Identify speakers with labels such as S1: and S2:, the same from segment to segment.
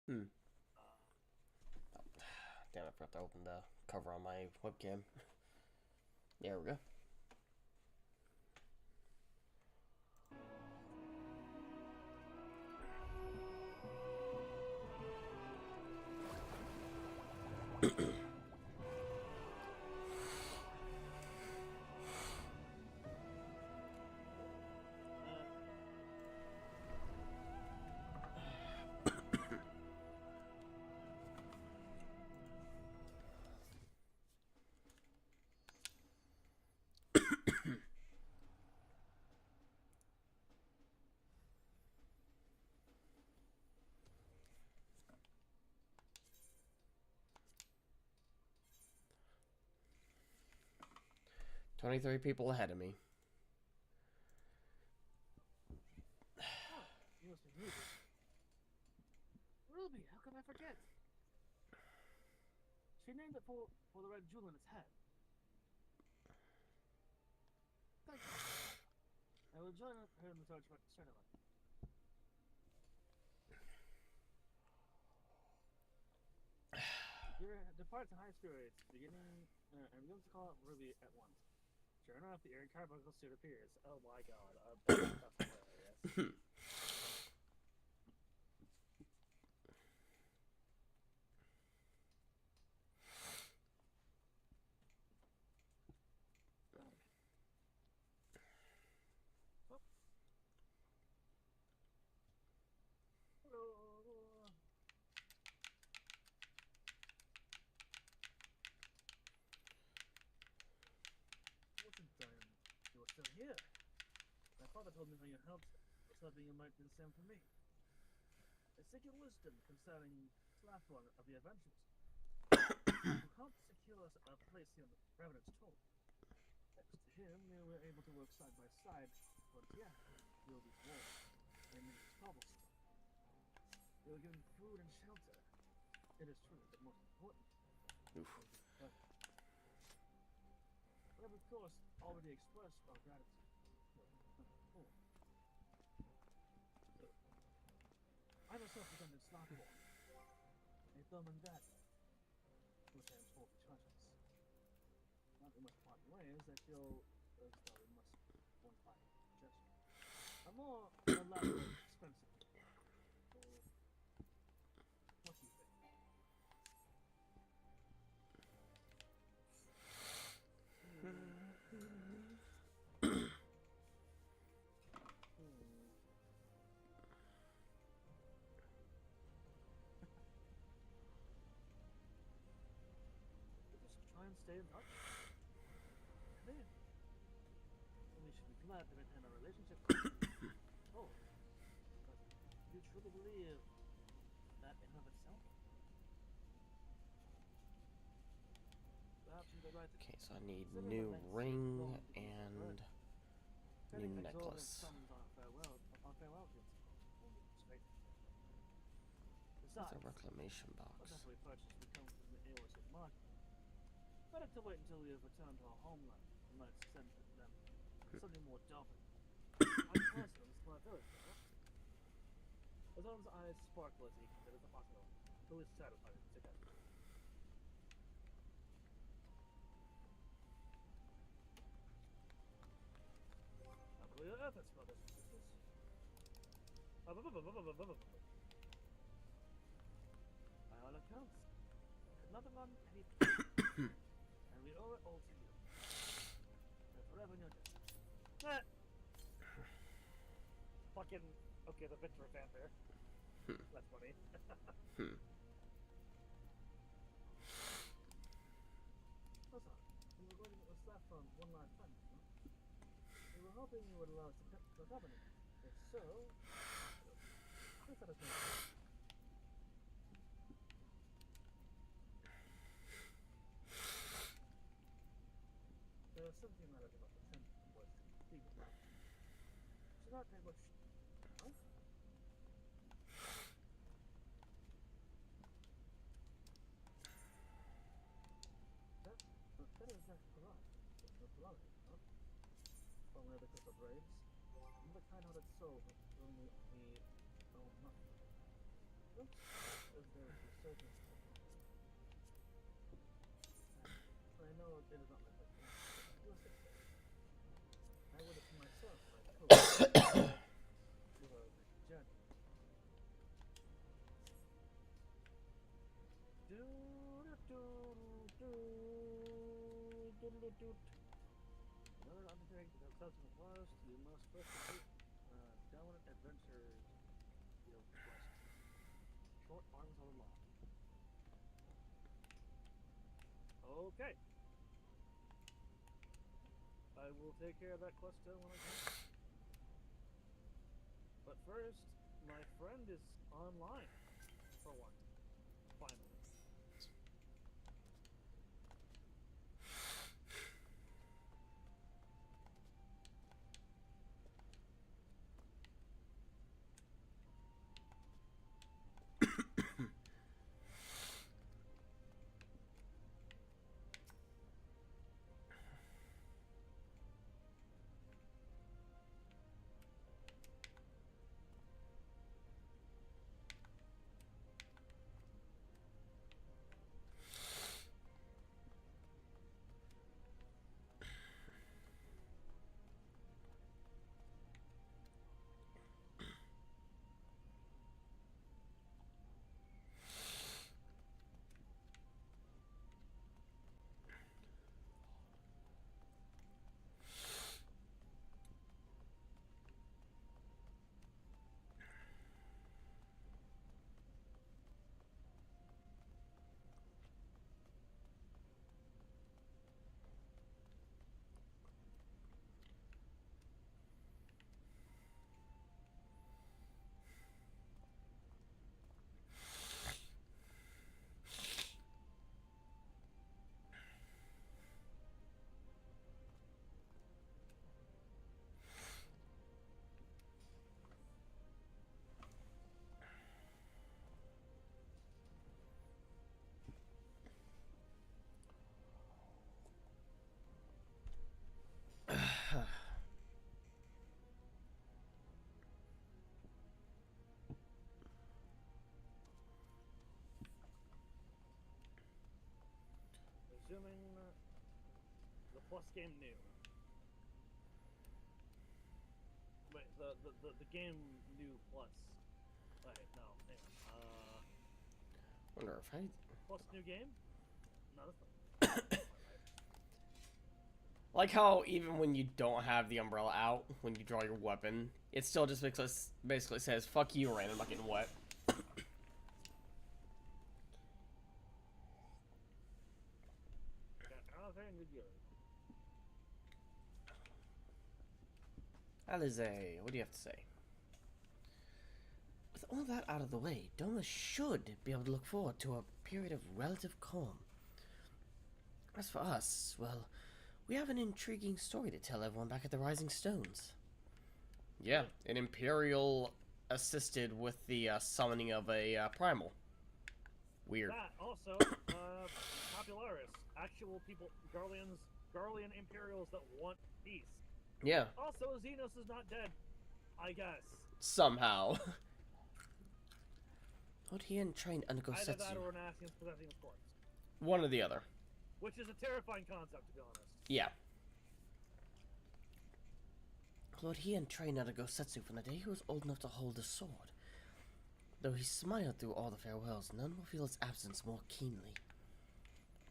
S1: Hmm. Damn, I forgot to open the cover on my webcam. There we go. "23 people ahead of me."
S2: Oh, you must be Ruby. Ruby, how could I forget? She named it for the red jewel in its head. Thank you. I will join her in the search straight away. Depart to high spirits, beginning and begin to call out Ruby at once. Sure enough, the Airy Carbuncle suit appears. Oh my god, that's hilarious. Oh. Hello. Wasn't you were still here? My father told me how you helped, was hoping you might do the same for me. I seek your wisdom concerning this last one of the adventures. You helped secure us a place in Revenant's tomb. Thanks to him, we were able to work side by side, but yeah, build these walls and make these cobblestone. We were given food and shelter. It is true, but most important,
S1: Oof.
S2: we have, of course, already expressed our gratitude. I myself attended Slotborn, a Thurman dad, which I am told returns us. Not we must part ways, I feel as though we must one final gesture. A more elaborate, expensive gift. So, what do you think? We just try and stay in touch. Then, we should be glad to maintain our relationship. Oh, but do you truly believe that in of itself? Perhaps you're right.
S1: Okay, so I need new ring and new necklace. That's a reclamation box.
S2: Better to wait until we have returned to our homeland and might send them something more doubling. I'm personally smart village, as long as eyes sparkle as he considers the possible. Who is satisfied together? For your efforts, brothers and sisters. By all accounts, there's nothing on any and we owe it all to you. We're forever in your debt. Fucking okay, the Victor fanfare. That's funny. Also, we were going to get a slap from one last time, no? We were hoping you would allow us to accompany. If so, please let us know. There was something matters about the tent was completely wrong. Should not take much. Huh? That is exactly correct. It's not wrong, huh? Only the crystal braves. I'm the kind-hearted soul who only we own nothing. Oops. if there is a certain I know it is not my business, but I do assist it. I would have myself my coach with a journey. In order to undertake the subsequent quest, you must first complete dominant adventures guild quest. Short arms are long. Okay. I will take care of that quest when I can. But first, my friend is online. For one. Finally. Resuming the plus game new. Wait, the game new plus. Wait, no, hang on.
S1: Wonder if I
S2: Plus new game? No, that's not.
S1: like how even when you don't have the umbrella out, when you draw your weapon, it still just basically says "fuck you, Rand, I'm not getting wet." Alize, what do you have to say? With all that out of the way, Doma should be able to look forward to a period of relative calm. As for us, well, we have an intriguing story to tell everyone back at the Rising Stones. Yeah, an Imperial assisted with the summoning of a primal. Weird.
S2: That also, Popularis, actual people, Garlean Imperials that want peace.
S1: Yeah.
S2: Also, Xenos is not dead, I guess.
S1: Somehow. Would he and train undergo
S2: Either
S1: Setsu?
S2: that or an Ascians possessing a corpse.
S1: One or the other.
S2: Which is a terrifying concept, to be honest.
S1: Yeah. Lord, he and train undergo Setsu from the day he was old enough to hold a sword. Though he smiled through all the farewells, none will feel his absence more keenly.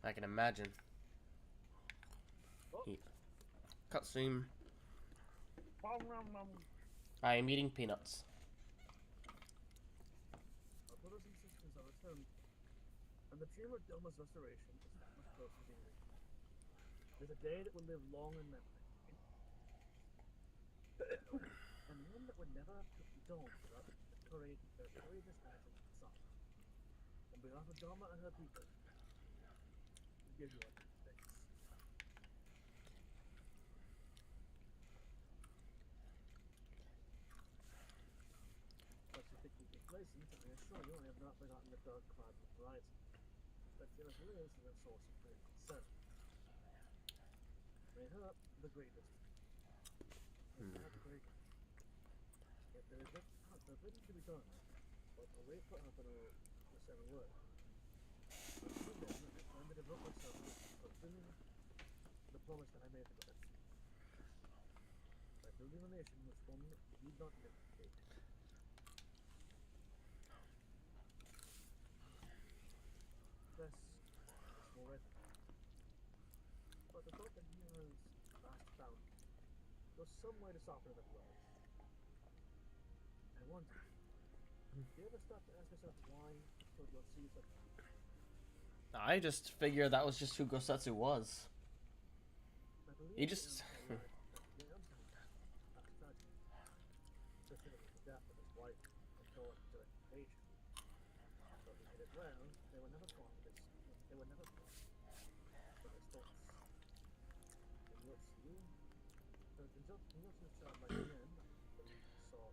S1: I can imagine.
S2: Oh.
S1: Cutscene. I am eating peanuts.
S2: Our brothers and sisters are returned, and the dream of Doma's restoration is that much closer to being reached. There's a day that will live long in memory. And one that would never dawn without the courageous action of the sun. On behalf of Dharma and her people, we give you our thanks. But you think we complacent, I assure you I have not forgotten the dark cloud on the horizon. That Jennifer lives is a source of great concern. May her the greatest. Not great. Yet there is little to be done, but to wait for her to said a word. But then, I made a vote myself of fulfilling the promise that I made to God. By building a nation which one need not live in hate. This is forever. But the thought that he has vast bound goes some way to soften that blow. I wonder, do you ever stop to ask yourself why should your see such?
S1: I just figured that was just who Gosetsu was.
S2: I believe
S1: He just...
S2: the tragedy, specifically the death of his wife and daughter during the invasion. Though he did it well, they were never caught for this. They were never caught for his thoughts. And you'll see, in Joseph's childlike end, the saw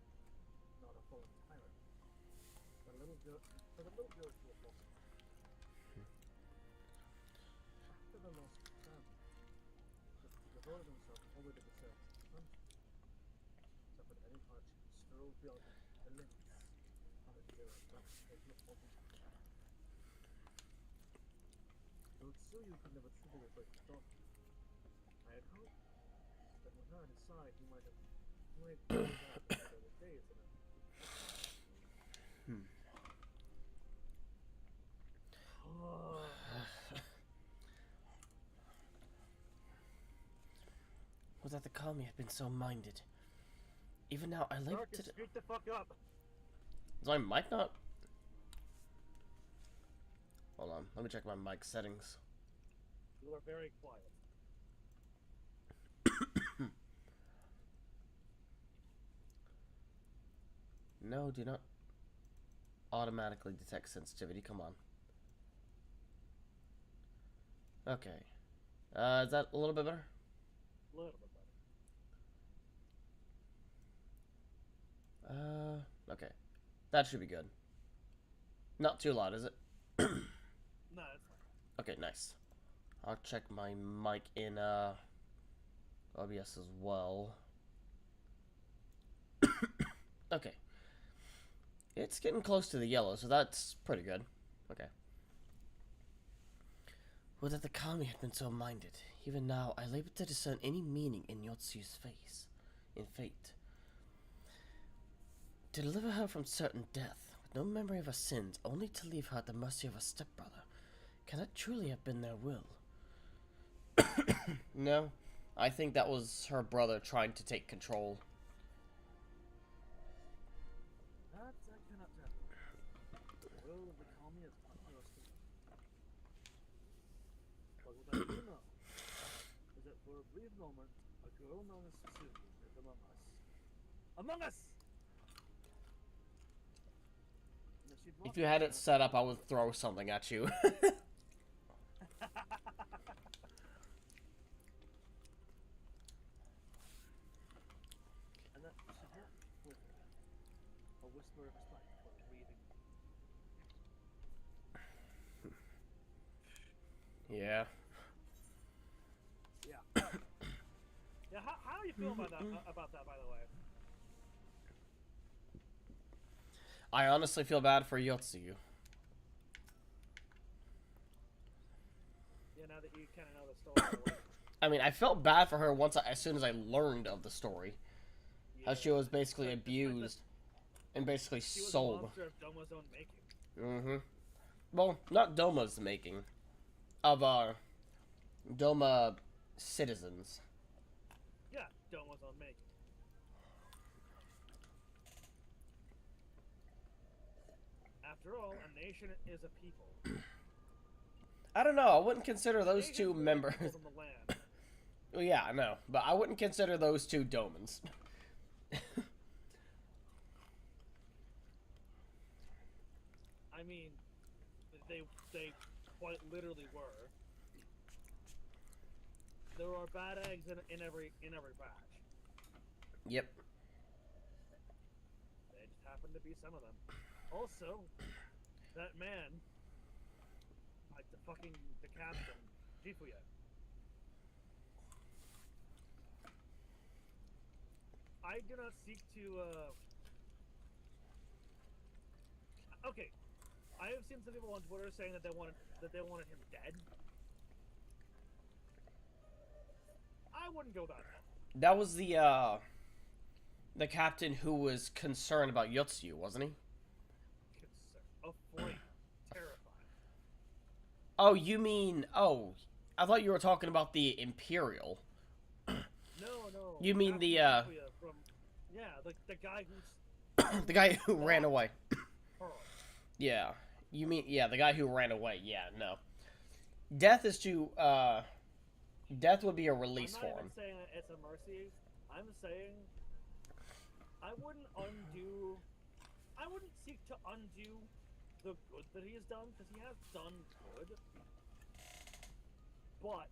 S2: not a fallen tyrant, but a little girl, who had lost. After the loss of family, he devoted himself only to the service of the country, suffered any hardship, strove beyond the limits of endurance, representation of open. Tsuyu could never truly replace his daughter. I had hoped that with her at his side, he might have the days in it.
S1: Was that the Kami had been so minded. Even now, I like to...
S2: Speak the fuck up!
S1: Is my mic not... Hold on, let me check my mic settings.
S2: You are very quiet.
S1: No, do not automatically detect sensitivity. Come on. Okay. Is that a little bit better?
S2: A little bit better.
S1: Okay. That should be good. Not too loud, is it?
S2: No, it's fine.
S1: Okay, nice. I'll check my mic in, OBS as well. Okay. It's getting close to the yellow, so that's pretty good. Okay. Would that the Kami had been so minded. Even now, I labor to discern any meaning in Yotsuyu's face. In fate. To deliver her from certain death, with no memory of her sins, only to leave her at the mercy of her stepbrother. Can that truly have been their will? No. I think that was her brother trying to take control.
S2: That I cannot tell. The will of the Kami is utmost to me. But what I do know is that for a brief moment, a girl known as Suzuki lived among us. Among us!
S1: If you had it set up, I would throw something at you.
S2: And that should not flicker. A whisper of respect for the breathing.
S1: Yeah.
S2: Yeah. Yeah, how do you feel about that, by the way?
S1: I honestly feel bad for Yotsuyu.
S2: Yeah, now that you kind of know the story.
S1: I mean, I felt bad for her as soon as I learned of the story.
S2: Yeah.
S1: How she was basically abused and basically sold.
S2: She was a monster of Doma's own making.
S1: Mm-hmm. Well, not Doma's making. Of, Doma citizens.
S2: Yeah, Doma's own making. After all, a nation is a people.
S1: I don't know. I wouldn't consider those two members.
S2: From the land.
S1: Well, yeah, I know, but I wouldn't consider those two Domans.
S2: I mean, they quite literally were. There are bad eggs in every batch.
S1: Yep.
S2: They just happen to be some of them. Also, that man, like the captain, Jifuya. I do not seek to, okay. I have seen some people on Twitter saying that they wanted him dead. I wouldn't go that far.
S1: That was the captain who was concerned about Yotsu, wasn't he?
S2: Afraid. Terrified.
S1: Oh, you mean... Oh, I thought you were talking about the Imperial.
S2: No.
S1: You mean the,
S2: From, yeah, the guy who's...
S1: the guy who ran away.
S2: Pearl.
S1: Yeah. You mean... Yeah, the guy who ran away. Yeah, no. Death is to, Death would be a release for him.
S2: I'm not even saying it's a mercy. I'm saying... I wouldn't seek to undo the good that he has done, because he has done good. But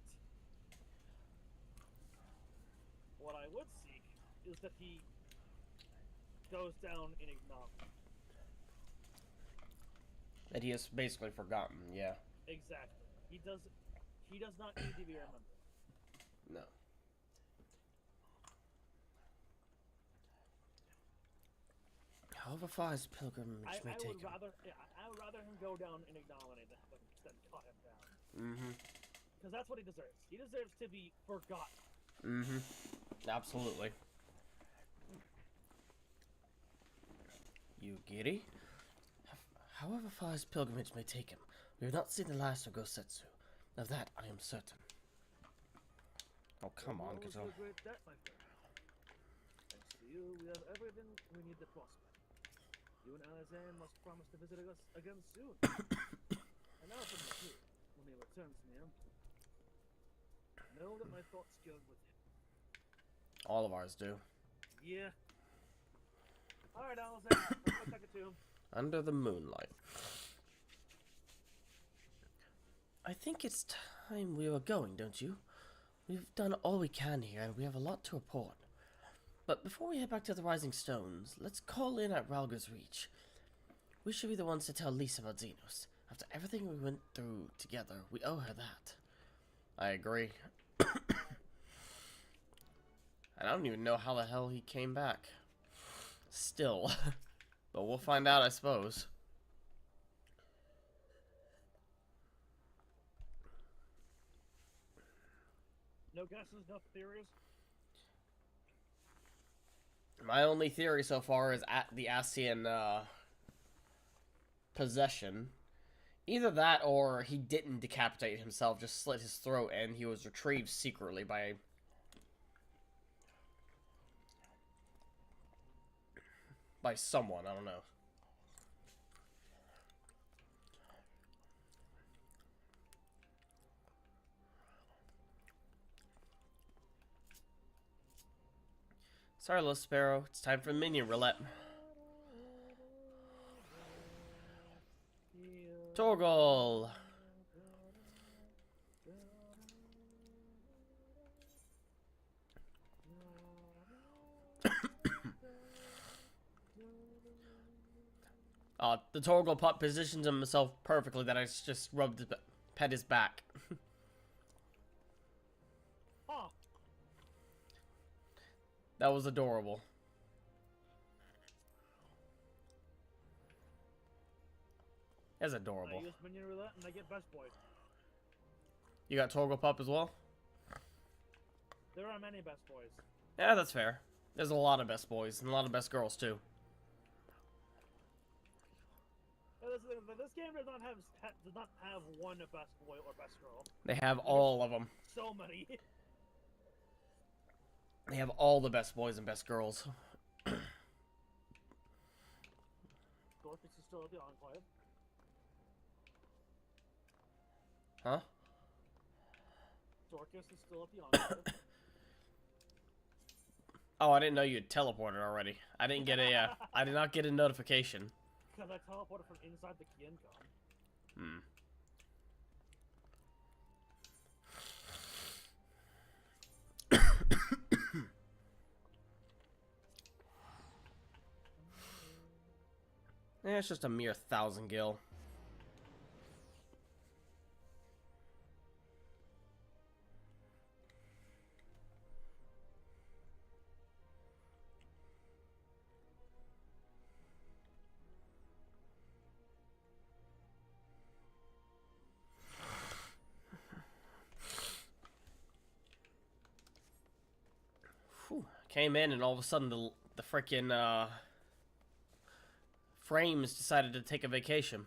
S2: what I would seek is that he goes down in ignominy.
S1: That he has basically forgotten, yeah.
S2: Exactly. He does not need to be remembered.
S1: No. However far his pilgrimage may take him.
S2: I would rather him go down in ignominy than cut him down.
S1: Mm-hmm.
S2: Because that's what he deserves. He deserves to be forgotten.
S1: Mm-hmm. Absolutely. You giddy? However far his pilgrimage may take him, we have not seen the last of Gosetsu. Of that I am certain. Oh, come on, Gazel.
S2: Great debt, my friend. Thanks to you, we have everything we need to prosper. You and Alazan must promise to visit us again soon. And now from the king, when he returns from the emperor. Know that my thoughts go with him.
S1: All of ours do.
S2: Yeah. Alright, Alazan, let's go check it to him.
S1: Under the moonlight. I think it's time we were going, don't you? We've done all we can here, and we have a lot to report. But before we head back to the Rising Stones, let's call in at Ralga's Reach. We should be the ones to tell Lisa about Xenos. After everything we went through together, we owe her that. I agree. I don't even know how the hell he came back. Still. But we'll find out, I suppose.
S2: No guesses, no theories?
S1: My only theory so far is at the Asian possession. Either that or he didn't decapitate himself, just slit his throat, and he was retrieved secretly by someone, I don't know. Sorry, little Sparrow. It's time for minion roulette. Torgal! The Torgal pup positions himself perfectly that I just pet his back.
S2: Huh.
S1: That was adorable. That's adorable.
S2: I use minion roulette and I get best boy.
S1: You got Torgal pup as well?
S2: There are many best boys.
S1: Yeah, that's fair. There's a lot of best boys and a lot of best girls too.
S2: This game does not have one best boy or best girl.
S1: They have all of them.
S2: So many.
S1: They have all the best boys and best girls.
S2: Dorcas is still at the Enclave.
S1: Huh?
S2: Dorcas is still at the Enclave.
S1: Oh, I didn't know you had teleported already. I didn't get a, I did not get a notification.
S2: Because I teleported from inside the Kiencom.
S1: Hmm. Yeah, it's just a mere 1,000 gil. Whew. Came in and all of a sudden the freaking frames decided to take a vacation.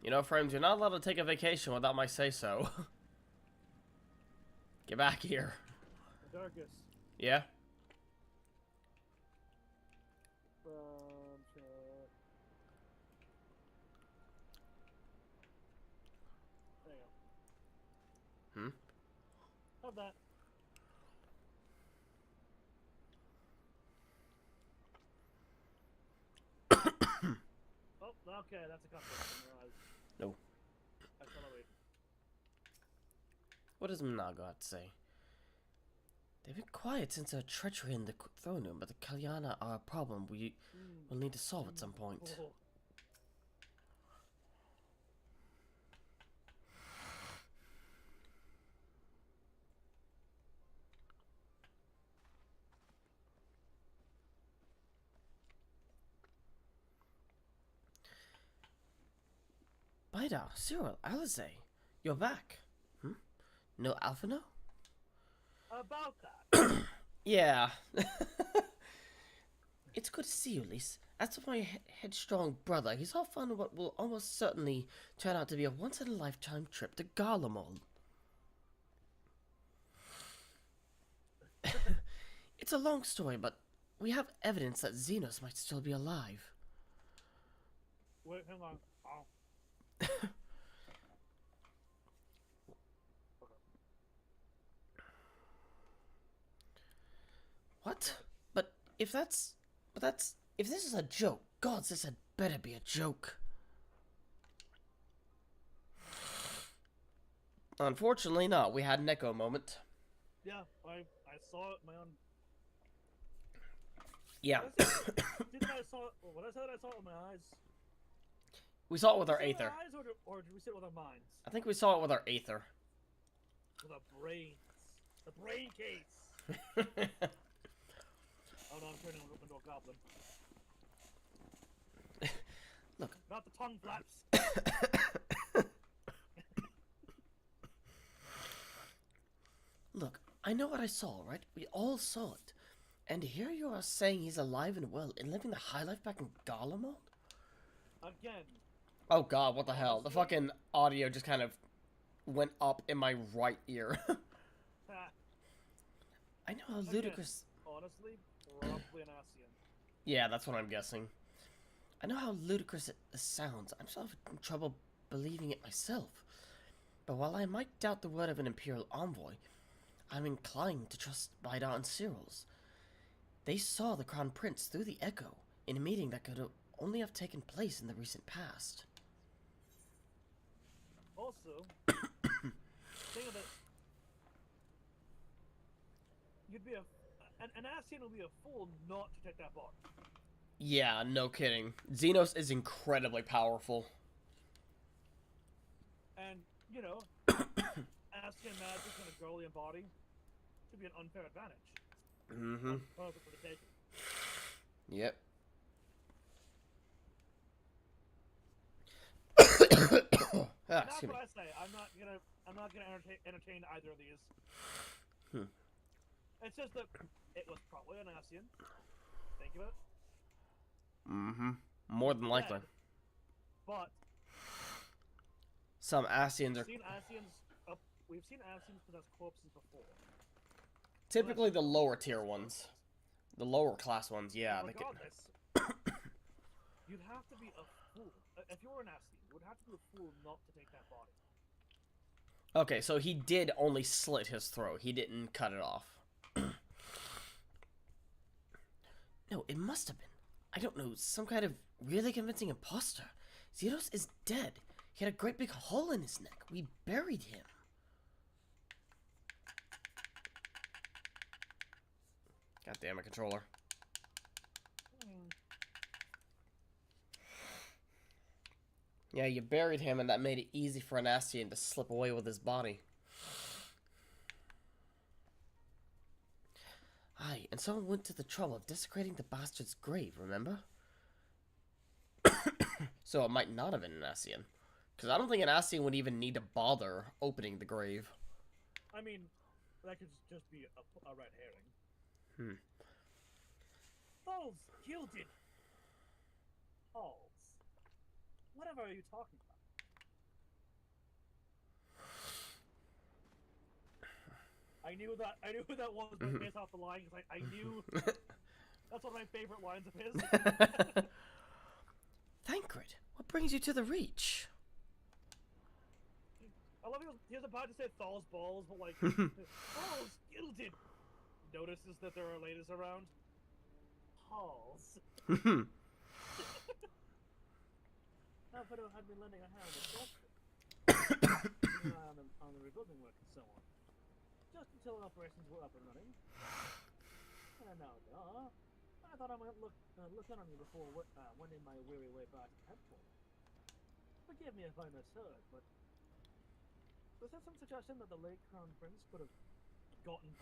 S1: You know, frames, you're not allowed to take a vacation without my say-so. Get back here.
S2: Darkus.
S1: Yeah?
S2: There you go.
S1: Hmm?
S2: Have that. Oh, okay, that's a customer.
S1: No.
S2: I shall await.
S1: What does Minago have to say? They've been quiet since our treachery in the throne room, but the Kalyana are a problem we will need to solve at some point.
S2: Oh.
S1: Baida, Cyril, Alize, you're back. Hmm? No Alphino?
S2: About that.
S1: Yeah. It's good to see you, Lise. As for my headstrong brother, he's off on what will almost certainly turn out to be a once-in-a-lifetime trip to Garlemald. It's a long story, but we have evidence that Xenos might still be alive.
S2: Wait, hang on. Oh.
S1: What? If this is a joke, gods, this had better be a joke. Unfortunately not. We had an echo moment.
S2: Yeah, I saw it in my own.
S1: Yeah.
S2: Didn't I saw it? What I said I saw it with my eyes.
S1: We saw it with
S2: Did
S1: our
S2: we see it
S1: aether.
S2: with our eyes, or did we see it with our minds?
S1: I think we saw it with our aether.
S2: With our brains. The brain case. Oh no, I'm turning into a goblin.
S1: Look.
S2: Not the tongue flaps.
S1: Look, I know what I saw, right? We all saw it. And here you are saying he's alive and well and living the high life back in Garlemald?
S2: Again.
S1: Oh god, what the hell? The fucking audio just kind of went up in my right ear. I know how ludicrous...
S2: Honestly, probably an Asian.
S1: Yeah, that's what I'm guessing. I know how ludicrous it sounds. I'm still having trouble believing it myself. But while I might doubt the word of an Imperial envoy, I'm inclined to trust Baida and Cyril's. They saw the Crown Prince through the Echo in a meeting that could only have taken place in the recent past.
S2: Also, think of it. You'd be an Asian would be a fool not to take that bot.
S1: Yeah, no kidding. Xenos is incredibly powerful.
S2: And, you know, Asian magic in a Golian body should be an unfair advantage.
S1: Mm-hmm.
S2: Perfect for the taking.
S1: Yep.
S2: That's what I say. I'm not gonna entertain either of these. It's just that it was probably an Asian. Think of it.
S1: Mm-hmm. More than likely.
S2: Dead. But
S1: some Asians are...
S2: We've seen Asians possess corpses before.
S1: Typically the lower tier ones. The lower class ones, yeah.
S2: Regardless, you'd have to be a fool. If you were an Asian, you would have to be a fool not to take that body.
S1: Okay, so he did only slit his throat. He didn't cut it off. No, it must have been. I don't know, some kind of really convincing imposter. Xenos is dead. He had a great big hole in his neck. We buried him. God damn it, controller. Yeah, you buried him, and that made it easy for an Ascian to slip away with his body. And someone went to the trouble of desecrating the bastard's grave, remember? So it might not have been an Ascian. Because I don't think an Ascian would even need to bother opening the grave.
S2: I mean, that could just be a red herring. Falls gilded halls. Whatever are you talking about? I knew who that was based off the line, because I knew that's one of my favorite lines of his.
S1: Thancred, what brings you to the Reach?
S2: I love he was about to say Thal's balls, but like Thal's gilded. Notices that there are ladies around. Halls. Now Fido had been lending a hand with Bluesky on the rebuilding work and so on. Just until operations were up and running. And now I thought I might look in on you before wending my weary way back to headquarters. Forgive me if I misheard, but was there some suggestion that the late Crown Prince could have gotten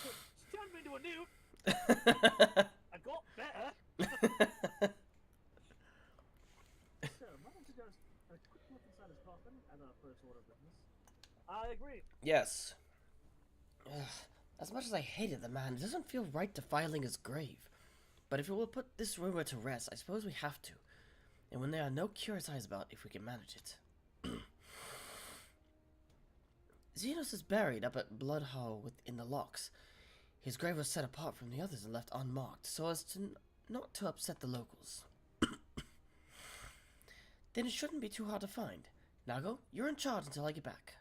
S2: she turned me into a newt? I got better. So, might I suggest a quick look inside his coffin and our first order of business? I agree.
S1: Yes. As much as I hated the man, it doesn't feel right defiling his grave. But if it will put this rumor to rest, I suppose we have to. And when there are no curious eyes about, if we can manage it. Xenos is buried up at Blood Hall within the locks. His grave was set apart from the others and left unmarked, so as to not to upset the locals. Then it shouldn't be too hard to find. Nago, you're in charge until I get back.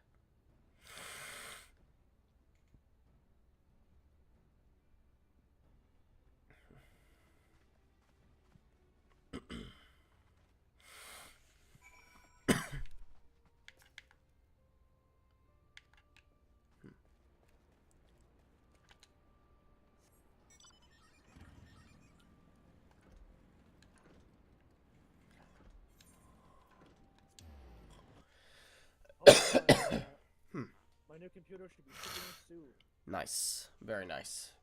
S2: My new computer should be shipping soon.
S1: Nice. Very nice.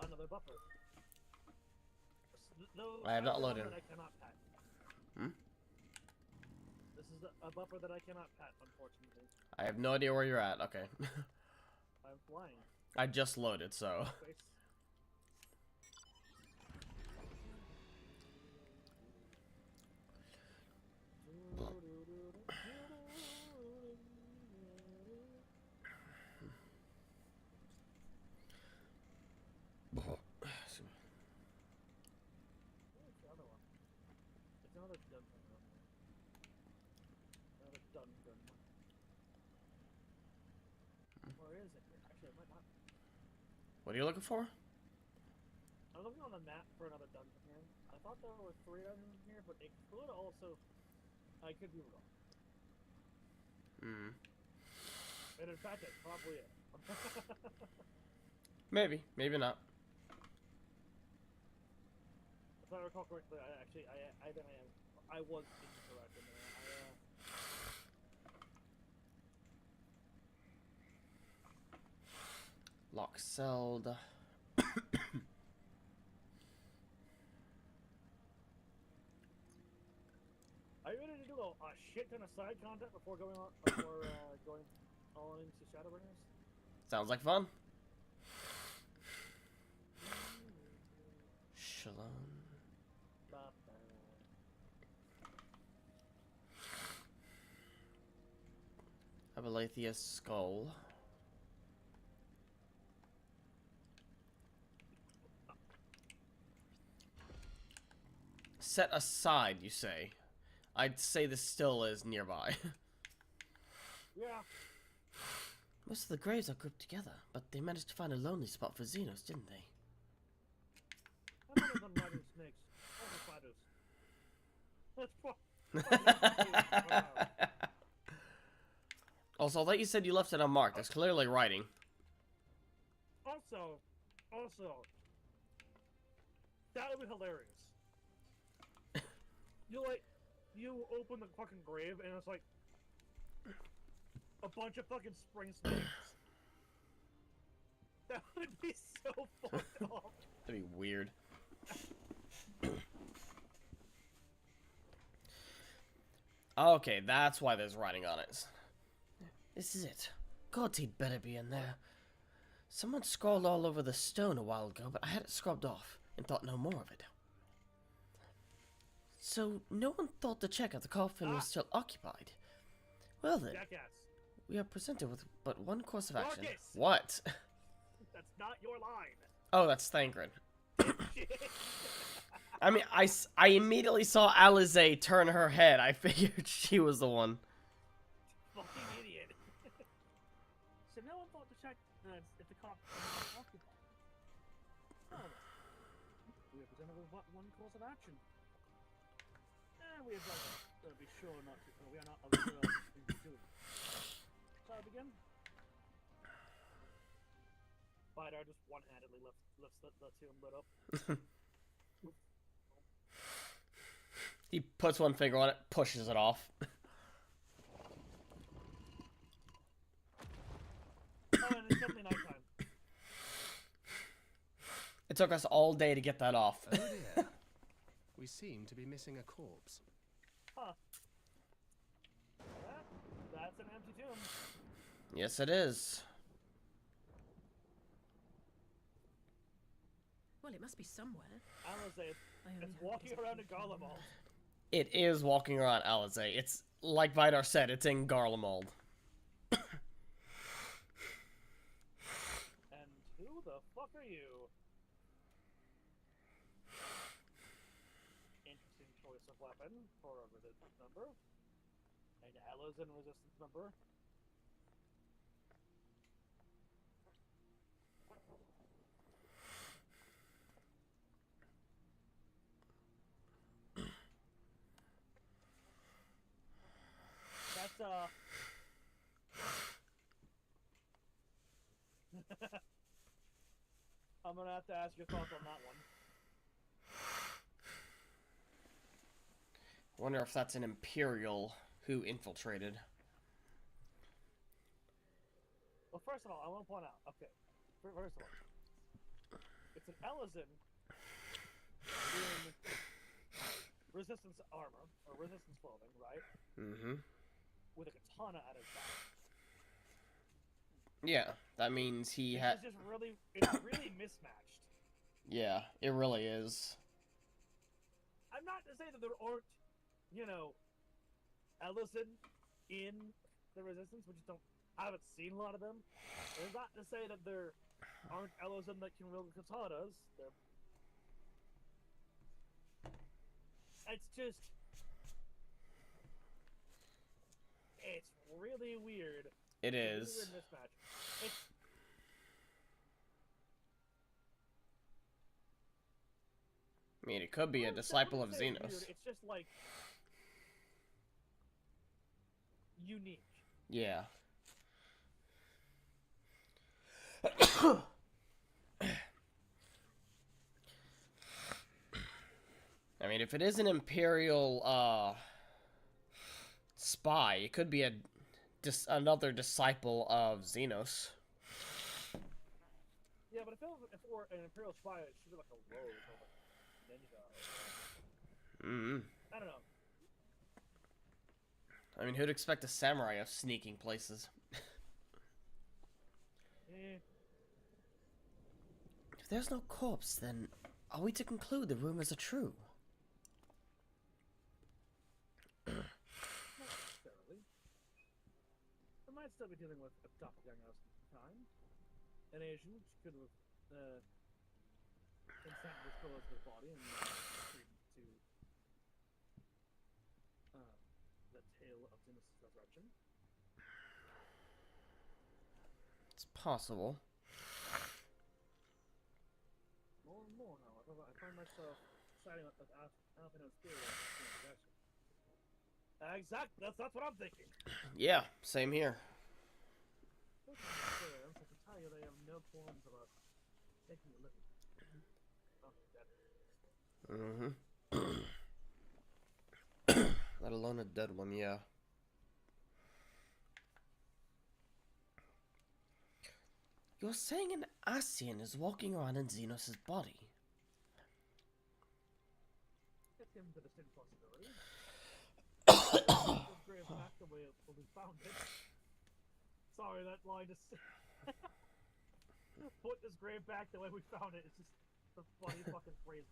S2: Another buffer.
S1: I have not loaded.
S2: I cannot pat. This is a buffer that I cannot pat, unfortunately.
S1: I have no idea where you're at. Okay.
S2: I'm flying.
S1: I just loaded, so. What are you looking for?
S2: I'm looking on the map for another dungeon here. I thought there were 3 dungeons here, but it could also... I could be wrong. And in fact, it probably is.
S1: Maybe. Maybe not.
S2: If I recall correctly, I was incorrect in there.
S1: Lock celled.
S2: Are you ready to do a shit ton of side content before going on going all into Shadowbringers?
S1: Sounds like fun. Shalom. Abalatheus skull. Set aside, you say? I'd say this still is nearby.
S2: Yeah.
S1: Most of the graves are grouped together, but they managed to find a lonely spot for Xenos, didn't they?
S2: How many of them riding snakes? All the spiders. That's
S1: Also, I thought you said you left it unmarked. There's clearly writing.
S2: Also, that would be hilarious. you open the fucking grave and it's like a bunch of fucking spring snakes. That would be so fucked up.
S1: That'd be weird. Okay, that's why there's writing on it. This is it. God, he'd better be in there. Someone scrawled all over the stone a while ago, but I had it scrubbed off and thought no more of it. So, no one thought to check if the coffin was still occupied. Well then,
S2: Jackass.
S1: we are presented with but one course of action.
S2: Darkus!
S1: What?
S2: That's not your line.
S1: Oh, that's Thancred. I mean, I immediately saw Alize turn her head. I figured she was the one.
S2: Fucking idiot. So no one thought to check if the coffin was occupied. Oh, we are presented with one course of action. We have to be sure not to. We are not sure what to do. Shall I begin? Vidar just one-handedly lifts the tomb lid up.
S1: He puts one finger on it, pushes it off.
S2: Oh, and it's definitely nighttime.
S1: It took us all day to get that off.
S3: Oh dear. We seem to be missing a corpse.
S2: Huh. That's an empty tomb.
S1: Yes, it is.
S4: Well, it must be somewhere.
S2: Alize,
S4: I only
S2: it's
S4: hope
S2: walking
S4: it's
S2: around in
S4: not
S2: Garlemald.
S1: It is walking around Alize. It's, like Vidar said, it's in Garlemald.
S2: And who the fuck are you? Interesting choice of weapon for a resistance number. An Ellison resistance number. That's I'm gonna have to ask your thoughts on that one.
S1: Wonder if that's an Imperial who infiltrated.
S2: Well, first of all, I want to point out. Okay, first of all, it's an Ellison in resistance armor or resistance clothing, right?
S1: Mm-hmm.
S2: With a katana at his back.
S1: Yeah, that means he had.
S2: It's just it's really mismatched.
S1: Yeah, it really is.
S2: I'm not to say that there aren't, Ellison in the resistance. I haven't seen a lot of them. It's not to say that there aren't Ellison that can wield katanas. It's just, it's really weird.
S1: It
S2: It's
S1: is.
S2: a weird mismatch.
S1: I mean, it could be a disciple of Xenos.
S2: Weird. It's just like unique.
S1: Yeah. I mean, if it is an Imperial spy, it could be another disciple of Xenos.
S2: Yeah, but if it were an Imperial spy, it should be like a rogue or like a ninja.
S1: Mm-hmm.
S2: I don't know.
S1: I mean, who'd expect a samurai of sneaking places? If there's no corpse, then are we to conclude the rumors are true?
S2: Not necessarily. We might still be dealing with a doppelganger of some kind. An Asian which could have instantly disposed of the body and to the tale of Genesis' resurrection.
S1: It's possible.
S2: More and more, however, I find myself siding with Alpino's theory of possession. Exactly, that's what I'm thinking.
S1: Yeah, same here.
S2: I can tell you they have no qualms about taking a living. Oh, dead.
S1: Mm-hmm. Let alone a dead one, yeah. You're saying an Asian is walking around in Xenos' body?
S2: It's him to the same possibility. Just grab back the way we found it. Sorry, that line is... Put this grave back the way we found it. It's just the funny fucking phrase.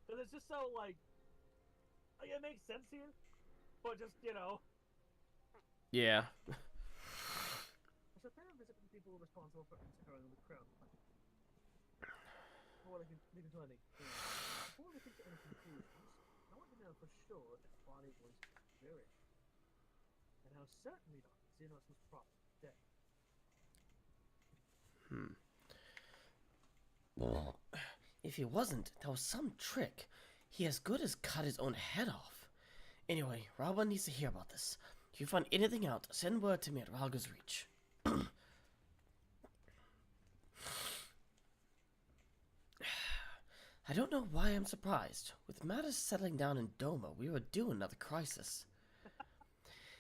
S2: Because it's just so, like, it makes sense here, but just, you know.
S1: Yeah.
S2: So kind of visit the people responsible for integrating the crowd. Before they can do anything. Before they come to any conclusions, I want to know for sure if the body was buried. And how certain we are Xenos was probably dead.
S1: If he wasn't, that was some trick. He as good as cut his own head off. Anyway, Ralba needs to hear about this. If you find anything out, send word to me at Ralga's Reach. I don't know why I'm surprised. With matters settling down in Doma, we were due another crisis.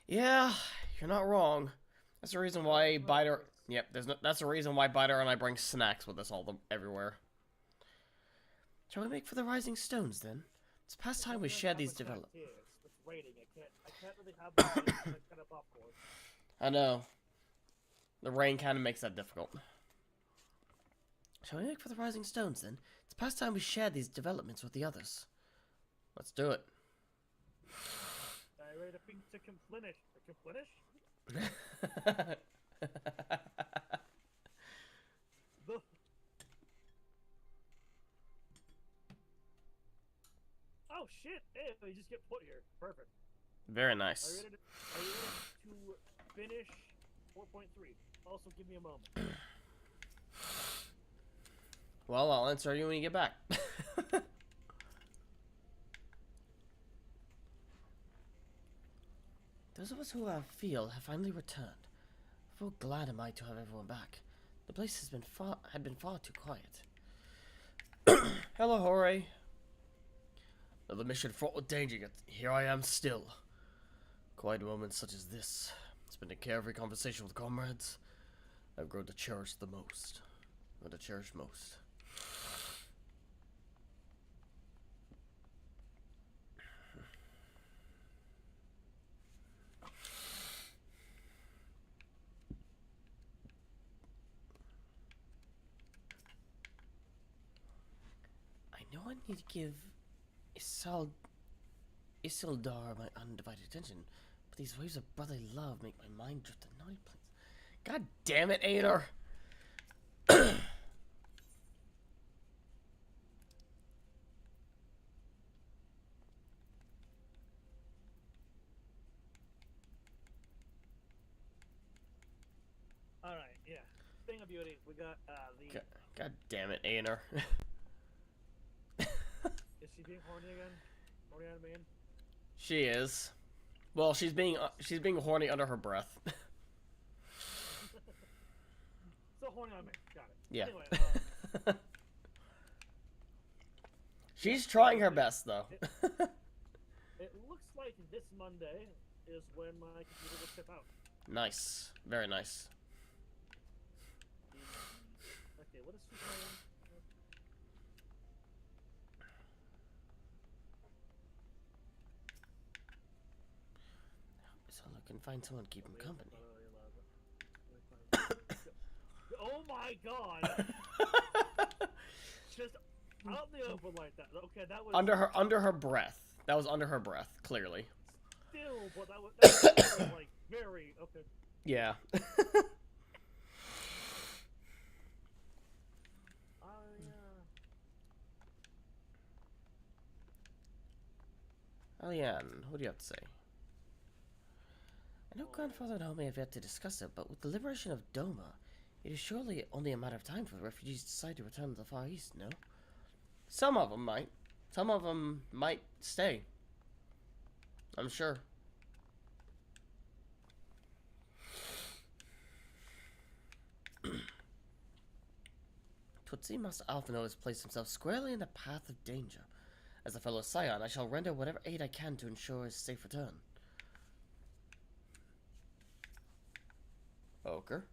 S1: Yeah, you're not wrong. That's the reason why Biter... Yep, that's the reason why Biter and I bring snacks with us everywhere. Shall we make for the Rising Stones, then? It's past time we share these developments.
S2: It's raining. I can't really have the kind of popcorn.
S1: I know. The rain kind of makes that difficult. Shall we make for the Rising Stones, then? It's past time we share these developments with the others. Let's do it.
S2: I ready to think to complinish. Oh shit! Hey, you just get put here. Perfect.
S1: Very nice.
S2: Are you ready to finish 4.3? Also, give me a moment.
S1: Well, I'll answer you when you get back. Those of us who have field have finally returned. How glad am I to have everyone back. The place had been far too quiet. Hello, Jorge. Another mission fraught with danger, yet here I am still. Quiet moments such as this. Spending carefree conversation with comrades. I've grown to cherish the most. I know I need to give Isildur my undivided attention, but these waves of brotherly love make my mind drift to naughty places. God damn it, Ader!
S2: Alright, yeah. Thing of beauty, we got the...
S1: God damn it, Ader.
S2: Is she being horny again? Horny on me?
S1: She is. Well, she's being horny under her breath.
S2: So horny on me. Got it.
S1: Yeah.
S2: Anyway,
S1: she's trying her best, though.
S2: it looks like this Monday is when my computer will ship out.
S1: Nice. Very nice.
S2: Okay, what is she saying?
S1: So I can find someone to keep him company.
S2: Oh my god! Just out in the open like that. Okay, that was
S1: under her breath. That was under her breath, clearly.
S2: Still, but that was like very okay.
S1: Yeah. Alian, what do you have to say? I know Grandfather and I may have yet to discuss it, but with the liberation of Doma, it is surely only a matter of time for the refugees to decide to return to the Far East, no? Some of them might. Some of them might stay. I'm sure. Tutsi must often always place himself squarely in the path of danger. As a fellow scion, I shall render whatever aid I can to ensure his safe return. Ochre.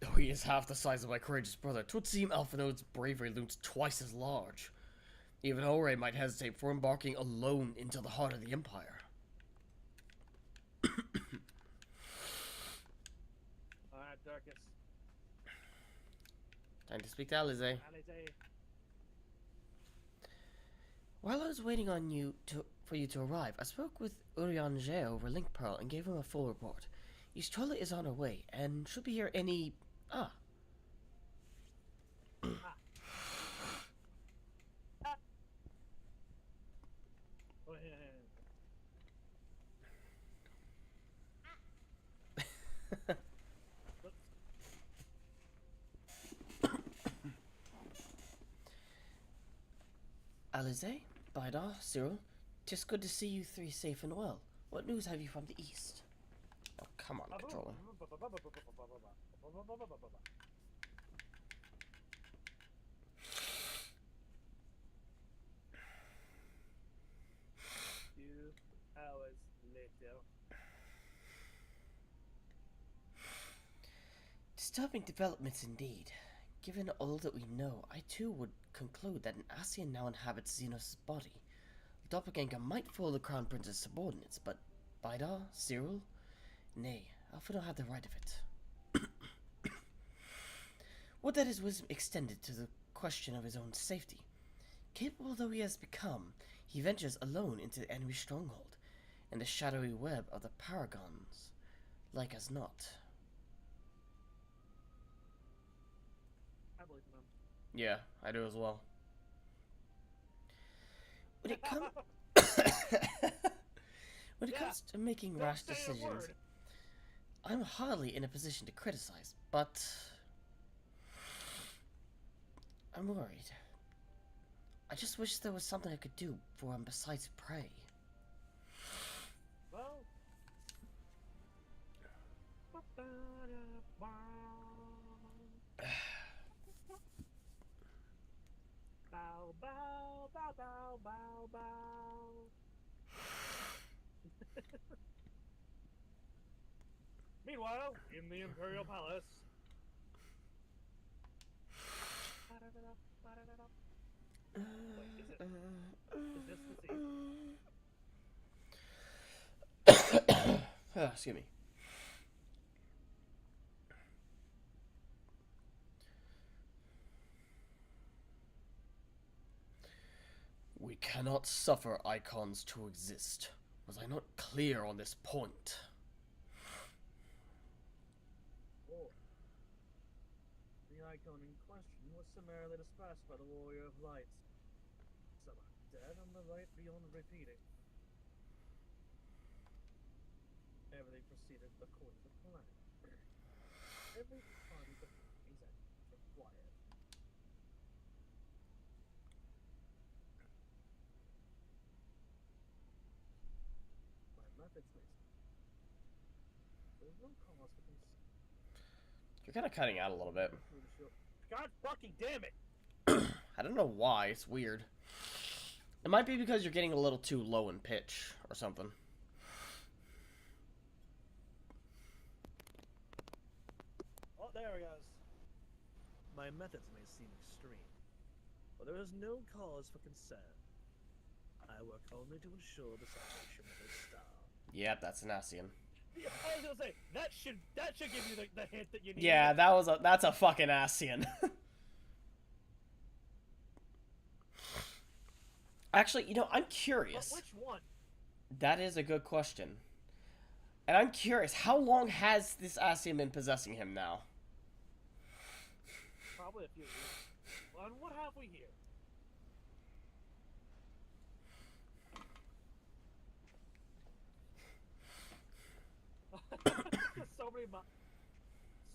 S1: Though he is half the size of my courageous brother, 'twould seem Alphinaud's bravery looms twice as large. Even Ore might hesitate for embarking alone into the heart of the Empire.
S2: Alright, Darkus.
S1: Time to speak to Alize.
S2: Alize.
S1: While I was waiting on for you to arrive, I spoke with Urianger over Link Pearl and gave him a full report. His trolley is on her way and should be here any... Ah.
S2: Oh, yeah.
S1: Alize, Bidar, Cyril, 'tis good to see you three safe and well. What news have you from the east? Oh, come on, controller.
S2: Few hours later.
S1: Disturbing developments indeed. Given all that we know, I too would conclude that an Ascian now inhabits Xenos' body. The doppelganger might fool the Crown Prince's subordinates, but Bidar, Cyril? Nay, Alphinaud had the right of it. Would that his wisdom extended to the question of his own safety. Capable though he has become, he ventures alone into the enemy stronghold, and the shadowy web of the Paragons, like as not.
S2: I believe in him.
S1: Yeah, I do as well. When it comes to making rash
S2: Don't say a
S1: decisions,
S2: word.
S1: I'm hardly in a position to criticize, but I'm worried. I just wish there was something I could do for him besides pray.
S2: Well. Bow, bow, bow, bow, bow, bow. Meanwhile, in the Imperial Palace. Wait, is it? Is this the scene?
S1: Excuse me. We cannot suffer icons to exist. Was I not clear on this point?
S2: Oh. The icon in question was summarily dispatched by the Warrior of Light. Some are dead and the right beyond repeating. Everything proceeded according to plan. Every party but exactly required. My methods may there's no cause for concern.
S1: You're kind of cutting out a little bit.
S2: God fucking damn it!
S1: I don't know why. It's weird. It might be because you're getting a little too low in pitch or something.
S2: Oh, there he goes. My methods may seem extreme, but there is no cause for concern. I work only to ensure the salvation of his star.
S1: Yep, that's an Ascian.
S2: Yeah, I was gonna say that should give you the hint that you need.
S1: Yeah, that's a fucking Ascian. Actually, I'm curious.
S2: But which one?
S1: That is a good question. And I'm curious, how long has this Ascian been possessing him now?
S2: Probably a few years. Well, and what have we here?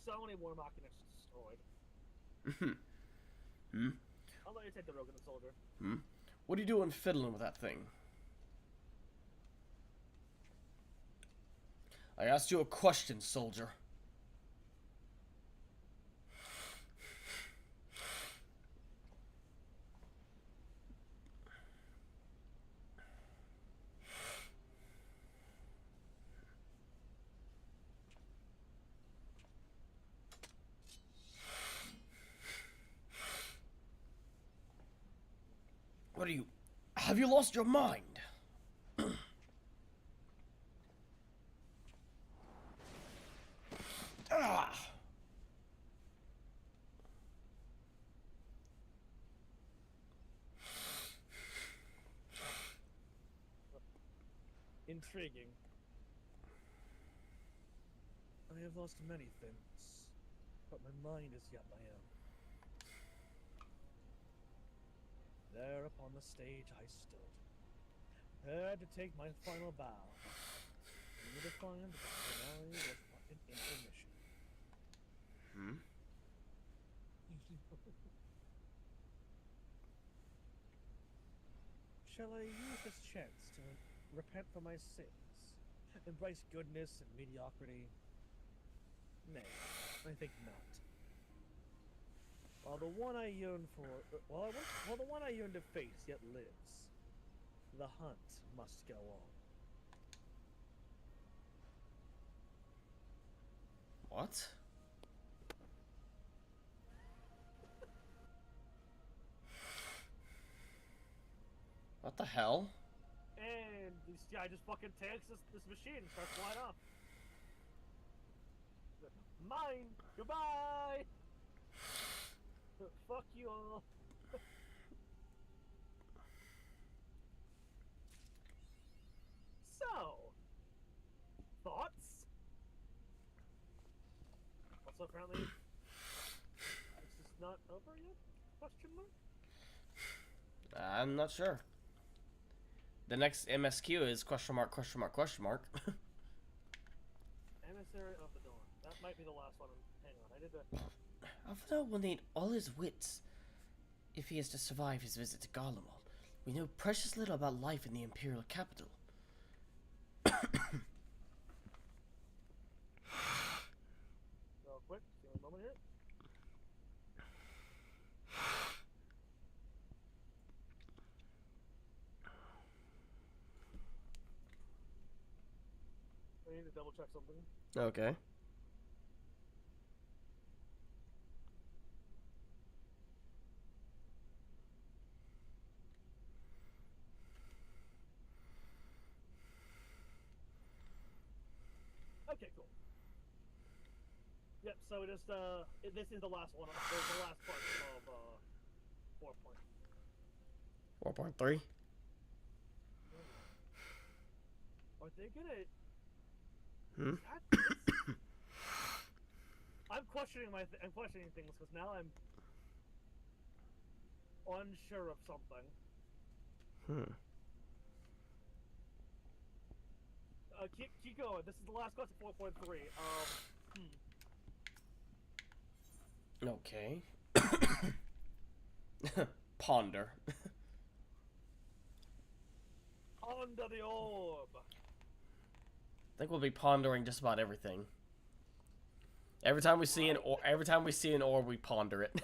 S2: so many war machines destroyed. I'll let you take the rogue and the soldier.
S1: What are you doing fiddling with that thing? I asked you a question, soldier. Have you lost your mind? Ah!
S2: Intriguing. I have lost many things, but my mind is yet my own. There upon the stage I stood, prepared to take my final bow, only to find that the finale was but an intermission.
S1: Hmm?
S2: Shall I use this chance to repent for my sins, embrace goodness and mediocrity? Nay, I think not. While the one I yearn for, while the one I yearn to face yet lives, the hunt must go on.
S1: What? What the hell?
S2: And this guy just fucking takes this machine and starts flying off. Mine! Goodbye! Fuck you all. So, thoughts? Also, apparently, this is not over yet? Question mark?
S1: I'm not sure. The next MSQ is question mark, question mark, question mark.
S2: Emissary of the Dawn. That might be the last one. Hang on, I did the...
S1: Alphinaud will need all his wits if he is to survive his visit to Garlemald. We know precious little about life in the Imperial capital.
S2: Real quick, give me a moment here. I need to double check something.
S1: Okay.
S2: Okay, cool. Yep, so it is this is the last one. The last part of 4 point.
S1: 4.3?
S2: Are they gonna...
S1: Hmm?
S2: I'm questioning I'm questioning things because now I'm unsure of something.
S1: Hmm.
S2: Keep going. This is the last question, 4.3.
S1: Okay. Ponder.
S2: Under the orb.
S1: I think we'll be pondering just about everything. Every time we see an orb, we ponder it.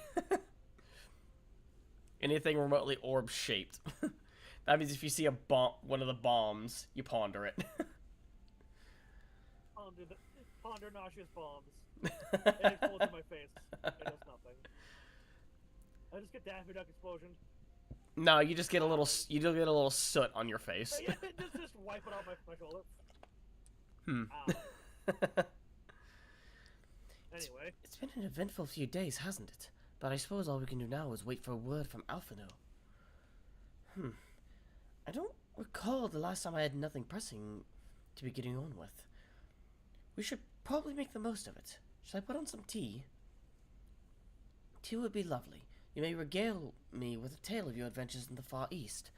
S1: Anything remotely orb shaped. That means if you see a bomb, one of the bombs, you ponder it.
S2: Ponder nauseous bombs. It explodes in my face. It does nothing. I just get Daffy Duck explosion.
S1: No, you just get a little. You do get a little soot on your face.
S2: Yeah, just wipe it off my shoulder.
S1: Hmm.
S2: Anyway,
S1: it's been an eventful few days, hasn't it? But I suppose all we can do now is wait for a word from Alphinaud. I don't recall the last time I had nothing pressing to be getting on with. We should probably make the most of it. Should I put on some tea? Tea would be lovely. You may regale me with a tale of your adventures in the Far East,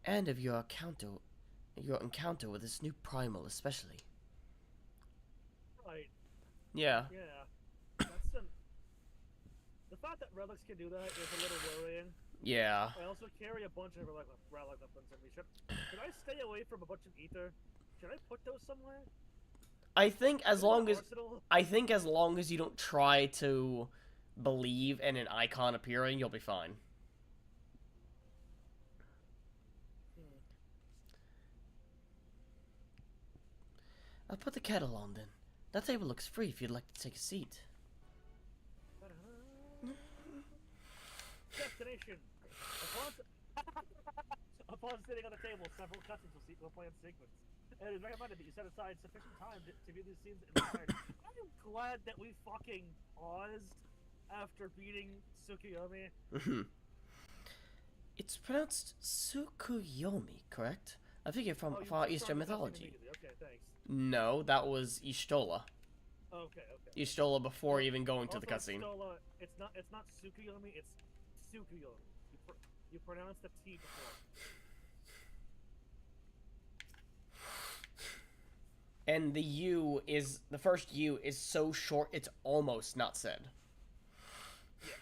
S1: and of your encounter with this new primal, especially.
S2: right.
S1: Yeah.
S2: Yeah. The fact that relics can do that is a little worrying.
S1: Yeah.
S2: I also carry a bunch of relic weapons in me. Should I stay away from a bunch of ether? Should I put those somewhere?
S1: I think as long as you don't try to believe in an icon appearing, you'll be fine. I'll put the kettle on then. That table looks free if you'd like to take a seat.
S2: Destination. Upon sitting on the table, several cutscenes will play in sequence. And it is recommended that you set aside sufficient time to view these scenes in entirety. I'm glad that we fucking paused after beating Tsukuyomi.
S1: It's pronounced Tsukuyomi, correct? I figure from
S2: Oh,
S1: Far
S2: you
S1: Eastern
S2: started that
S1: mythology.
S2: immediately. Okay, thanks.
S1: No, that was Ishtola.
S2: Okay, okay.
S1: Ishtola before even going to the
S2: Also,
S1: cutscene.
S2: Stola, it's not Tsukuyomi, it's Tsukuyomi. You pronounce the T before.
S1: And the U is, the first U is so short it's almost not said.
S2: Yeah.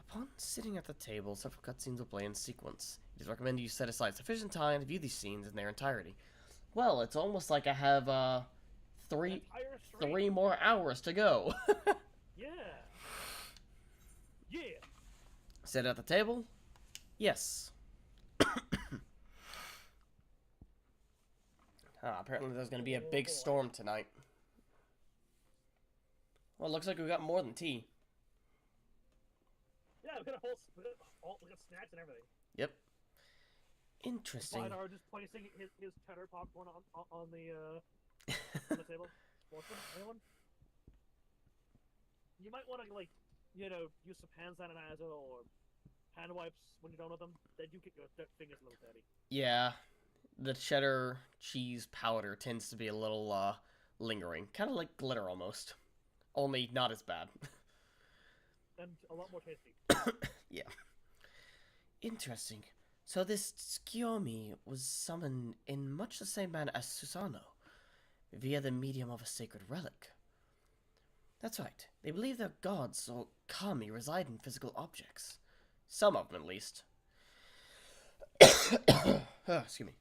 S1: Upon sitting at the table, several cutscenes will play in sequence. It is recommended you set aside sufficient time to view these scenes in their entirety. Well, it's almost like I have, three more hours to go.
S2: Yeah. Yeah.
S1: Sit at the table? Yes. Apparently there's going to be a big storm tonight. Well, it looks like we got more than tea.
S2: Yeah, we got a whole we got snacks and everything.
S1: Yep. Interesting.
S2: Vidar just placing his cheddar popcorn on the table. Watching anyone? You might want to use some hand sanitizer or hand wipes when you're done with them. They do get your fingers a little dirty.
S1: Yeah. The cheddar cheese powder tends to be a little, lingering. Kind of like glitter almost. Only not as bad.
S2: And a lot more tasty.
S1: Yeah. Interesting. So this Tsukuyomi was summoned in much the same manner as Susanoo, via the medium of a sacred relic. That's right. They believe their gods or kami reside in physical objects. Some of them, at least. Excuse me.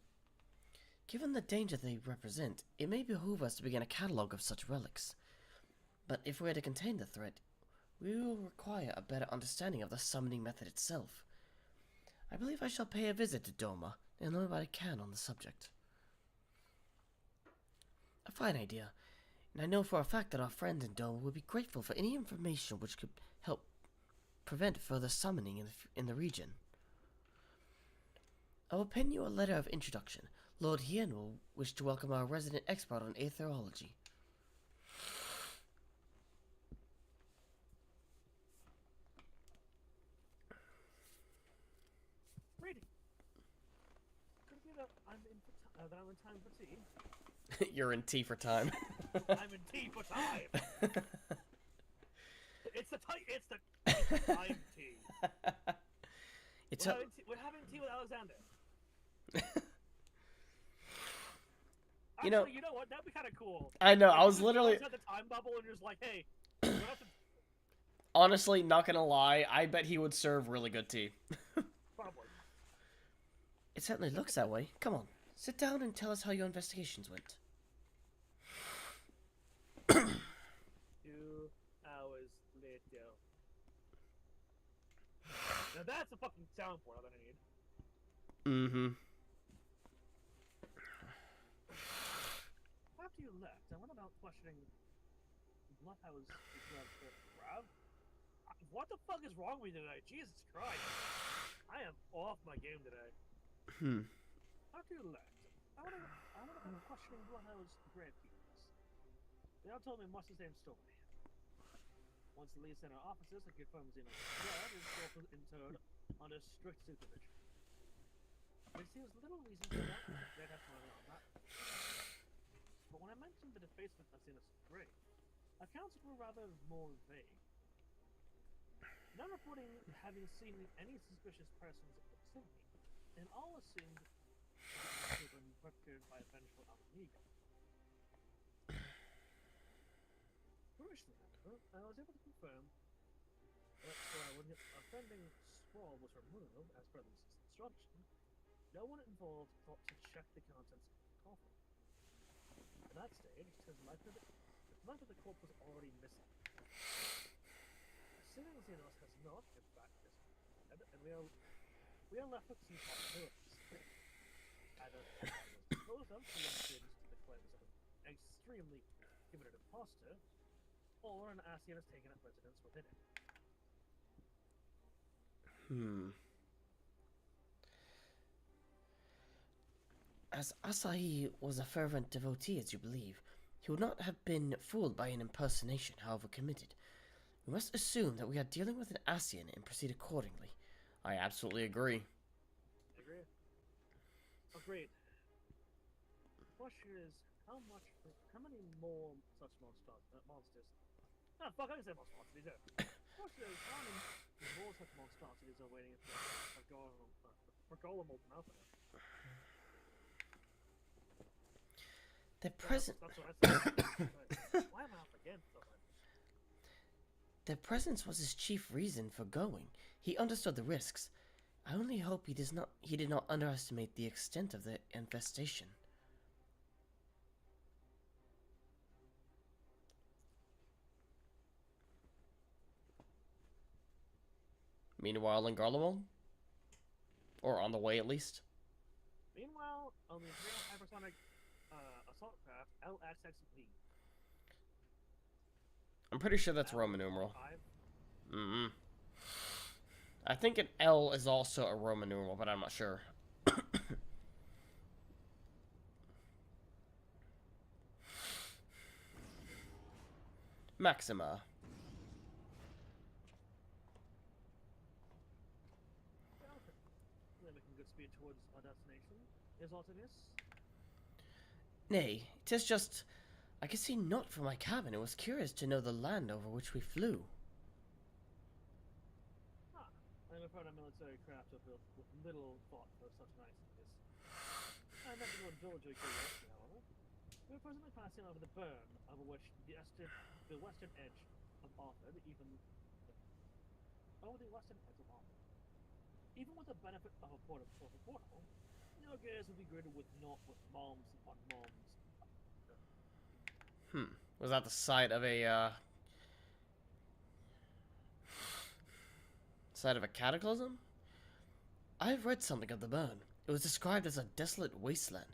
S1: Given the danger they represent, it may behoove us to begin a catalogue of such relics. But if we are to contain the threat, we will require a better understanding of the summoning method itself. I believe I shall pay a visit to Doma and learn what I can on the subject. A fine idea, and I know for a fact that our friends in Doma will be grateful for any information which could help prevent further summoning in the region. I will pen you a letter of introduction. Lord Hien will wish to welcome our resident expert on aetherology.
S2: Reading. Could be that I'm in time for tea.
S1: You're in tea for time.
S2: I'm in tea for time. It's the time tea. We're having tea with Alexander. Actually, you know what? That'd be kind of cool.
S1: I know.
S2: Like,
S1: I was literally
S2: at the time bubble, and you're just like, hey. You don't have to...
S1: Honestly, not gonna lie, I bet he would serve really good tea.
S2: Probably.
S1: It certainly looks that way. Come on, sit down and tell us how your investigations went.
S2: 2 hours later. Now that's a fucking soundboard that I need.
S1: Mm-hmm.
S2: After you left, I went about questioning Bloodhouse Grab. What the fuck is wrong with me today? Jesus Christ. I am off my game today. After you left, I went about questioning Bloodhouse gravekeepers. They all told me much the same story. Once the Lee Center officers had confirmed Xenos dead, his corpse was interred under strict supervision. There seems little reason for that they'd have to on that. But when I mentioned the defacement of Xenos' grave, accounts were rather more vague. None reporting having seen any suspicious persons in the vicinity, and all assumed to have been perpetrated by a vengeful Alamigo. Curiously, however, I was able to confirm that when the offending scroll was removed, as per the instruction, no one involved thought to check the contents of the coffin. At that stage, it is likely that the corpse was already missing. Assuming Xenos has not, in fact, disappeared, and we are left with two possibilities. Either it was disposed of to lend to the claims of an extremely committed imposter, or an Asian has taken up residence within it.
S1: As Asahi was a fervent devotee, as you believe, he would not have been fooled by an impersonation, however committed. We must assume that we are dealing with an Asian and proceed accordingly. I absolutely agree.
S2: Agree? Agreed. The question is, how many more such monsters? Ah, fuck, I didn't say monstrosities there. The question is, how many more such monstrosities are waiting for Golem Ultimate?
S1: Their presence.
S2: That's what I said. Why am I up again so much?
S1: Their presence was his chief reason for going. He understood the risks. I only hope he did not underestimate the extent of the infestation. Meanwhile, in Garlemald? Or on the way, at least?
S2: Meanwhile, on the Imperial Hypersonic Assault Craft, LXXV.
S1: I'm pretty sure that's Roman numeral. I think an L is also a Roman numeral, but I'm not sure. Maxima.
S2: We're making good speed towards our destination. Is Artemis?
S1: Nay, 'tis just... I could see naught from my cabin. It was curious to know the land over which we flew.
S2: I am proud of military craft are built with little thought for such niceties. I never know village or curiosity, however. We are presently passing over the burn, over which the western edge of Arthur, Even with the benefit of a portal, your gaze will be greeted with naught with moms upon moms.
S1: Was that the site of a, cataclysm? I've read something of the burn. It was described as a desolate wasteland,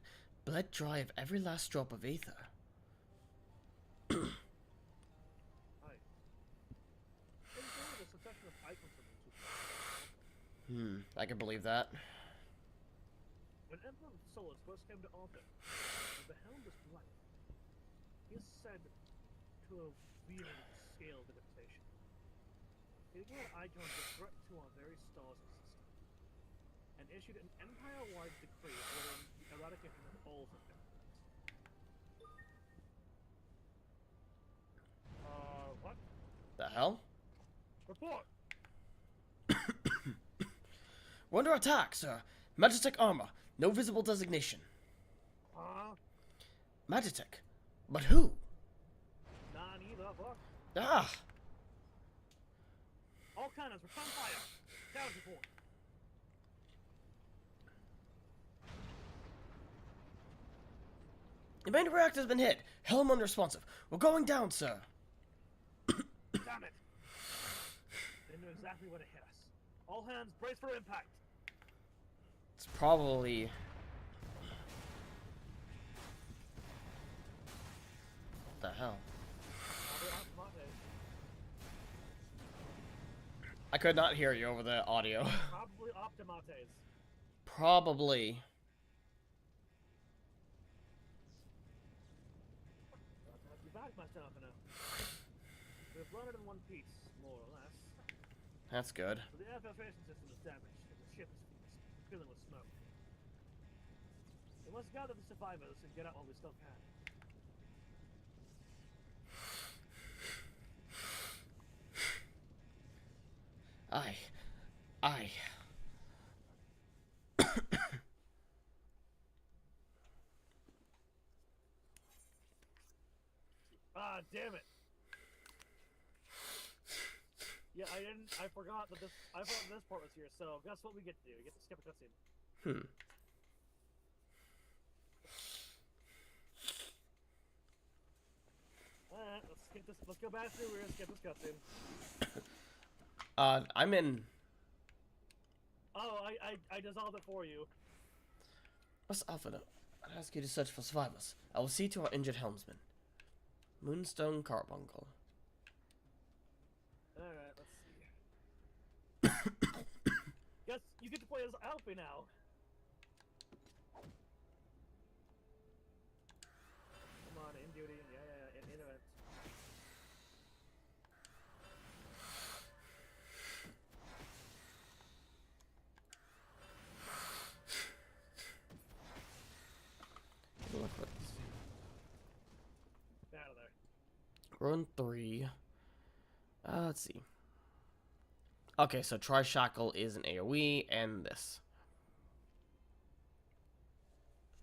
S1: bled dry of every last drop of ether. I can believe that.
S2: When Emperor Solus first came to Arthur, and beheld this light, he is said to have really scaled the devastation. He declared Icon a threat to our very stars and system, and issued an empire-wide decree ordering the eradication of all such entities. What?
S1: The hell?
S2: Report!
S1: We're under attack, sir. Magitech armor. No visible designation. Magitech? But who?
S2: None either, fuck.
S1: Ah!
S2: All cannons, return fire! Chaos report!
S1: The main reactor's been hit. Helm unresponsive. We're going down, sir.
S2: Damn it! They knew exactly where to hit us. All hands, brace for impact!
S1: It's probably... What the hell? I could not hear you over the audio.
S2: Probably Optimates.
S1: Probably.
S2: Glad to have you back, Master Alpha. We've landed in one piece, more or less.
S1: That's good.
S2: But the air filtration system is damaged, and the ship is filling with smoke. We must gather the survivors and get out while we still can.
S1: Aye.
S2: Ah, damn it! Yeah, I forgot that this part was here, so guess what we get to do? We get to skip a cutscene. Alright, let's go back through here and skip this cutscene.
S1: I'm in...
S2: Oh, I dissolved it for you.
S1: What's Alpha? I'd ask you to search for survivors. I will see to our injured helmsman. Moonstone Carbuncle.
S2: Alright, let's see. Guess you get to play as Alfie now.
S1: Run 3. Let's see. Okay, so Tri-Shackle is an AoE, and this.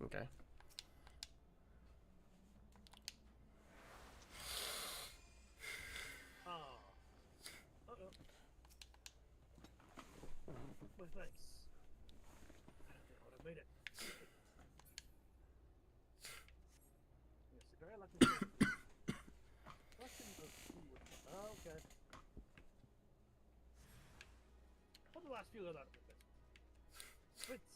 S1: Okay.
S2: Ah. Uh-oh. Well, thanks. I don't think I would have made it. Yes, a very lucky thing. Question of who would... Oh, okay. What the last few of that? Prince.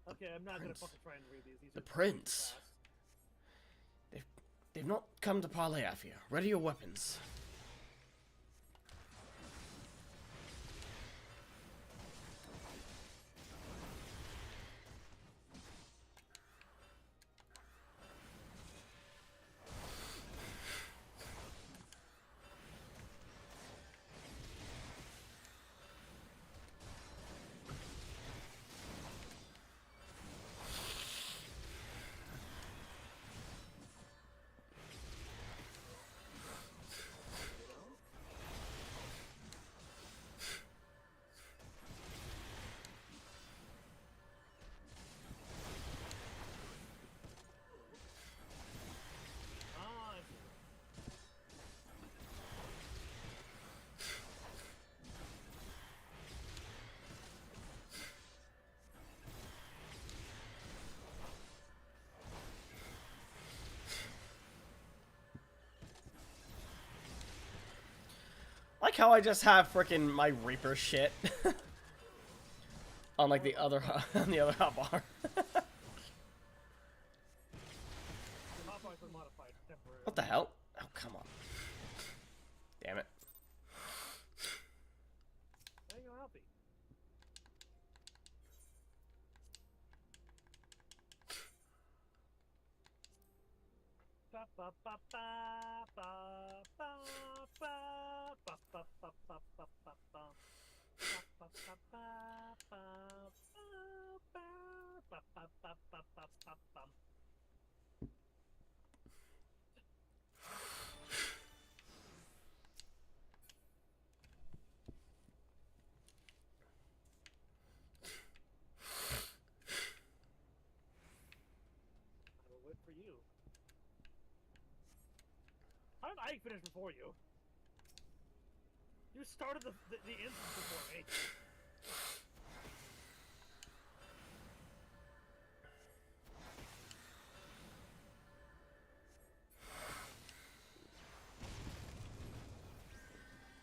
S2: Okay, I'm not gonna fucking try and read these. These
S1: The
S2: are
S1: Prince.
S2: fast.
S1: They've not come to parley after you. Ready your weapons.
S2: Ah, I see.
S1: Like how I just have frickin' my Reaper shit on like the other on the other hotbar.
S2: The hotbar's been modified temporarily.
S1: What the hell? Oh, come on. Damn it.
S2: There you go, Alfie. Ba ba ba ba ba ba ba ba ba ba ba ba ba ba. Ba ba ba ba ba ba ba ba ba ba ba ba. I will wait for you. How did I finish before you? You started the instance before me.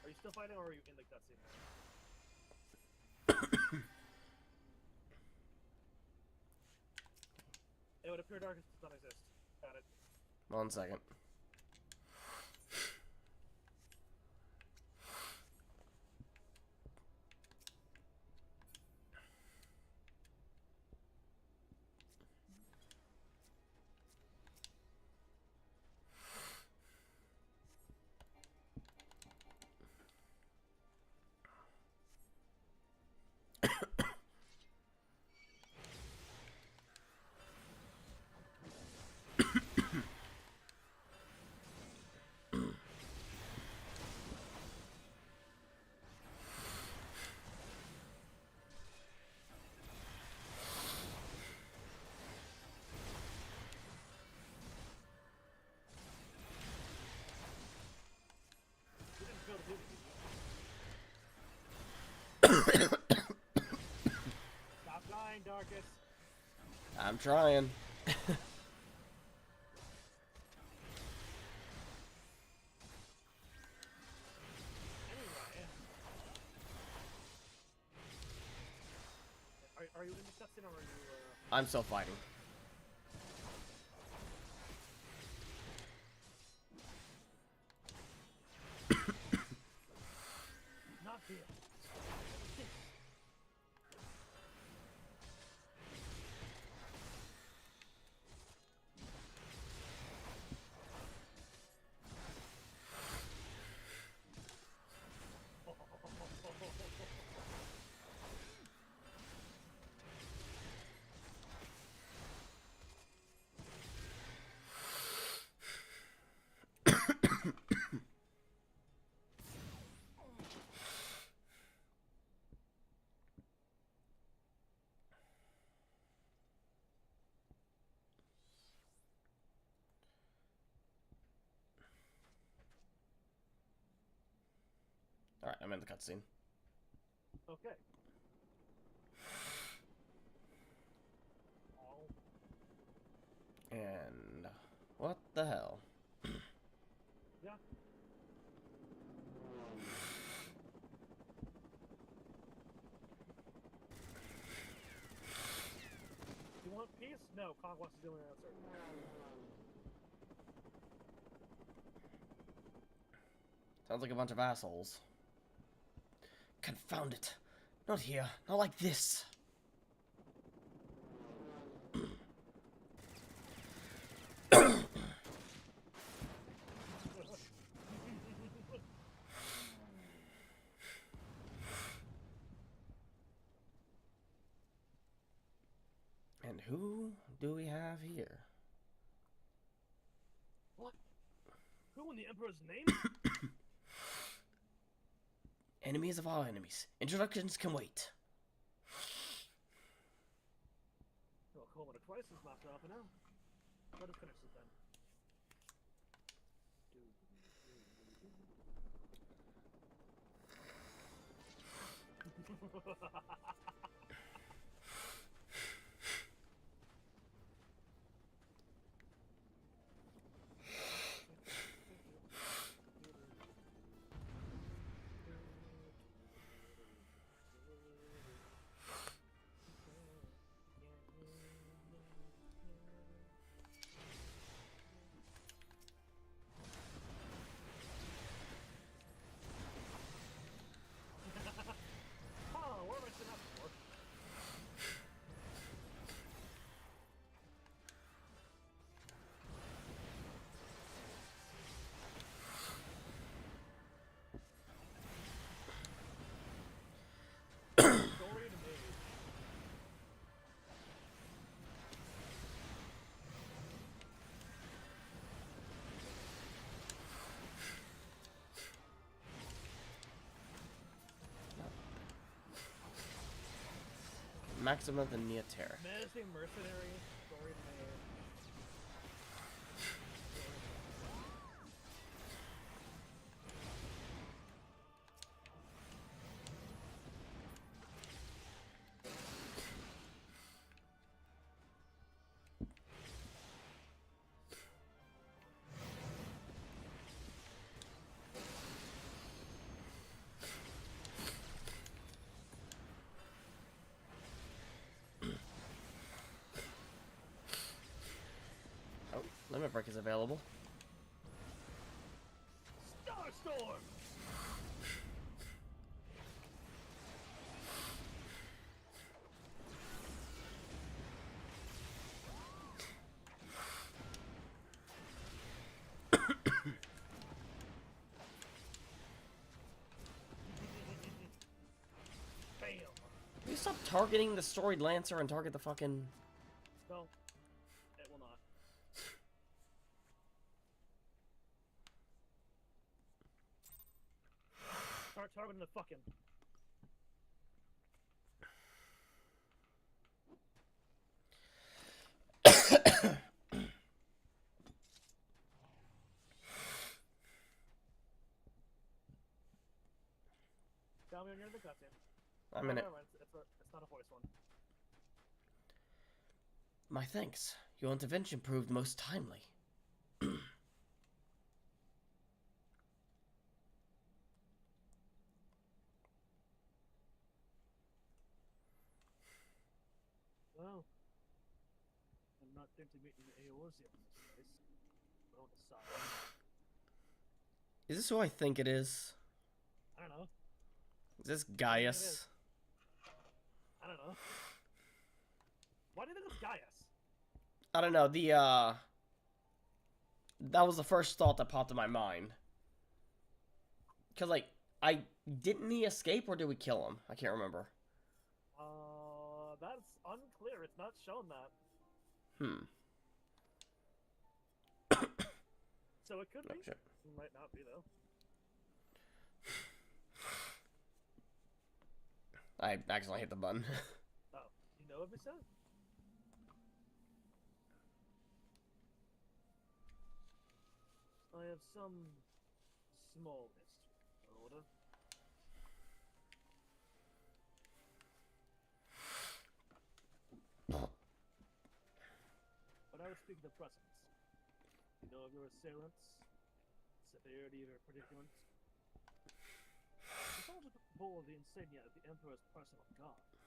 S2: Are you still fighting, or are you in the cutscene now? It would appear darkness does not exist. Got it.
S1: 1 second.
S2: You didn't feel the movie. Stop lying, Darkus.
S1: I'm trying.
S2: Anyway. Are you in the cutscene, or are you,
S1: I'm still fighting.
S2: not here?
S1: Alright, I'm in the cutscene.
S2: Okay. Oh.
S1: And what the hell?
S2: Yeah. You want peace? No, conquest is the only answer.
S1: Sounds like a bunch of assholes. Confound it. Not here. Not like this. And who do we have here?
S2: What? Who in the Emperor's name?
S1: Enemies of our enemies. Introductions can wait.
S2: Well, call it a crisis master half an hour. Let us finish this then. Oh, what am I setting up for? Story to me.
S1: Maximum the Nia Terror.
S2: Menacing mercenary. Story to me.
S1: Oh, Limit Break is available.
S2: Starstorm! Bam!
S1: Can you stop targeting the storied Lancer and target the fucking...
S2: No, it will not. Start targeting the fucking. Tell me when you're in the cutscene.
S1: I'm in it.
S2: It's not a voice one.
S1: My thanks. Your intervention proved most timely.
S2: Well, I'm not there to meet any AOs yet. Nice. Well, aside.
S1: Is this who I think it is?
S2: I don't know.
S1: Is this
S2: It
S1: Gaius?
S2: is. I don't know. Why do you think it's Gaius?
S1: I don't know, that was the first thought that popped in my mind. Cause, like, didn't he escape or did we kill him? I can't remember.
S2: That's unclear. It's not shown that. So it could be.
S1: Shit.
S2: It might not be, though.
S1: I accidentally hit the button.
S2: Oh, you know what we said? I have some small mystery, Order. speaking of precedents, you know of your assailants, severity of your predicament. The soldier took the bowl of the insignia of the Emperor's personal guard.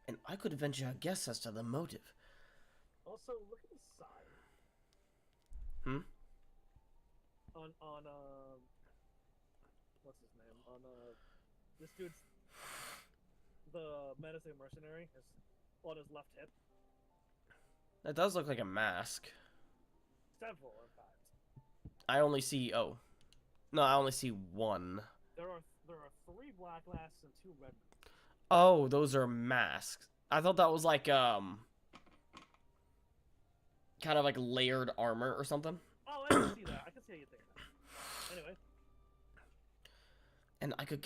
S1: And I could venture a guess as to the motive.
S2: Also, look at the side. On what's his name? On this dude's the menacing mercenary is on his left hip.
S1: That does look like a mask.
S2: Several, in fact.
S1: I only see I only see one.
S2: There are 3 black masks and 2 red masks.
S1: Oh, those are masks. I thought that was like kind of like layered armor or something.
S2: Oh, I can see that. I can see how you think that. Anyway.
S1: And I could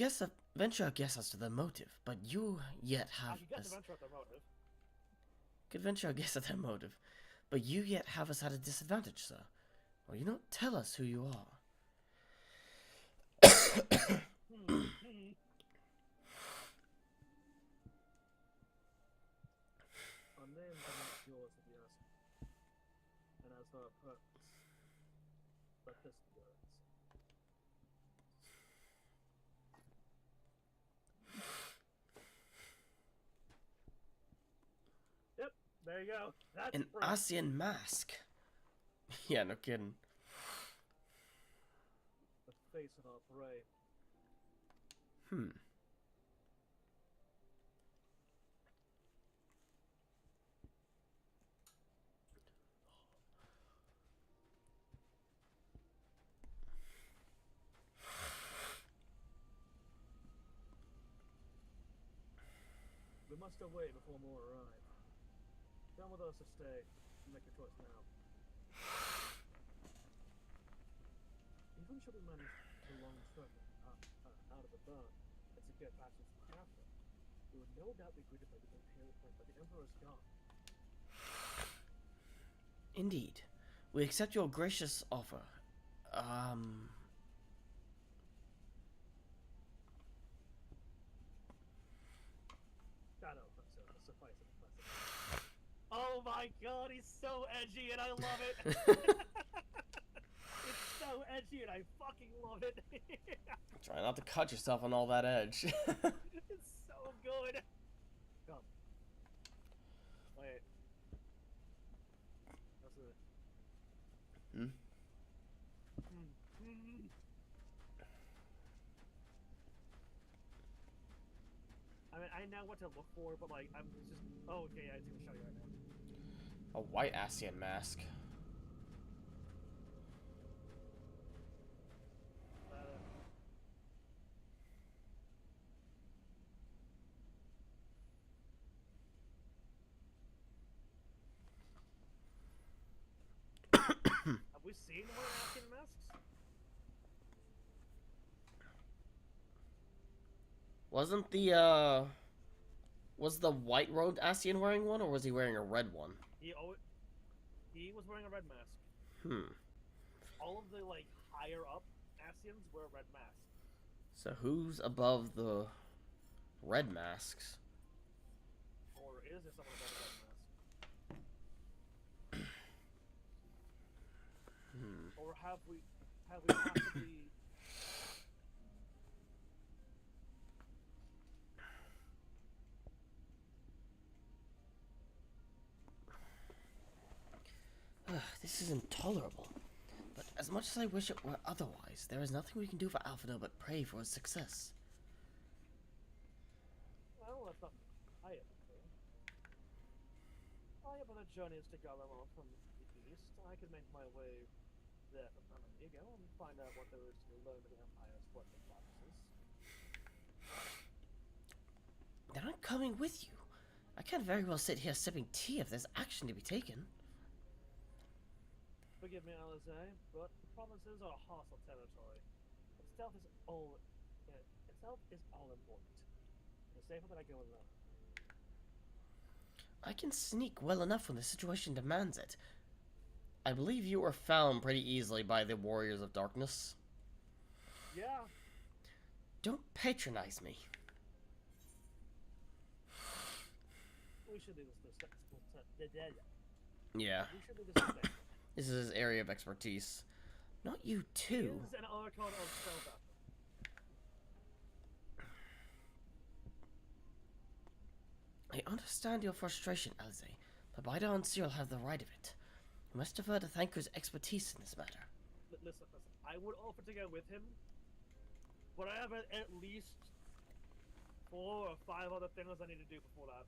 S1: venture a guess as to the motive, but you yet have.
S2: I could guess the venture at the motive.
S1: Could venture a guess at that motive, but you yet have us at a disadvantage, sir. Will you not tell us who you are?
S2: Our names are not yours to be asked. And as for our purpose, let this be yours. Yep, there you go. That's
S1: An
S2: proof.
S1: Asian mask. Yeah, no kidding.
S2: The face of our prey. We must away before more arrive. Come with us or stay. Make your choice now. Even should we manage the long travel out of the burn and to get back to the capital, we would no doubt be greeted by the Emperor's guard.
S1: Indeed. We accept your gracious offer.
S2: Suffice it. Oh my god, he's so edgy and I love it! It's so edgy and I fucking love it!
S1: Try not to cut yourself on all that edge.
S2: It's so good! Come. Wait. That's it. I mean, I know what to look for, but like, I'm just. Oh, okay, I can show you right now.
S1: A white Asian mask.
S2: Have we seen white Asian masks?
S1: Wasn't was the white robed Asian wearing one, or was he wearing a red one?
S2: He was wearing a red mask. All of the like higher up Asians wear red masks.
S1: So who's above the red masks?
S2: Or is there someone above the red mask? Or have we possibly?
S1: This is intolerable. But as much as I wish it were otherwise, there is nothing we can do for Alphinaud but pray for his success.
S2: Well, that's not I am. But the journey is to Garlemald from the east. I could make my way there from Amigo and find out what there is to learn of the Empire's working practices.
S1: Then I'm coming with you. I can't very well sit here sipping tea if there's action to be taken.
S2: Forgive me, Alize, but provinces are hostile territory. And stealth is all important. It's safer that I go alone.
S1: I can sneak well enough when the situation demands it. I believe you were found pretty easily by the Warriors of Darkness.
S2: Yeah.
S1: Don't patronize me.
S2: We we should do this.
S1: Yeah,
S2: We should do this today.
S1: this is his area of expertise. Not you too.
S2: He is an Archon of Stealth.
S1: I understand your frustration, Elze, but Bida and Cyril have the right of it. You must defer to Thanker's expertise in this matter.
S2: Listen. I would offer to go with him, but I have at least 4 or 5 other things I need to do before that.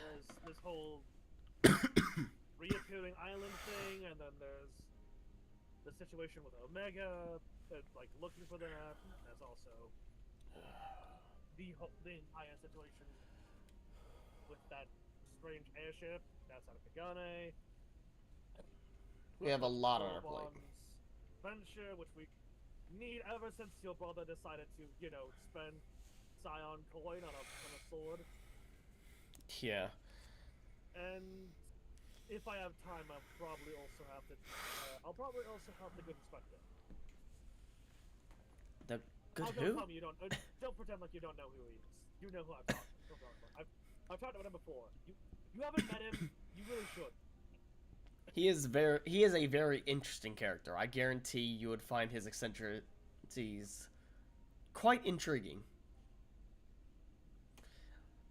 S2: There's this whole reappearing island thing, and then there's the situation with Omega, like looking for that. There's also the entire situation with that strange airship that's out of Pagane.
S1: We have a lot on our plate.
S2: Venture, which we need ever since your brother decided to, you know, spend Scion coin on a sword.
S1: Yeah.
S2: And if I have time, I'll probably also have to help the good inspector.
S1: The good
S2: Don't
S1: who?
S2: tell me you don't. Don't pretend like you don't know who he is. You know who I'm talking about. I've talked about him before. You haven't met him. You really should.
S1: He is a very interesting character. I guarantee you would find his eccentricities quite intriguing.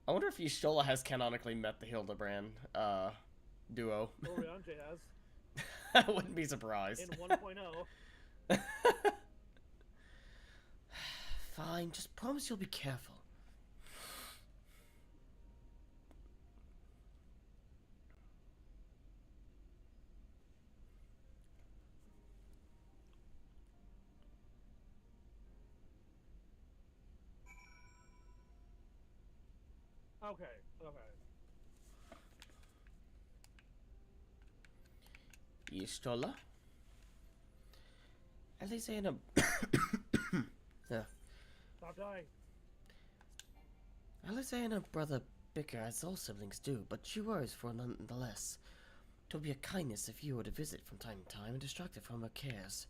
S1: I wonder if Y'shtola has canonically met the Hildebrand duo.
S2: Oriange has.
S1: I wouldn't be surprised.
S2: In 1.0.
S1: Fine, just promise you'll be careful.
S2: Okay.
S1: Y'shtola? Elise
S2: Stop dying.
S1: Elise and her brother bicker as all siblings do, but she worries for her nonetheless. 'Twould be a kindness if you were to visit from time to time and distract her from her cares.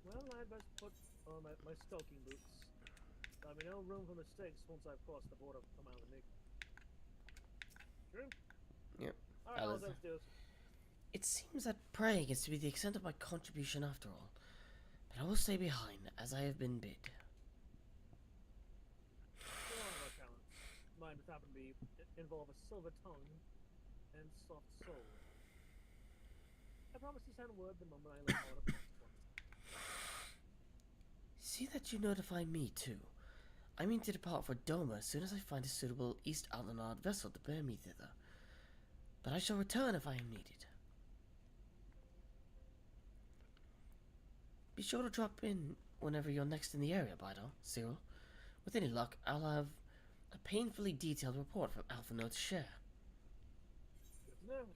S2: Well, I'd best put on my stalking boots. There'll be no room for mistakes once I've crossed the border from Alamig. True?
S1: Yep.
S2: Alright, I'll go upstairs.
S1: It seems that praying is to be the extent of my contribution after all, but I will stay behind, as I have been bid.
S2: There are my talents. Mine just happen to involve a silver tongue and soft soul. I promise to send word the moment I learn all the consequences.
S1: See that you notify me, too. I mean to depart for Doma as soon as I find a suitable East Outland vessel to bear me thither. But I shall return if I am needed. Be sure to drop in whenever you're next in the area, Bidal, Cyril. With any luck, I'll have a painfully detailed report from Alpha Note to share.
S2: Good to know.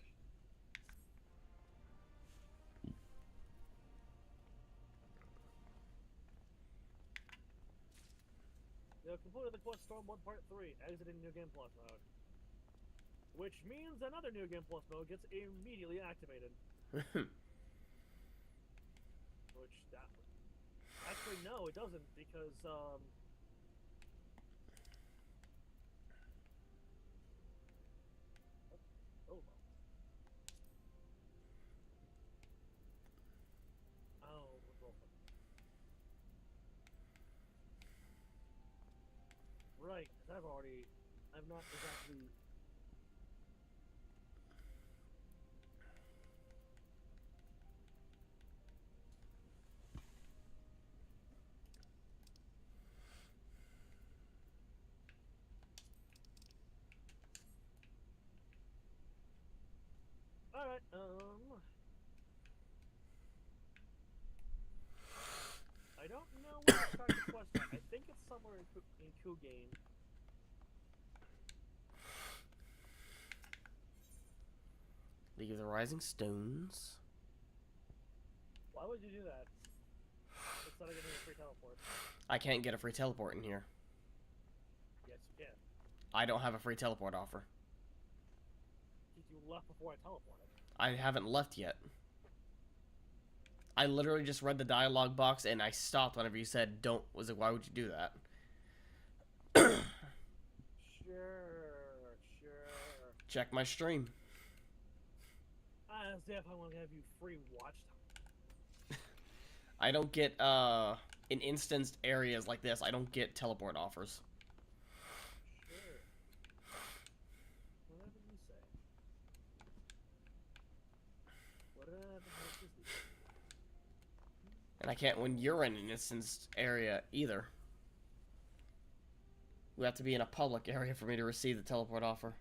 S2: You have completed the Post-Stormblood Part 3, exiting New Game Plus mode. Which means another New Game Plus mode gets immediately activated. Which, that... Actually, no, it doesn't, because, oh well. Oh, well. Right, because I've not exactly... Alright, I don't know where to start the quest at. I think it's somewhere in Kugain.
S1: League of the Rising Stones.
S2: Why would you do that? Instead of getting a free teleport.
S1: I can't get a free teleport in here.
S2: Yes, you can.
S1: I don't have a free teleport offer.
S2: You left before I teleported.
S1: I haven't left yet. I literally just read the dialogue box and I stopped whenever you said don't. Was like, why would you do that? check my stream.
S2: As if I want to have you free watch time.
S1: I don't get, in instanced areas like this, I don't get teleport offers.
S2: Sure. Whatever you say. Whatever you say.
S1: And I can't when you're in an instanced area either. We have to be in a public area for me to receive the teleport offer.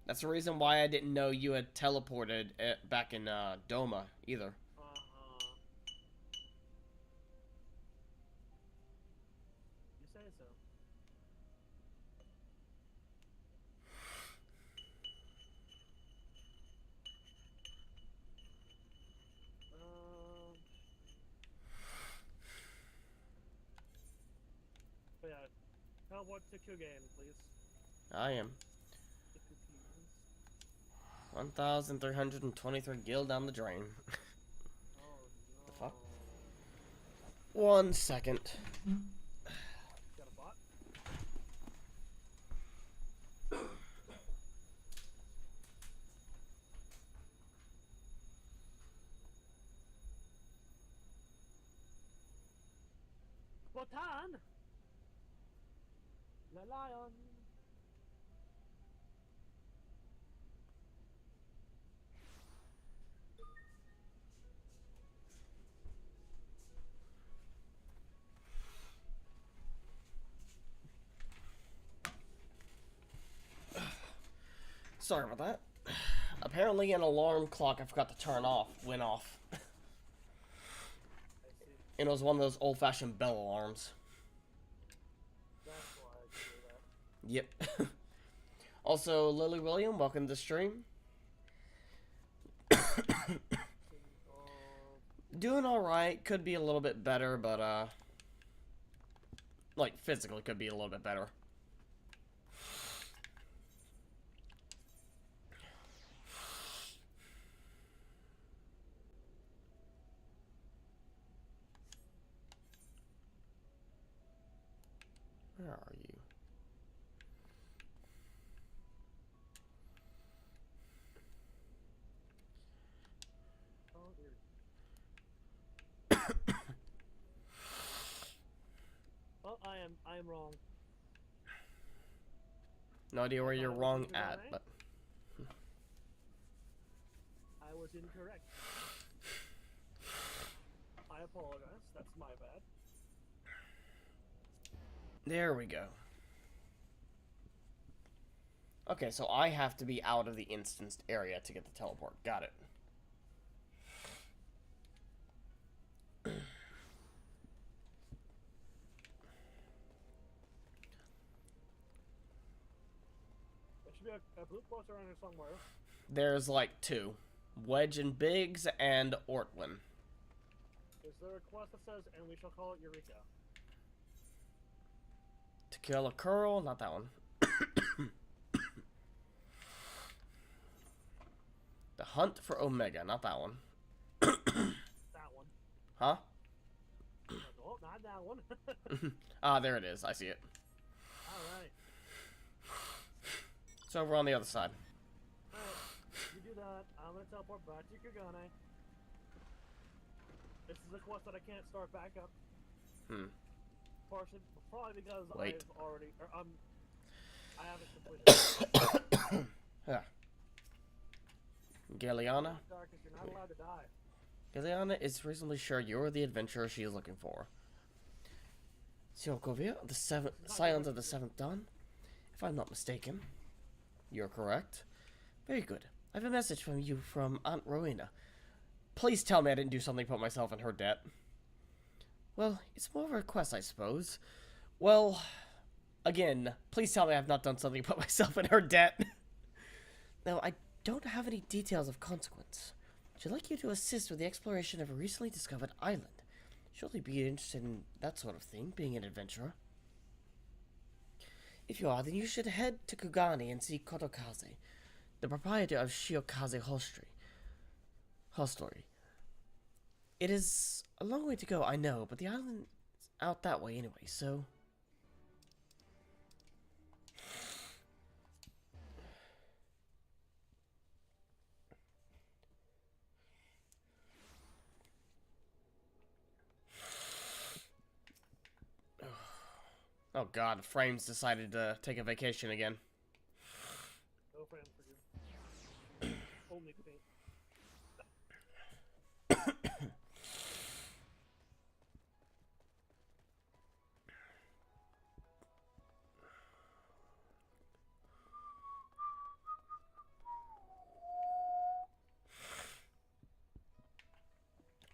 S1: That's the reason why I didn't know you had teleported back in Doma either.
S2: You say so. But yeah, teleport to Kugan, please.
S1: I am.
S2: The cookies.
S1: 1,323 gil down the drain.
S2: Oh no.
S1: The fuck? 1 second.
S2: Got a bot? Botan! La lion!
S1: Sorry about that. Apparently an alarm clock I forgot to turn off went off.
S2: I see.
S1: And it was one of those old-fashioned bell alarms.
S2: That's why I do that.
S1: Yep. Also, Lily William, welcome to the stream. Doing alright. Could be a little bit better, but, like, physically could be a little bit better. Where are you?
S2: Oh, weird. Well, I am wrong.
S1: No idea where you're wrong at, but
S2: I was incorrect. I apologize. That's my bad.
S1: there we go. Okay, so I have to be out of the instanced area to get the teleport. Got it.
S2: There should be a blue post around here somewhere.
S1: There's like 2. Wedge and Biggs and Ortwin.
S2: Is there a quest that says, and we shall call it Eureka?
S1: To kill a curl, not that one. The hunt for Omega, not that one.
S2: That one.
S1: Huh?
S2: Oh, not that one.
S1: Ah, there it is. I see it.
S2: Alright.
S1: It's over on the other side.
S2: Alright. You do that. I'm gonna teleport back to Kugane. This is a quest that I can't start back up. Partially, probably because
S1: Wait.
S2: I've already, I haven't completed.
S1: Yeah. Galeana?
S2: Darkus, you're not allowed to die.
S1: Galeana is reasonably sure you're the adventurer she is looking for. Siokovia, the Silence of the Seventh Dawn? If I'm not mistaken. You're correct. Very good. I have a message from you from Aunt Rowena. Please tell me I didn't do something to put myself in her debt. Well, it's more of a request, I suppose. Well, again, please tell me I've not done something to put myself in her debt. Now, I don't have any details of consequence. She'd like you to assist with the exploration of a recently discovered island. Surely be interested in that sort of thing, being an adventurer. If you are, then you should head to Kugane and see Kotokaze, the proprietor of Shiokaze Hostelry. It is a long way to go, I know, but the island's out that way anyway, so... Oh god, the frames decided to take a vacation again.
S2: No friend for you. Only pain.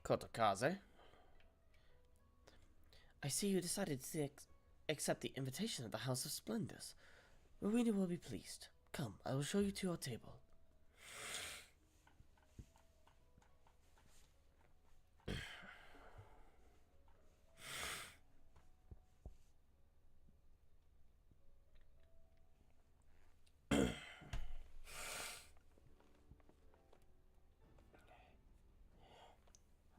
S1: Kotokaze. I see you decided to accept the invitation of the House of Splendors. Rowena will be pleased. Come, I will show you to your table.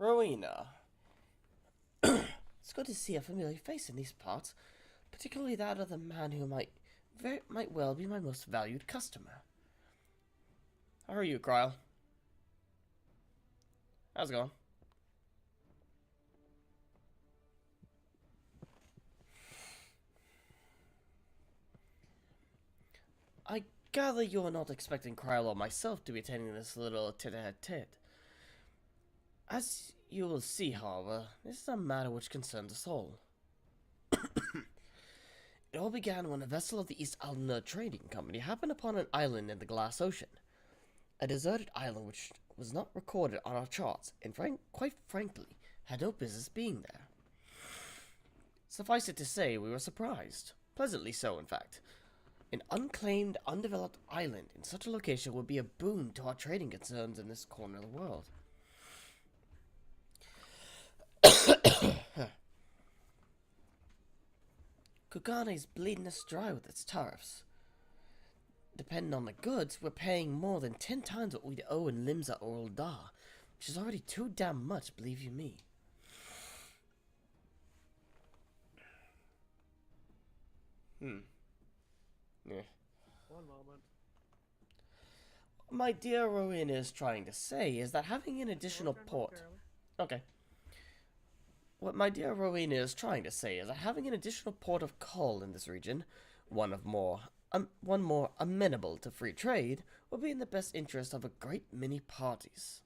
S1: Rowena. It's good to see a familiar face in these parts, particularly that of the man who might well be my most valued customer. How are you, Kryle? How's it going? I gather you're not expecting Kryle or myself to be attending this little tete-a-tete. As you will see, however, this is a matter which concerns us all. It all began when a vessel of the East Islander Trading Company happened upon an island in the Glass Ocean. A deserted island which was not recorded on our charts, and quite frankly, had no business being there. Suffice it to say, we were surprised. Pleasantly so, in fact. An unclaimed, undeveloped island in such a location would be a boon to our trading concerns in this corner of the world. Kugane's bleeding us dry with its tariffs. Depending on the goods, we're paying more than 10 times what we'd owe in Limsa or Uldar, which is already too damn much, believe you me. Yeah.
S2: One moment.
S1: My dear Rowena is trying to say is that having an additional port... Okay. What my dear Rowena is trying to say is that having an additional port of call in this region, one more amenable to free trade, will be in the best interest of a great many parties.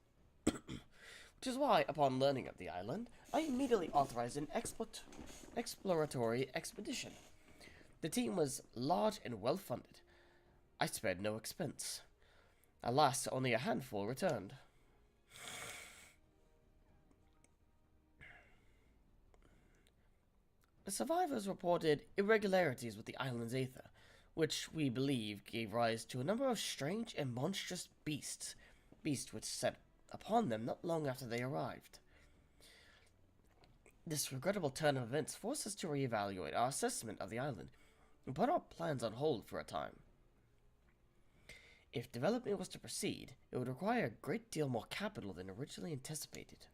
S1: Which is why, upon learning of the island, I immediately authorized an exploratory expedition. The team was large and well funded. I spared no expense. Alas, only a handful returned. The survivors reported irregularities with the island's aether, which we believe gave rise to a number of strange and monstrous beasts which set upon them not long after they arrived. This regrettable turn of events forced us to reevaluate our assessment of the island and put our plans on hold for a time. If development was to proceed, it would require a great deal more capital than originally anticipated.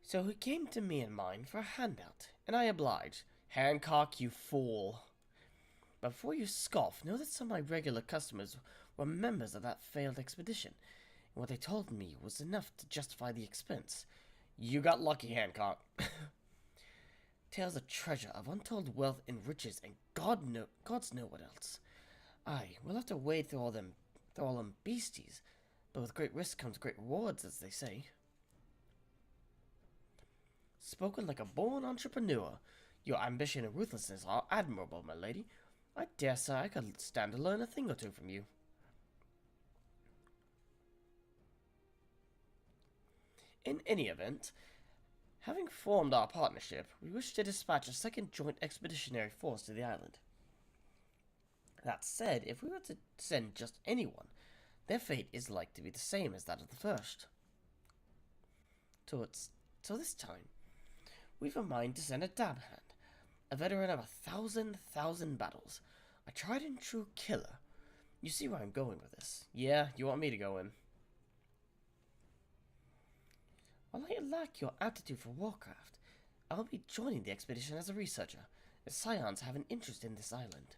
S1: So he came to me in mind for a handout, and I obliged. Hancock, you fool. But before you scoff, know that some of my regular customers were members of that failed expedition, and what they told me was enough to justify the expense. You got lucky, Hancock. Tales of treasure, of untold wealth and riches, and gods know what else. Aye, we'll have to wade through all them beasties, but with great risk comes great rewards, as they say. Spoken like a born entrepreneur. Your ambition and ruthlessness are admirable, my lady. I dare say I could stand to learn a thing or two from you. In any event, having formed our partnership, we wish to dispatch a second joint expeditionary force to the island. That said, if we were to send just anyone, their fate is like to be the same as that of the first. So this time, we've in mind to send a dab hand, a veteran of 1,000 battles, a tried and true killer. You see where I'm going with this. Yeah, you want me to go in. While I lack your aptitude for warcraft, I'll be joining the expedition as a researcher. The Scions have an interest in this island.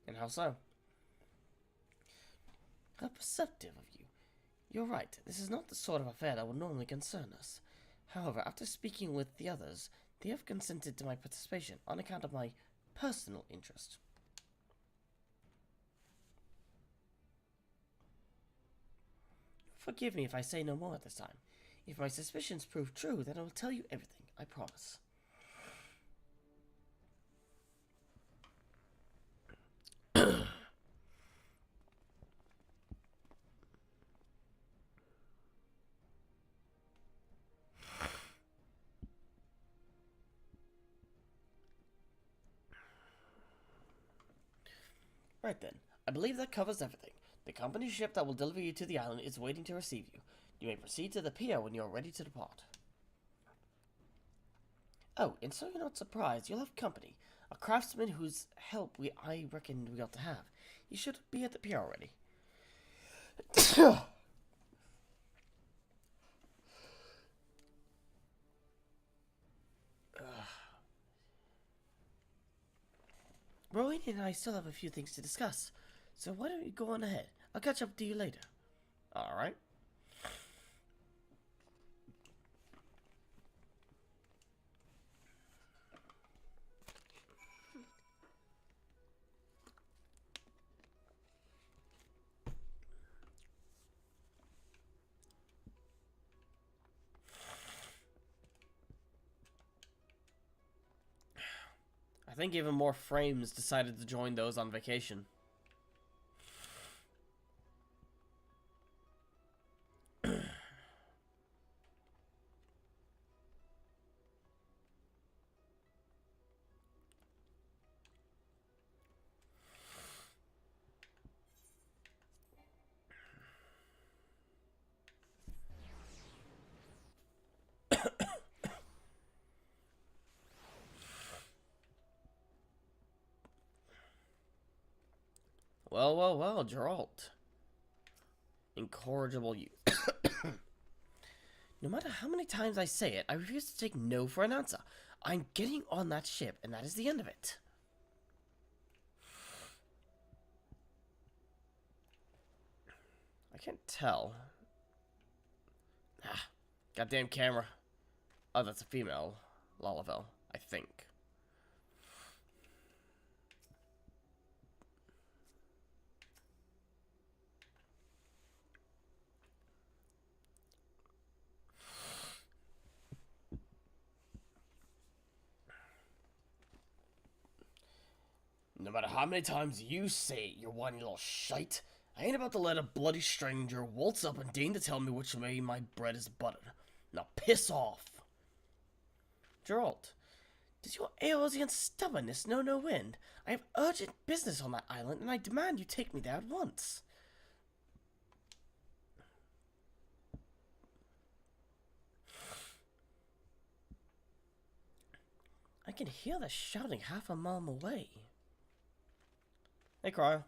S1: And how so? How perceptive of you. You're right, this is not the sort of affair that would normally concern us. However, after speaking with the others, they have consented to my participation on account of my personal interest. Forgive me if I say no more at this time. If my suspicions prove true, then I will tell you everything, I promise. Right then, I believe that covers everything. The company ship that will deliver you to the island is waiting to receive you. You may proceed to the pier when you are ready to depart. Oh, and so you're not surprised, you'll have company. A craftsman whose help I reckon we ought to have. He should be at the pier already. Rowan and I still have a few things to discuss, so why don't you go on ahead? I'll catch up to you later. Alright. I think even more frames decided to join those on vacation. Well, Geralt. Incorrigible youth. No matter how many times I say it, I refuse to take no for an answer. I'm getting on that ship, and that is the end of it. I can't tell. Goddamn camera. Oh, that's a female. Lalavel, I think. No matter how many times you say it, you whiny little shite, I ain't about to let a bloody stranger waltz up and deign to tell me which way my bread is buttered. Now piss off. Geralt, does your Eorzean stubbornness know no end? I have urgent business on that island, and I demand you take me there at once. I can hear the shouting half a mile away. Hey, Cryo.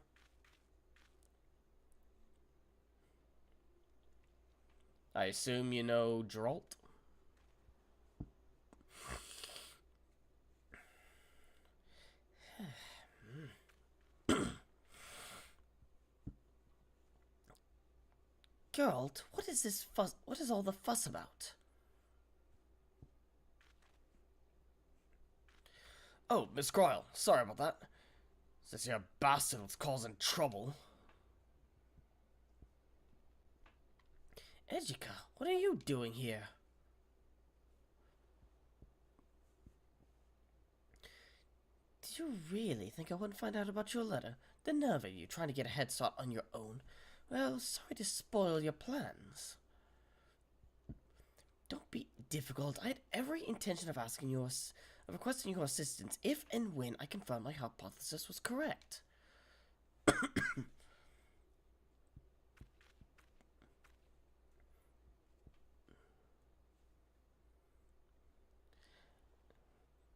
S1: I assume you know Geralt? Geralt, what is this fuss? What is all the fuss about? Oh, Miss Cryle, sorry about that. This here bastard was causing trouble. Edgica, what are you doing here? Did you really think I wouldn't find out about your letter? The nerve of you trying to get a head start on your own. Well, sorry to spoil your plans. Don't be difficult. I had every intention of requesting your assistance if and when I confirmed my hypothesis was correct.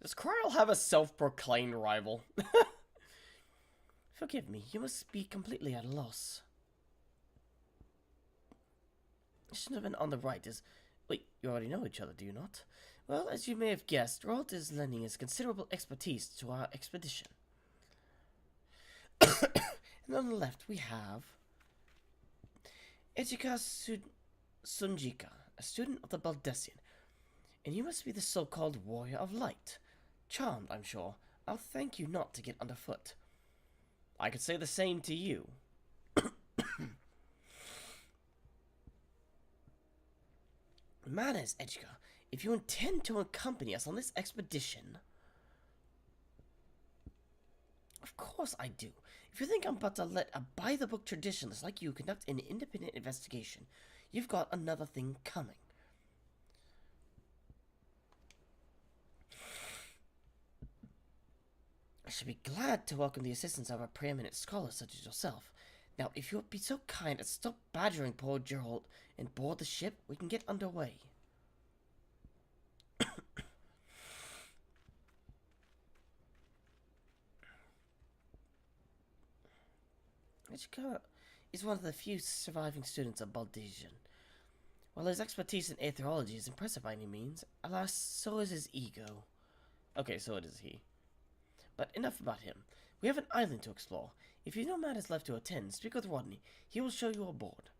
S1: Does Cryle have a self-proclaimed rival? Forgive me, you must be completely at a loss. Shouldn't have been on the right. Wait, you already know each other, do you not? Well, as you may have guessed, Rolt is lending his considerable expertise to our expedition. And on the left, we have Ejika Sunjika, a student of the Baldessian. And you must be the so-called Warrior of Light. Charmed, I'm sure. I'll thank you not to get underfoot. I could say the same to you. Manners, Ejika. If you intend to accompany us on this expedition... Of course I do. If you think I'm about to let a by-the-book traditionalist like you conduct an independent investigation, you've got another thing coming. I should be glad to welcome the assistance of a preeminent scholar such as yourself. Now, if you would be so kind as stop badgering poor Gerald and board the ship, we can get underway. Ejika is one of the few surviving students of Baldessian. While his expertise in aetherology is impressive by any means, alas, so is his ego. Okay, so it is he. But enough about him. We have an island to explore. If you know matters left to attend, speak with Rodney. He will show you aboard.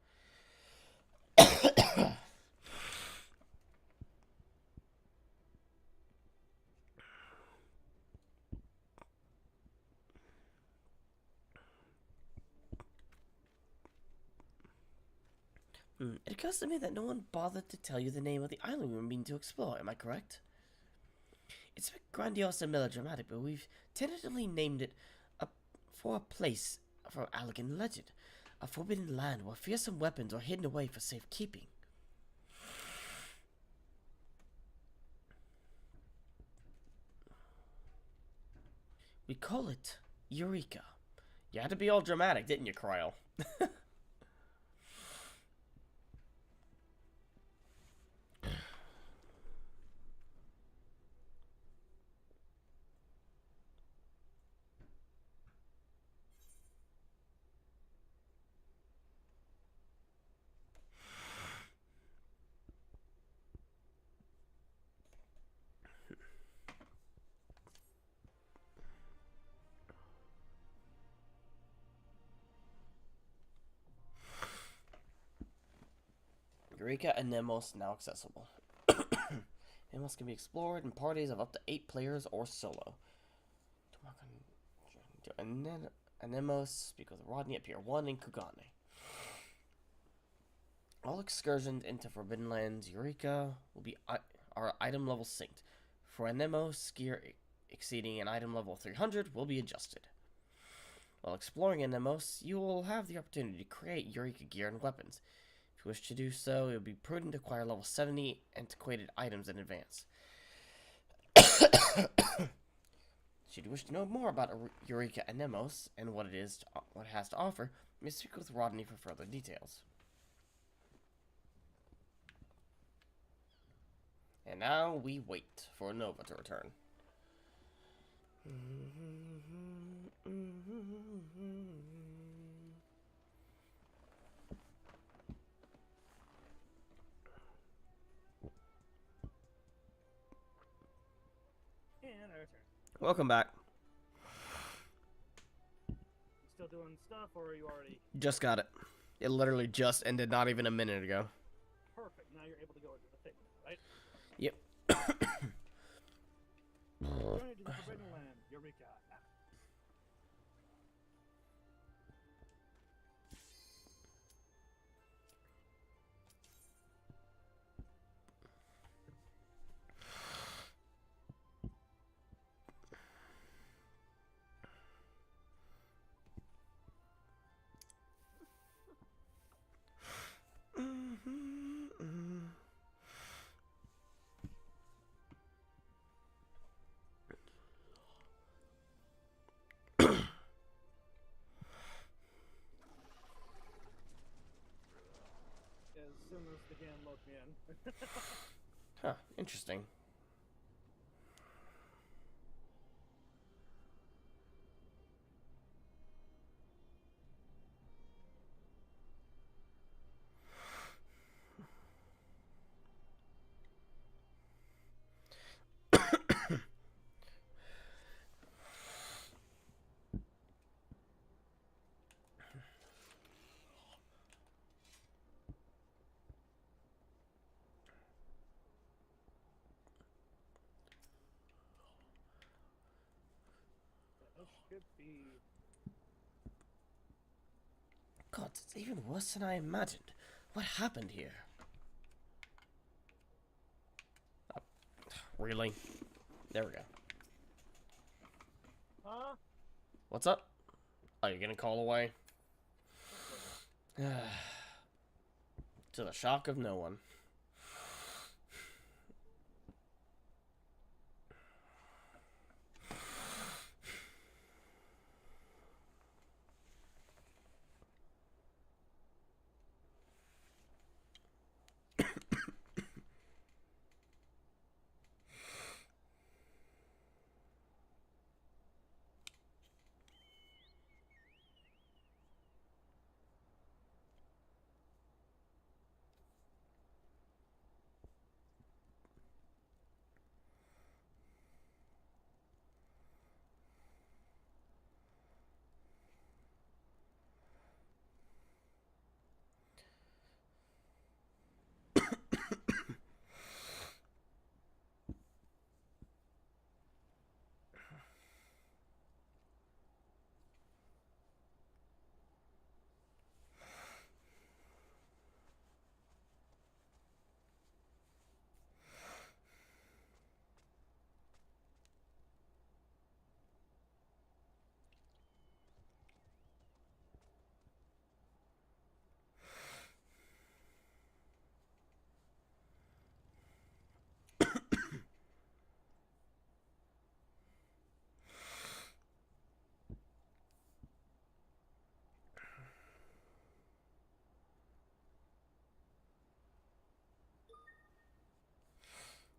S1: It occurs to me that no one bothered to tell you the name of the island we were meaning to explore, am I correct? It's a bit grandiose and melodramatic, but we've tentatively named it for a place from Allegan legend. A forbidden land where fearsome weapons are hidden away for safekeeping. We call it Eureka. You had to be all dramatic, didn't you, Cryle? Eureka and Nemos now accessible. Nemos can be explored in parties of up to 8 players or solo. Nemos speak with Rodney at Pier 1 in Kugane. All excursions into Forbidden Lands Eureka will be our item level synced. For Nemos, gear exceeding an item level 300 will be adjusted. While exploring Nemos, you will have the opportunity to create Eureka gear and weapons. If you wish to do so, it would be prudent to acquire level 70 antiquated items in advance. Should you wish to know more about Eureka and Nemos and what it has to offer, you may speak with Rodney for further details. And now we wait for Nova to return.
S2: And I return.
S1: Welcome back.
S2: You still doing stuff, or are you already...
S1: Just got it. It literally just ended not even a minute ago.
S2: Perfect. Now you're able to go into the thing, right?
S1: Yep.
S2: Journey to the Forbidden Land, Eureka. As soon as the game logged me in.
S1: Huh, interesting.
S2: Could be.
S1: God, it's even worse than I imagined. What happened here? Really? There we go.
S2: Huh?
S1: What's up? Oh, you're gonna call away? To the shock of no one.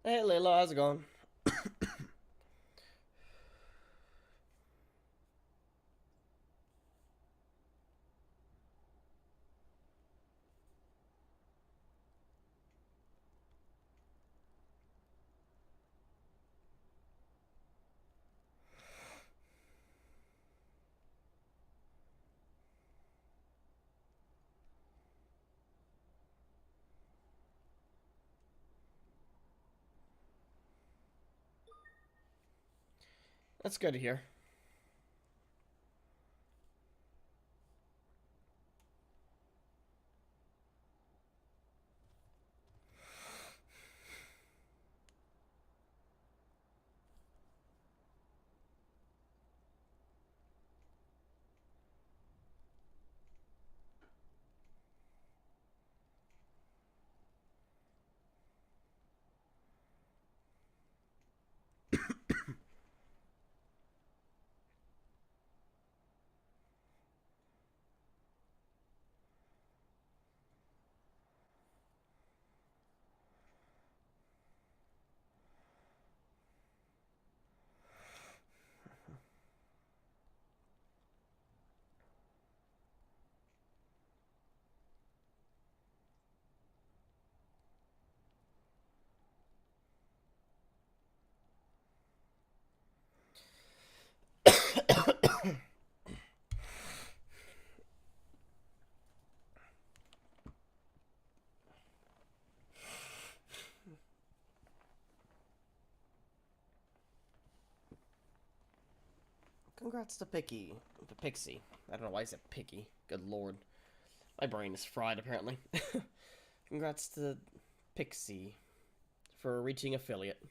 S1: Hey, Layla, how's it going? That's good to hear. Congrats to Pixie. I don't know why I said Picky. Good lord. My brain is fried, apparently. Congrats to Pixie for reaching affiliate.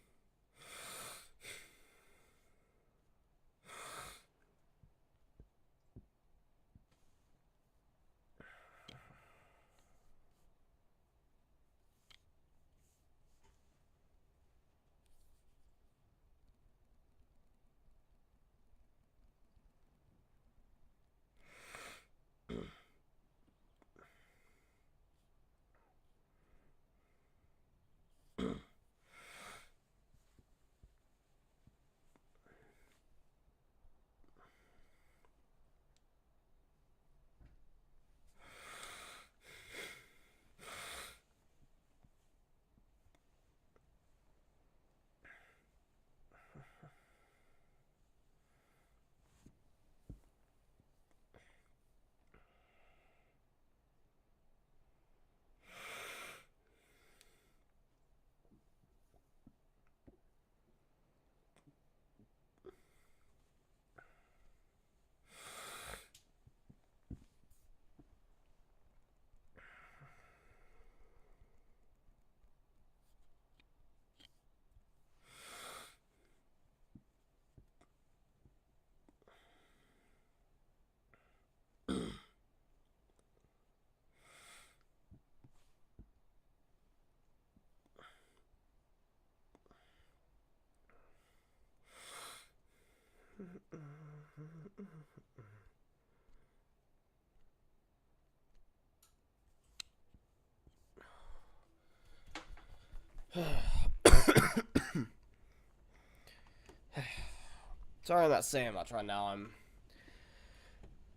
S1: Sorry I'm not saying much right now. I'm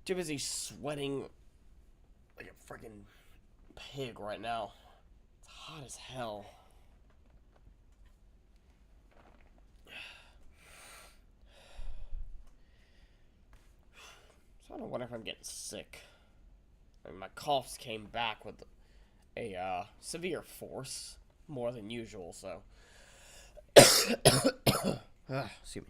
S1: too busy sweating like a freaking pig right now. It's hot as hell. So I don't wonder if I'm getting sick. I mean, my coughs came back with a severe force, more than usual, so. Excuse me.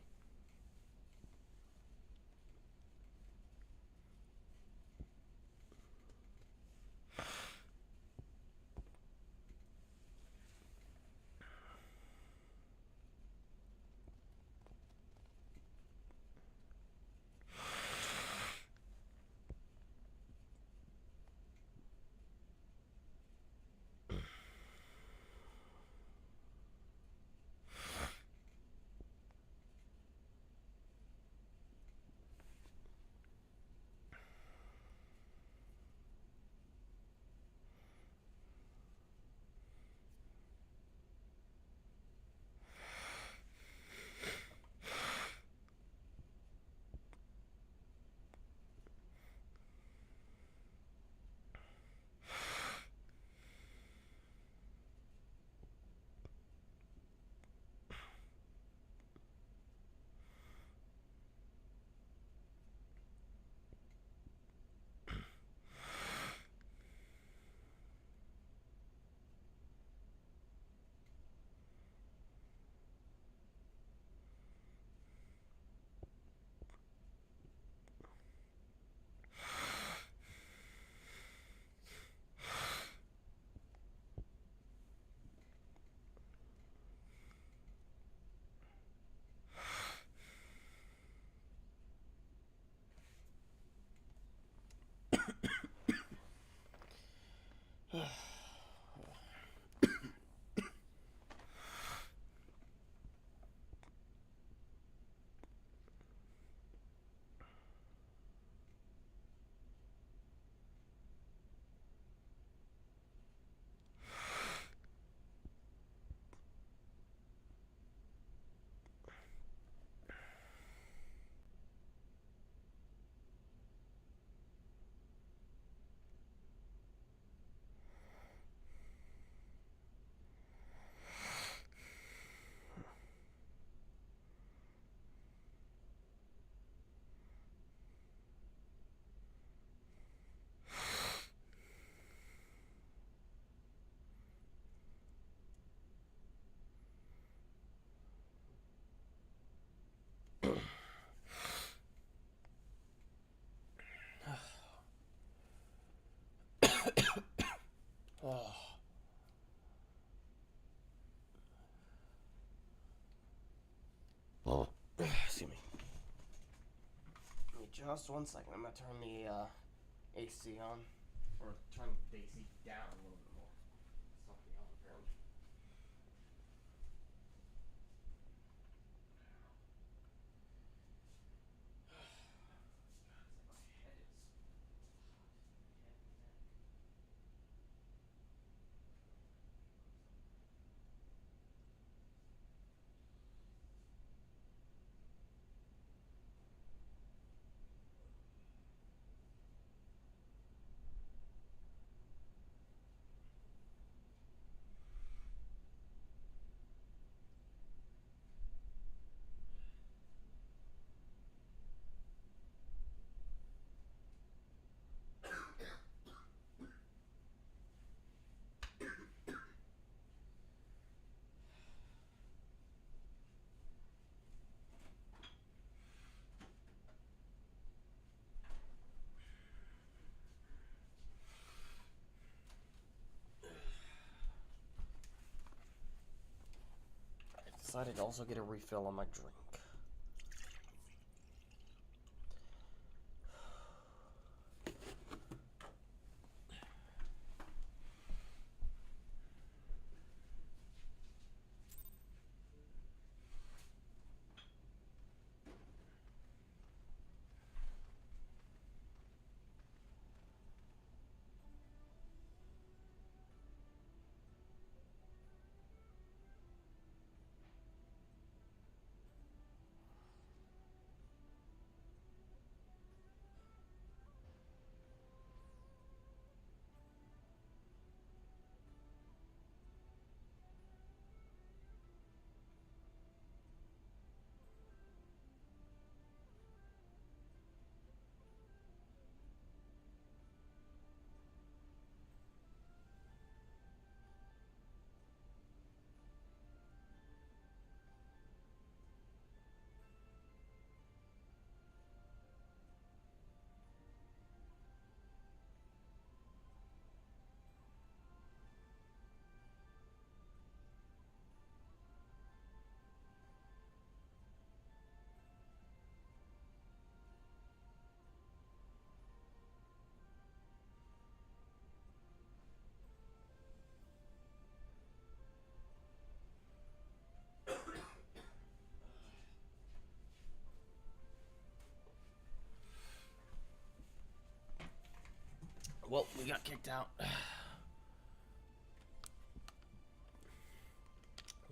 S1: Oh. Excuse me. Give me just 1 second. I'm gonna turn the AC on. Or turn the AC down a little bit more. It's not the on apparently. I decided to also get a refill on my drink. Well, we got kicked out.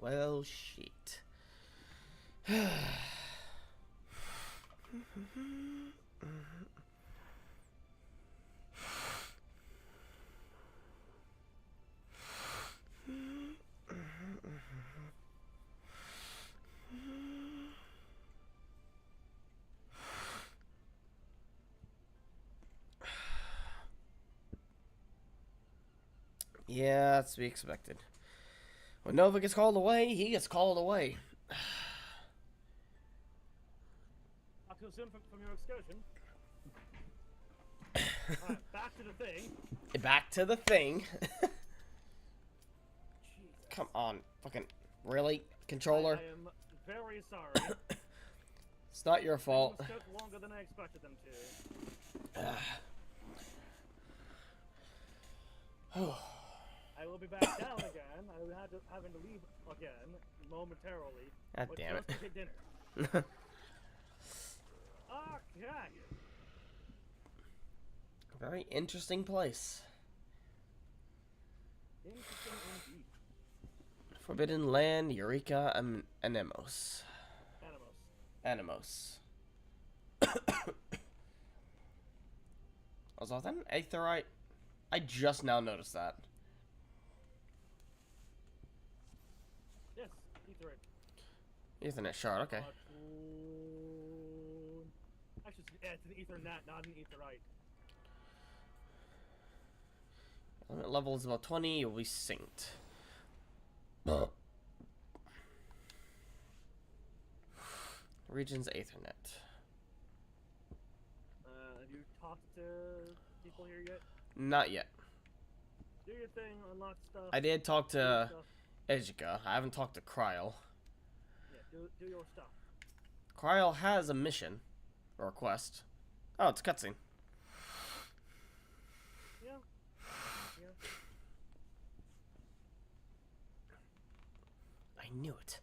S1: Well, shit. Yeah, that's to be expected. When Nova gets called away, he gets called away.
S2: Not too soon from your excursion. Alright, back to the thing.
S1: Back to the thing.
S2: Jesus.
S1: Come on, fucking really, controller.
S2: I am very sorry.
S1: It's not your fault.
S2: Things took longer than I expected them to. I will be back down again. I will have having to leave again momentarily.
S1: God
S2: but
S1: damn
S2: just
S1: it.
S2: to get dinner. Okay.
S1: Very interesting place.
S2: Interesting indeed.
S1: Forbidden Land, Eureka, and Anemos.
S2: Animos.
S1: Was that an aetherite? I just now noticed that.
S2: Yes, etherite.
S1: Ethernet shard, okay.
S2: Actually, yeah, it's an ethernet, not an etherite.
S1: Limit level is about 20, you'll be synced. Region's Aethernet.
S2: Have you talked to people here yet?
S1: Not yet.
S2: Do your thing, unlock stuff.
S1: I did talk
S2: do your
S1: to
S2: stuff.
S1: Ejika. I haven't talked to Kryl.
S2: Yeah, do your stuff.
S1: Kryl has a mission. Or a quest. Oh, it's a cutscene.
S2: Yeah.
S1: I knew it.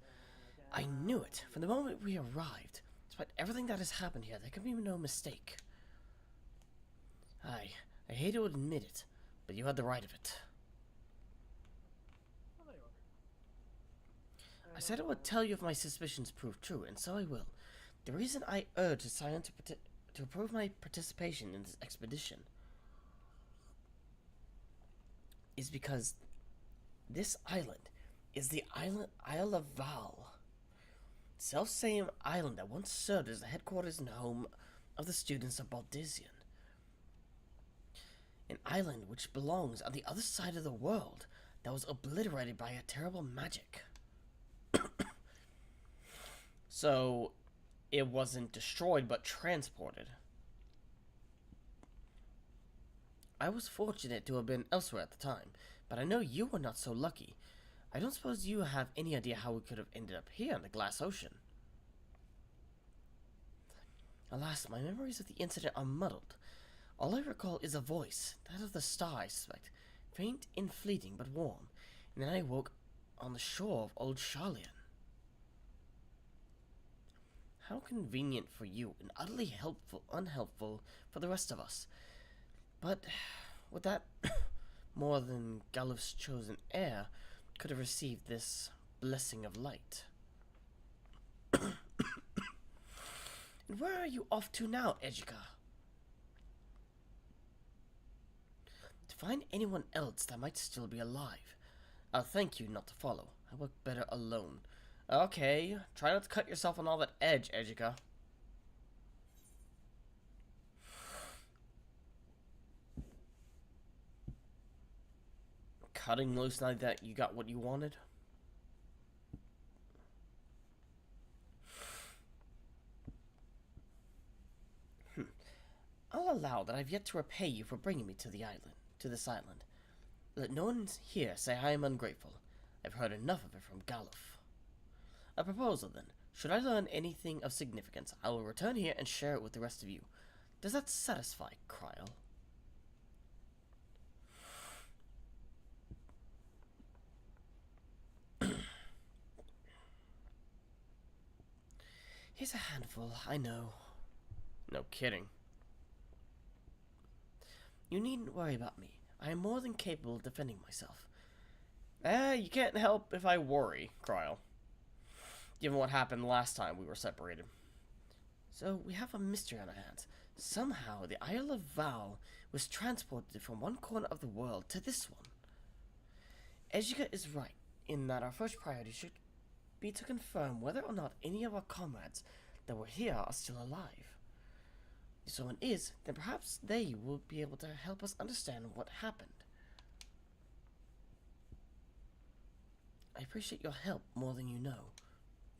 S1: I knew it. From the moment we arrived. Despite everything that has happened here, there can be no mistake. I hate to admit it, but you had the right of it.
S2: Well, there you are.
S1: I said I would tell you if my suspicions prove true, and so I will. The reason I urged Silent to approve my participation in this expedition is because this island is the Isle of Val. Self-same island that once served as the headquarters and home of the students of Baldizian. An island which belongs on the other side of the world that was obliterated by a terrible magic. So, it wasn't destroyed but transported. I was fortunate to have been elsewhere at the time, but I know you were not so lucky. I don't suppose you have any idea how we could have ended up here in the Glass Ocean. Alas, my memories of the incident are muddled. All I recall is a voice, that of the star, I suspect, faint and fleeting but warm, and then I woke on the shore of Old Charlian. How convenient for you, and utterly unhelpful for the rest of us. But with that, more than Galuf's chosen heir could have received this blessing of light. And where are you off to now, Ejika? To find anyone else that might still be alive. I'll thank you not to follow. I work better alone. Okay, try not to cut yourself on all that edge, Ejika. Cutting loose now that you got what you wanted? I'll allow that I've yet to repay you for bringing me to this island. Let no one here say I am ungrateful. I've heard enough of it from Galuf. A proposal, then. Should I learn anything of significance, I will return here and share it with the rest of you. Does that satisfy, Kryl? Here's a handful, I know. No kidding. You needn't worry about me. I am more than capable of defending myself. You can't help if I worry, Cryle. Given what happened last time we were separated. So, we have a mystery on our hands. Somehow, the Isle of Val was transported from one corner of the world to this one. Ezgiga is right, in that our first priority should be to confirm whether or not any of our comrades that were here are still alive. If someone is, then perhaps they will be able to help us understand what happened. I appreciate your help more than you know.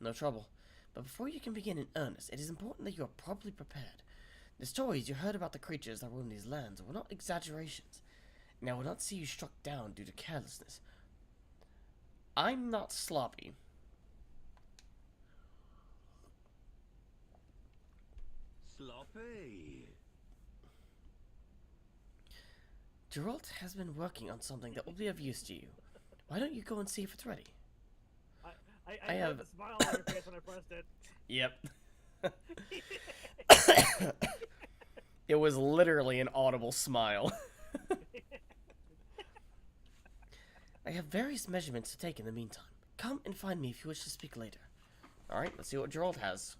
S1: No trouble. But before you can begin in earnest, it is important that you are properly prepared. The stories you heard about the creatures that roam these lands were not exaggerations, and I will not see you struck down due to carelessness. I'm not sloppy.
S4: Sloppy.
S1: Geralt has been working on something that will be of use to you. Why don't you go and see if it's ready?
S2: I have a smile on your face when I pressed it.
S1: Yep. It was literally an audible smile. I have various measurements to take in the meantime. Come and find me if you wish to speak later. Alright, let's see what Geralt has.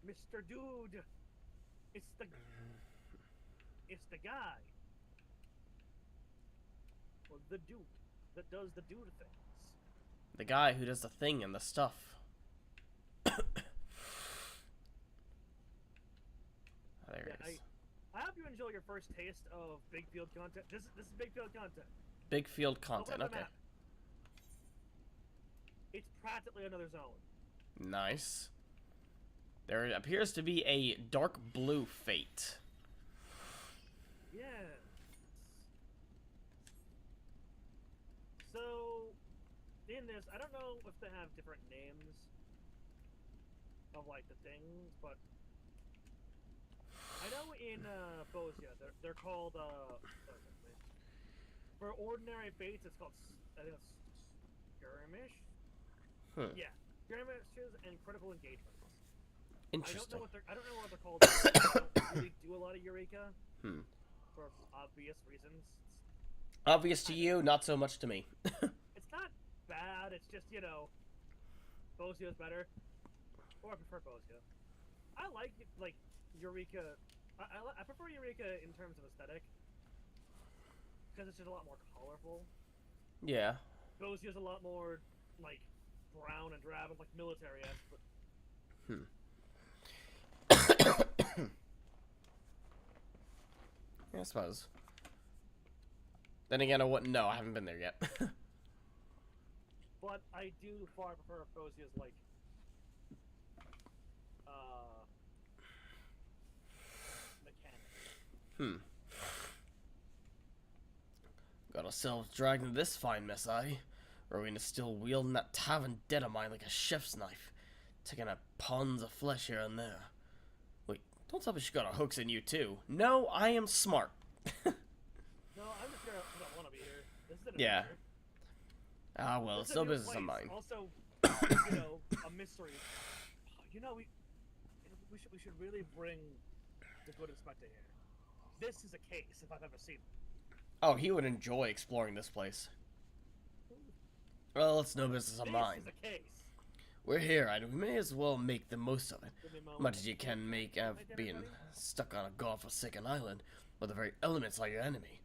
S2: Mr. Dude, it's the guy. Well, the dude that does the dude things.
S1: The guy who does the thing and the stuff. There it is.
S2: I hope you enjoy your first taste of big field content. This is big field content.
S1: Big field content,
S2: Look at the
S1: okay.
S2: map. It's practically another zone.
S1: Nice. There appears to be a dark blue fate.
S2: Yeah. So, in this, I don't know if they have different names of like the things, but I know in Bosia they're called for ordinary fates it's called I think it's skirmish. Yeah, skirmishes and critical engagements.
S1: Interesting.
S2: I don't know what they're called. I don't really do a lot of Eureka. For obvious reasons.
S1: Obvious to you, not so much to me.
S2: It's not bad. It's just, you know, Bosia's better. Or I prefer Bosia. I like Eureka. I prefer Eureka in terms of aesthetic. Because it's just a lot more colorful.
S1: Yeah.
S2: Bosia's a lot more, like, brown and drab and, like, military-esque. But...
S1: Yeah, I suppose. Then again, I wouldn't know. I haven't been there yet.
S2: But I do far prefer Bosia's, like, mechanics.
S1: Got ourselves dragged into this fine mess, eh? Rowena still wielding that tavern dead of mine like a chef's knife, taking out pounds of flesh here and there. Wait, don't tell me she got her hooks in you too. No, I am smart.
S2: No, I'm just here because I want to be here. This is an
S1: Yeah.
S2: adventure.
S1: Ah, well, it's
S2: This is a
S1: no
S2: new
S1: business of
S2: place.
S1: mine.
S2: Also, you know, a mystery. You know, we should really bring the good inspector here. This is a case if I've ever seen it.
S1: Oh, he would enjoy exploring this place. Well, it's no business of mine.
S2: This is a case.
S1: We're here, and we may as well make the most of it.
S2: Give me a moment.
S1: Much as you can make of being stuck on a godforsaken island where the very elements are your enemy.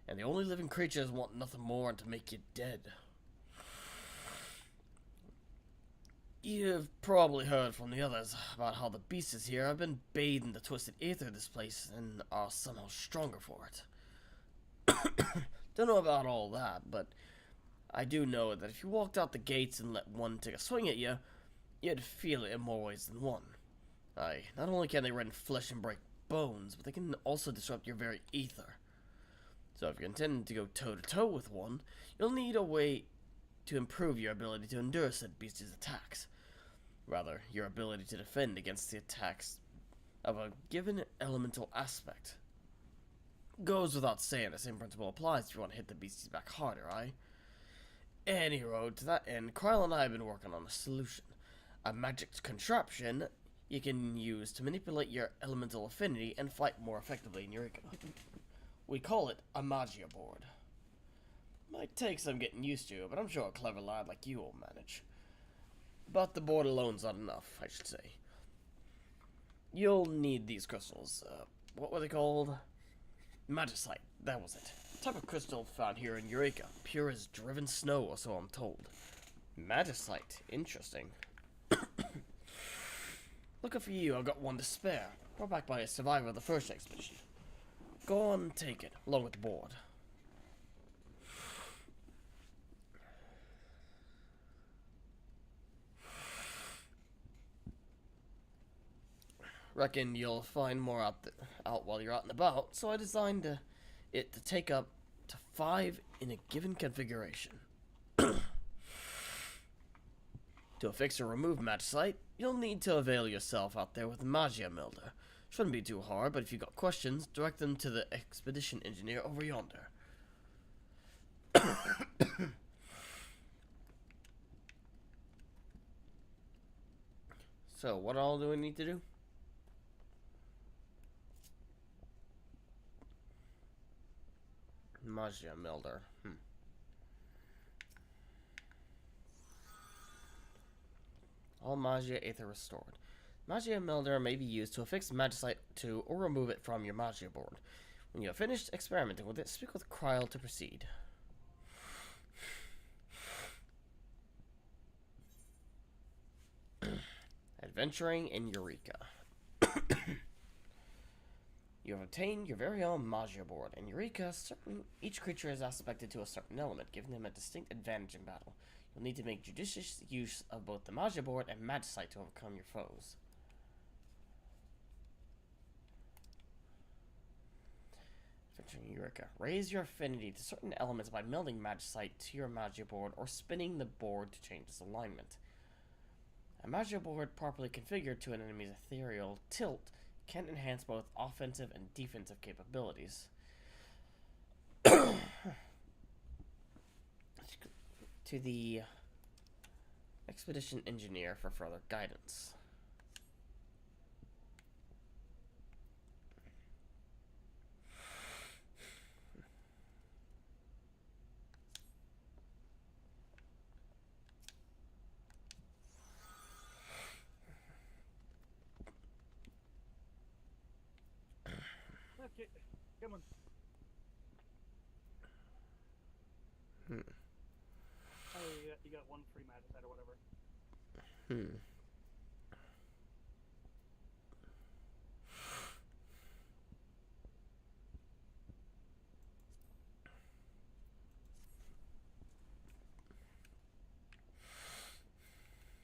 S1: And the only living creatures want nothing more than to make you dead. You've probably heard from the others about how the beasts here have been bathed in the twisted ether of this place and are somehow stronger for it. Don't know about all that, but I do know that if you walked out the gates and let one take a swing at you, you'd feel it in more ways than one. Aye, not only can they rend flesh and break bones, but they can also disrupt your very ether. So if you're intending to go toe-to-toe with one, you'll need a way to improve your ability to endure said beast's attacks. Rather, your ability to defend against the attacks of a given elemental aspect. Goes without saying, the same principle applies if you want to hit the beasties back harder, aye? Any road to that end, Cryle and I have been working on a solution. A magic contraption you can use to manipulate your elemental affinity and fight more effectively in Eureka. We call it a magia board. Might take some getting used to, but I'm sure a clever lad like you will manage. But the board alone's not enough, I should say. You'll need these crystals. What were they called? Magicite, that was it. Type of crystal found here in Eureka. Pure as driven snow, or so I'm told. Magicite, interesting. Looking for you, I've got one to spare. Brought back by a survivor of the first expedition. Go on and take it, along with the board. Reckon you'll find more out while you're out and about, so I designed it to take up to 5 in a given configuration. To affix or remove magicite, you'll need to avail yourself out there with the Magia Melder. Shouldn't be too hard, but if you've got questions, direct them to the expedition engineer over yonder. So, what all do we need to do? Magia Melder. All Magia Aether restored. Magia Melder may be used to affix magicite to or remove it from your Magia board. When you have finished experimenting with it, speak with Kryl to proceed. Adventuring in Eureka. You have obtained your very own Magia board. In Eureka, each creature is aspected to a certain element, giving them a distinct advantage in battle. You'll need to make judicious use of both the Magia board and magicite to overcome your foes. Adventuring Eureka. Raise your affinity to certain elements by melding magicite to your Magia board or spinning the board to change its alignment. A Magia board properly configured to an enemy's ethereal tilt can enhance both offensive and defensive capabilities. To the expedition engineer for further guidance.
S2: Okay, come on. Oh, you got one free magicite or whatever.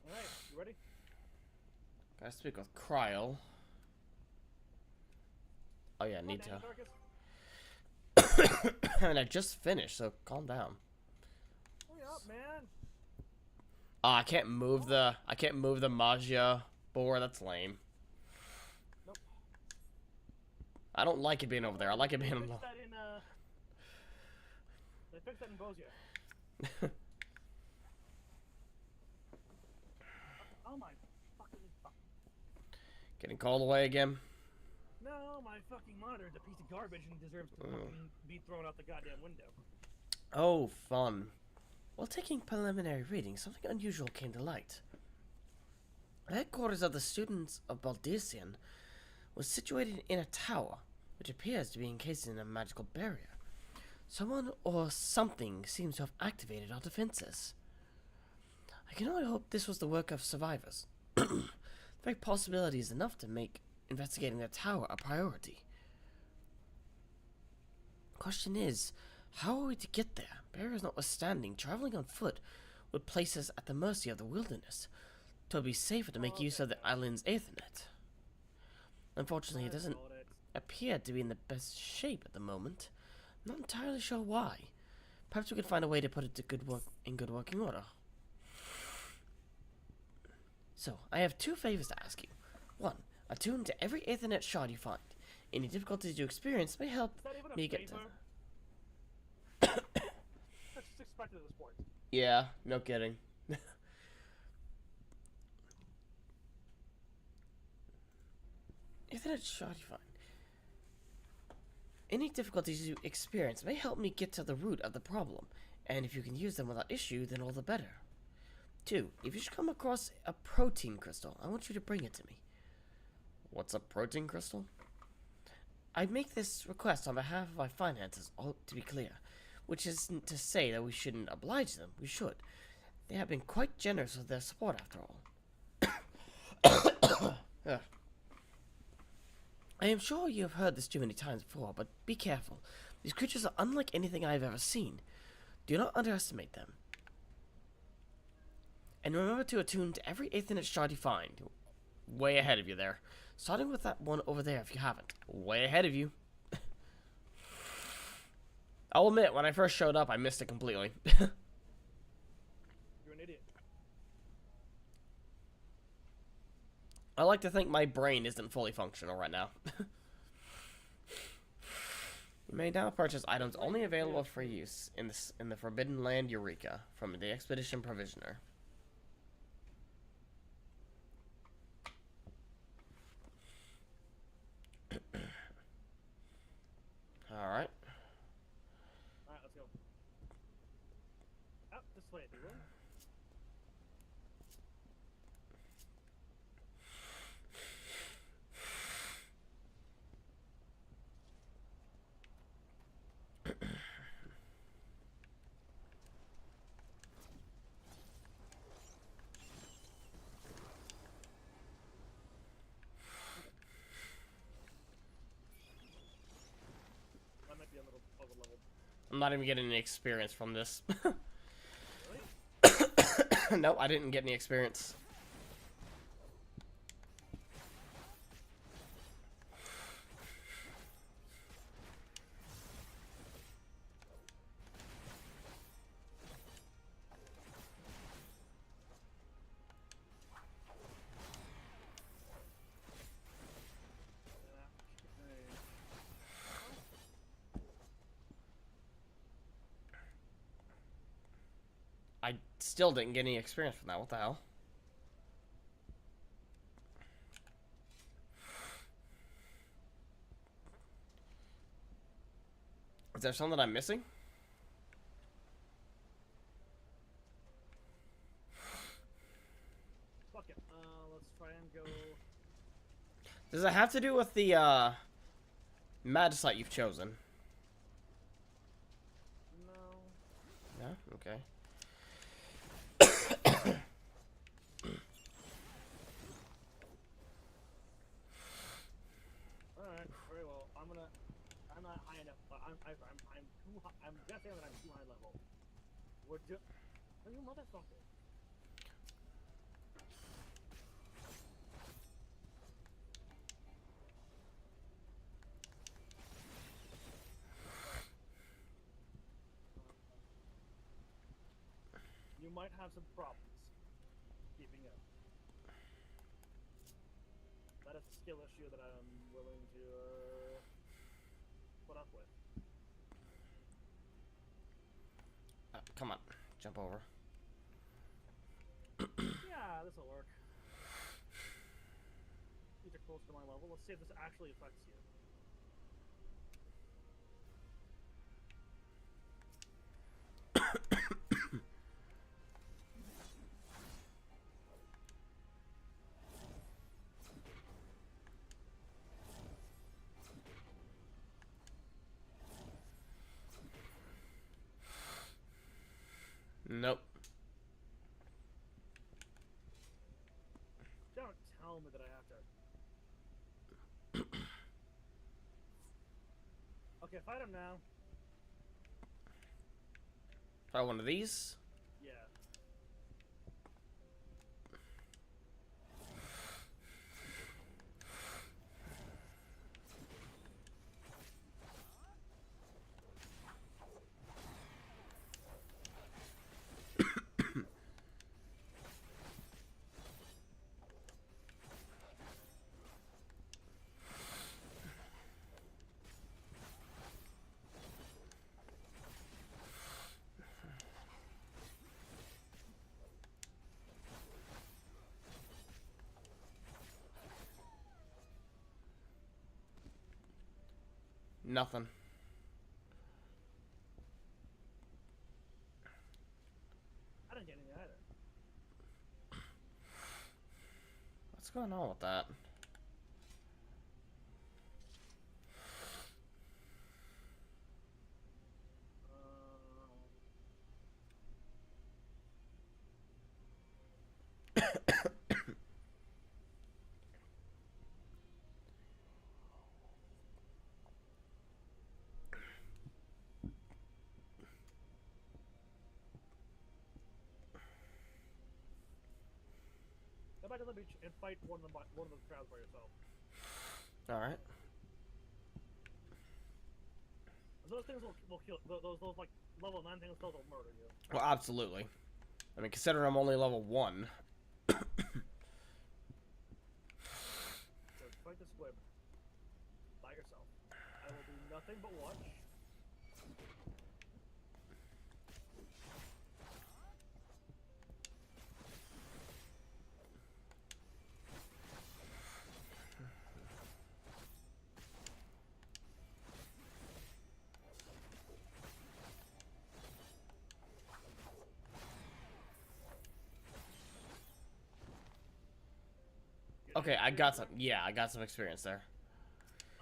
S2: Alright, you ready?
S1: Gotta speak with Kryl. Oh yeah, need to. And I just finished, so calm down.
S2: Hurry up, man.
S1: I can't move the Magia board. That's lame.
S2: Nope.
S1: I don't like it being over there. I like it being alone.
S2: They fixed that in Bozia. Oh my fucking fuck.
S1: Getting called away again.
S2: No, my fucking monitor's a piece of garbage and deserves to fucking be thrown out the goddamn window.
S1: Oh, fun. While taking preliminary readings, something unusual came to light. The headquarters of the students of Baldesian was situated in a tower, which appears to be encased in a magical barrier. Someone or something seems to have activated our defenses. I can only hope this was the work of survivors. The very possibility is enough to make investigating the tower a priority. Question is, how are we to get there? Barriers notwithstanding, traveling on foot would place us at the mercy of the wilderness. It would be safer to make use of the island's Aethernet. Unfortunately, it doesn't appear to be in the best shape at the moment. I'm not entirely sure why. Perhaps we could find a way to put it to good working order. So, I have 2 favors to ask you. 1. Attune to every Aethernet shard you find. Any difficulties you experience may help me get to...
S2: That's expected at this point.
S1: Yeah, no kidding. Ethernet shoddy find. Any difficulties you experience may help me get to the root of the problem, and if you can use them without issue, then all the better. 2. If you should come across a protein crystal, I want you to bring it to me. What's a protein crystal? I make this request on behalf of my finances, all to be clear, which isn't to say that we shouldn't oblige them. We should. They have been quite generous with their support, after all. Ugh. I am sure you have heard this too many times before, but be careful. These creatures are unlike anything I have ever seen. Do not underestimate them. And remember to attune to every Ethernet shard you find. Way ahead of you there. Starting with that one over there if you haven't. Way ahead of you. I'll admit, when I first showed up, I missed it completely.
S2: You're an idiot.
S1: I like to think my brain isn't fully functional right now. You may now purchase items only available for use in the Forbidden Land Eureka from the Expedition Provisioner. Alright.
S2: Alright, let's go. Up this way, if you will. I might be a little over leveled.
S1: I'm not even getting any experience from this.
S2: Really?
S1: Nope, I didn't get any experience. I still didn't get any experience from that. What the hell? Is there something I'm missing?
S2: Fuck it. Let's try and go.
S1: Does it have to do with the mad site you've chosen?
S2: No.
S1: No? Okay.
S2: Alright, very well. I'm not high enough, but I'm too high. I'm guessing that I'm too high level. We're just. Are you motherfucker? You might have some problems keeping up. That is a skill issue that I'm willing to put up with.
S1: Come on. Jump over.
S2: Yeah, this'll work. These are close to my level. Let's see if this actually affects you.
S1: Nope.
S2: Don't tell me that I have to. Okay, fight him now.
S1: Try one of these.
S2: Yeah.
S1: Nothing.
S2: I didn't get any either.
S1: What's going on with that?
S2: Go back to the beach and fight one of the crowds by yourself.
S1: All right.
S2: Those things will kill. Those like level 9 things will murder you.
S1: Well, absolutely. I mean, considering I'm only level 1.
S2: So fight the squib by yourself. I will do nothing but watch.
S1: Okay, I got some. Yeah, I got some experience there.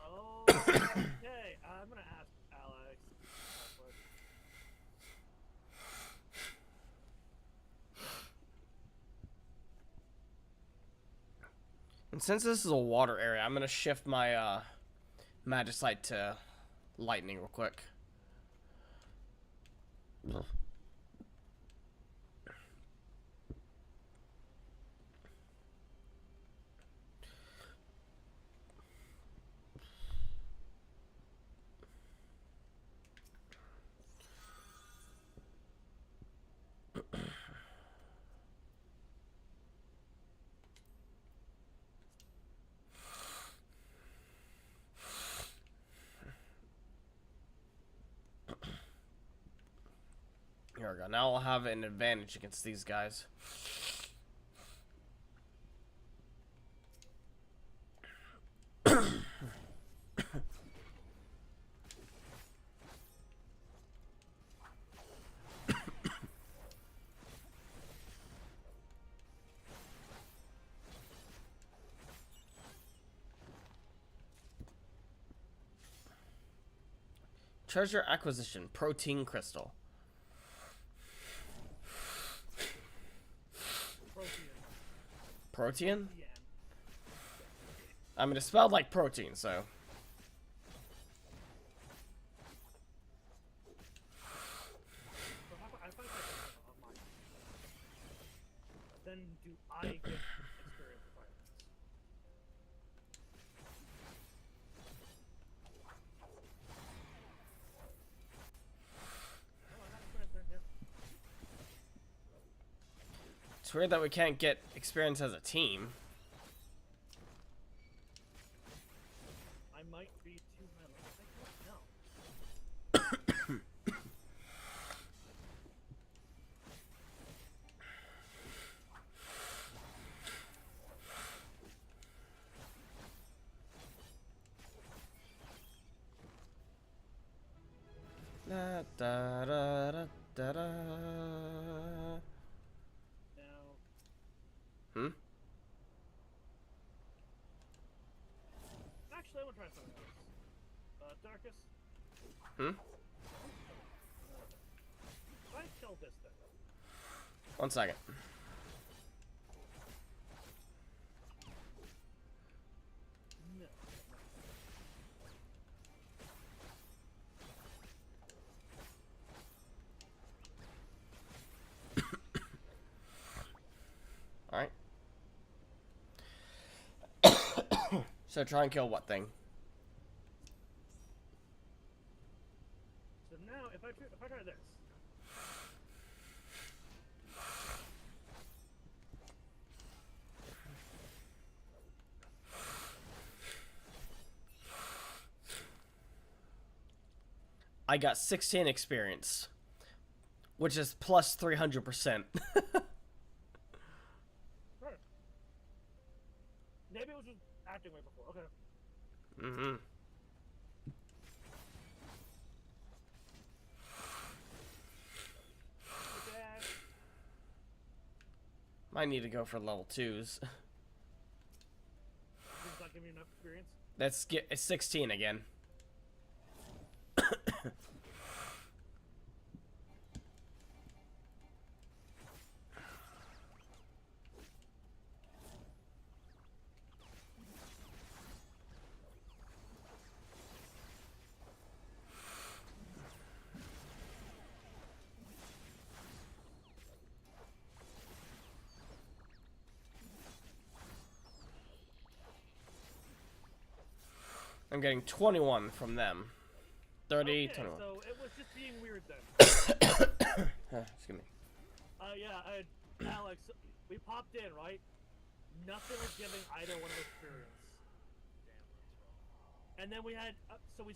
S2: Oh, okay. I'm gonna ask Alex.
S1: And since this is a water area, I'm gonna shift my magicite to lightning real quick. Here we go. Now I'll have an advantage against these guys. Treasure acquisition. Protein crystal. Protein? I mean, it spelled like protein, so.
S2: Then do I get experience with violence? Oh, I got experience there, yeah.
S1: It's weird that we can't get experience as a team.
S2: I might be too high level. No.
S1: Da da da da da da.
S2: Now,
S1: Hmm?
S2: actually, I want to try something else. Darkus,
S1: Hmm?
S2: if I kill this thing,
S1: 1 second.
S2: no.
S1: Alright. So try and kill what thing?
S2: So now, if I try this,
S1: I got 16 experience, which is plus 300%.
S2: right. Maybe it was just acting right before. Okay.
S1: Mm-hmm. Might need to go for level 2s.
S2: It's not giving you enough experience.
S1: It's 16 again. I'm getting 21 from them. 30,
S2: Okay,
S1: 21.
S2: so it was just being weird then.
S1: Excuse me.
S2: Yeah, Alex, we popped in, right? Nothing was giving either one of us experience. Damn, that's wrong. And then we had, so we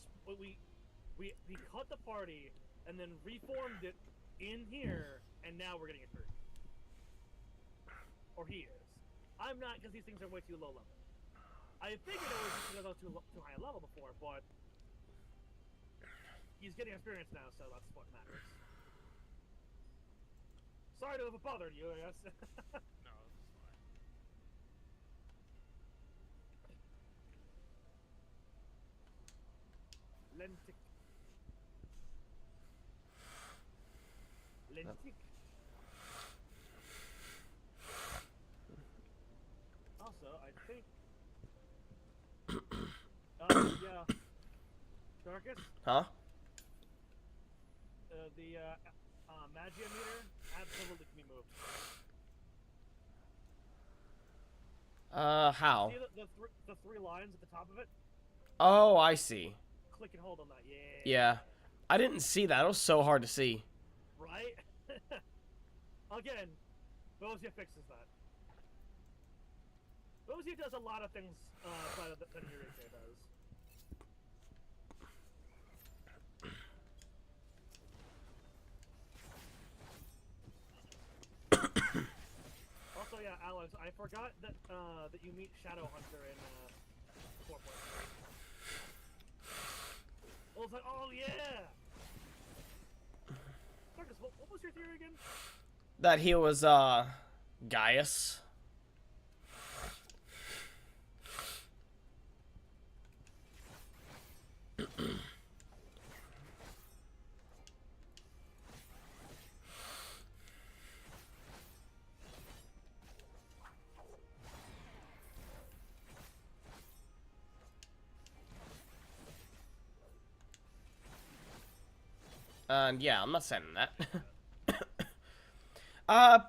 S2: cut the party and then reformed it in here, and now we're getting experience. Or he is. I'm not, because these things are way too low level. I figured it was just because I was too high a level before, but he's getting experience now, so that's what matters. Sorry to have bothered you, I guess.
S4: No, it's fine.
S2: Lentic. Lentic. Also, I think. Yeah. Darkus?
S1: Huh?
S2: The magia meter absolutely can be moved.
S1: How?
S2: See the three lines at the top of it?
S1: Oh, I see.
S2: Click and hold on that. Yeah.
S1: Yeah. I didn't see that. It was so hard to see.
S2: Right? Again, Bosya fixes that. Bosya does a lot of things better than Eureka does. Also, yeah, Alex, I forgot that that you meet Shadowhunter in 4.3. I was like, oh yeah! Marcus, what was your theory again?
S1: That he was, Gaius. Yeah, I'm not saying that.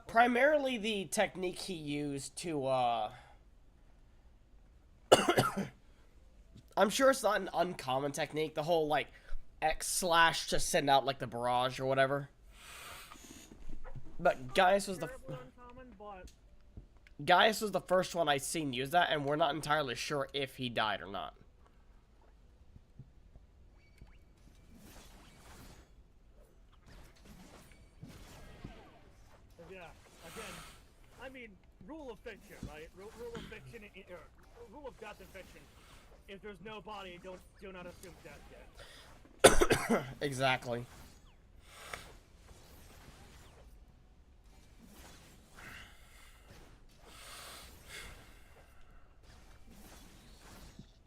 S1: Primarily the technique he used to, I'm sure it's not an uncommon technique, the whole, like, X/ to send out, like, the barrage or whatever. But Gaius was the...
S2: uncommon, but...
S1: Gaius was the first one I'd seen use that, and we're not entirely sure if he died or not.
S2: Yeah, again, I mean, rule of fiction, right? Rule of fiction, rule of death in fiction. If there's no body, do not assume death yet.
S1: Exactly.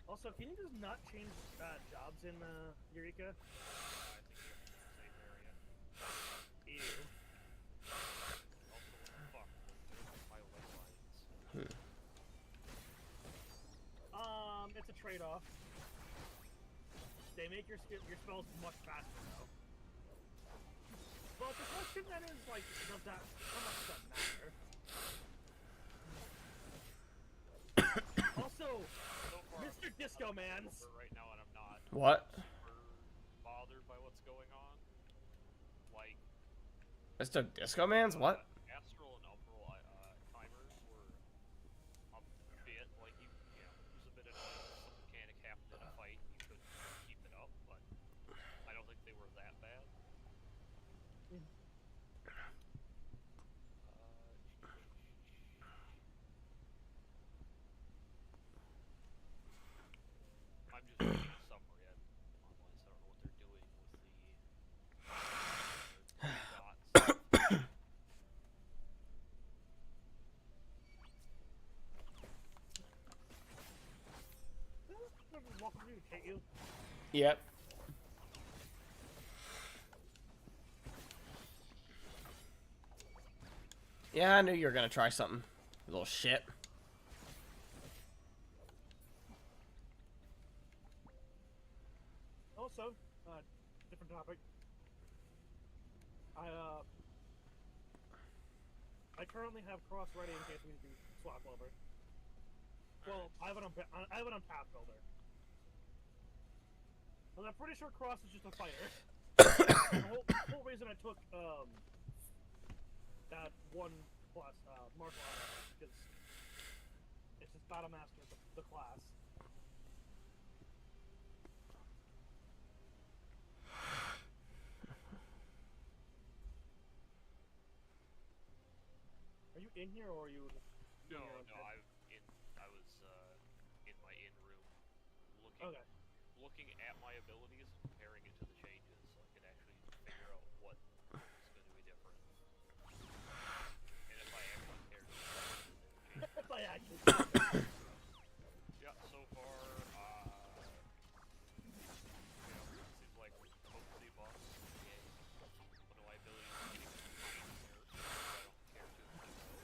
S2: Also, can you just not change jobs in Eureka?
S4: I think you have to stay there, yeah.
S2: Ew.
S4: Also, what the fuck? There's my lifelines.
S2: It's a trade-off. They make your spells much faster, though. But the question then is, like, how much does that matter? Also,
S4: So far,
S2: Mr. Disco Mans.
S4: right now, and I'm not
S1: What?
S4: super bothered by what's going on. Like,
S1: Mr. Disco Man's? What?
S4: Astral and Umbral timers were a bit like you know, it was a bit annoying. Some mechanic happened in a fight, you couldn't keep it up, but I don't think they were that bad. I'm just reading a summary online, so I don't know what they're doing with the dots.
S2: fight you.
S1: Yep. Yeah, I knew you were gonna try something. You little shit.
S2: Also, different topic. I currently have cross ready in case we need to swap over. Well, I have it on path builder. Well, I'm pretty sure cross is just a fighter. the whole reason I took that 1+ martial art because it's just battle master the class. Are you in here or are you just
S4: No,
S2: doing your own
S4: no,
S2: thing?
S4: I was in my in room
S2: Okay.
S4: looking at my abilities and comparing it to the changes so I could actually figure out what is going to be different. And if I actually cared to change.
S2: If I actually
S4: Yeah, so far, it seems like hopefully boss. Yeah. One of my abilities is getting kind of nerfed, so I don't care too much about.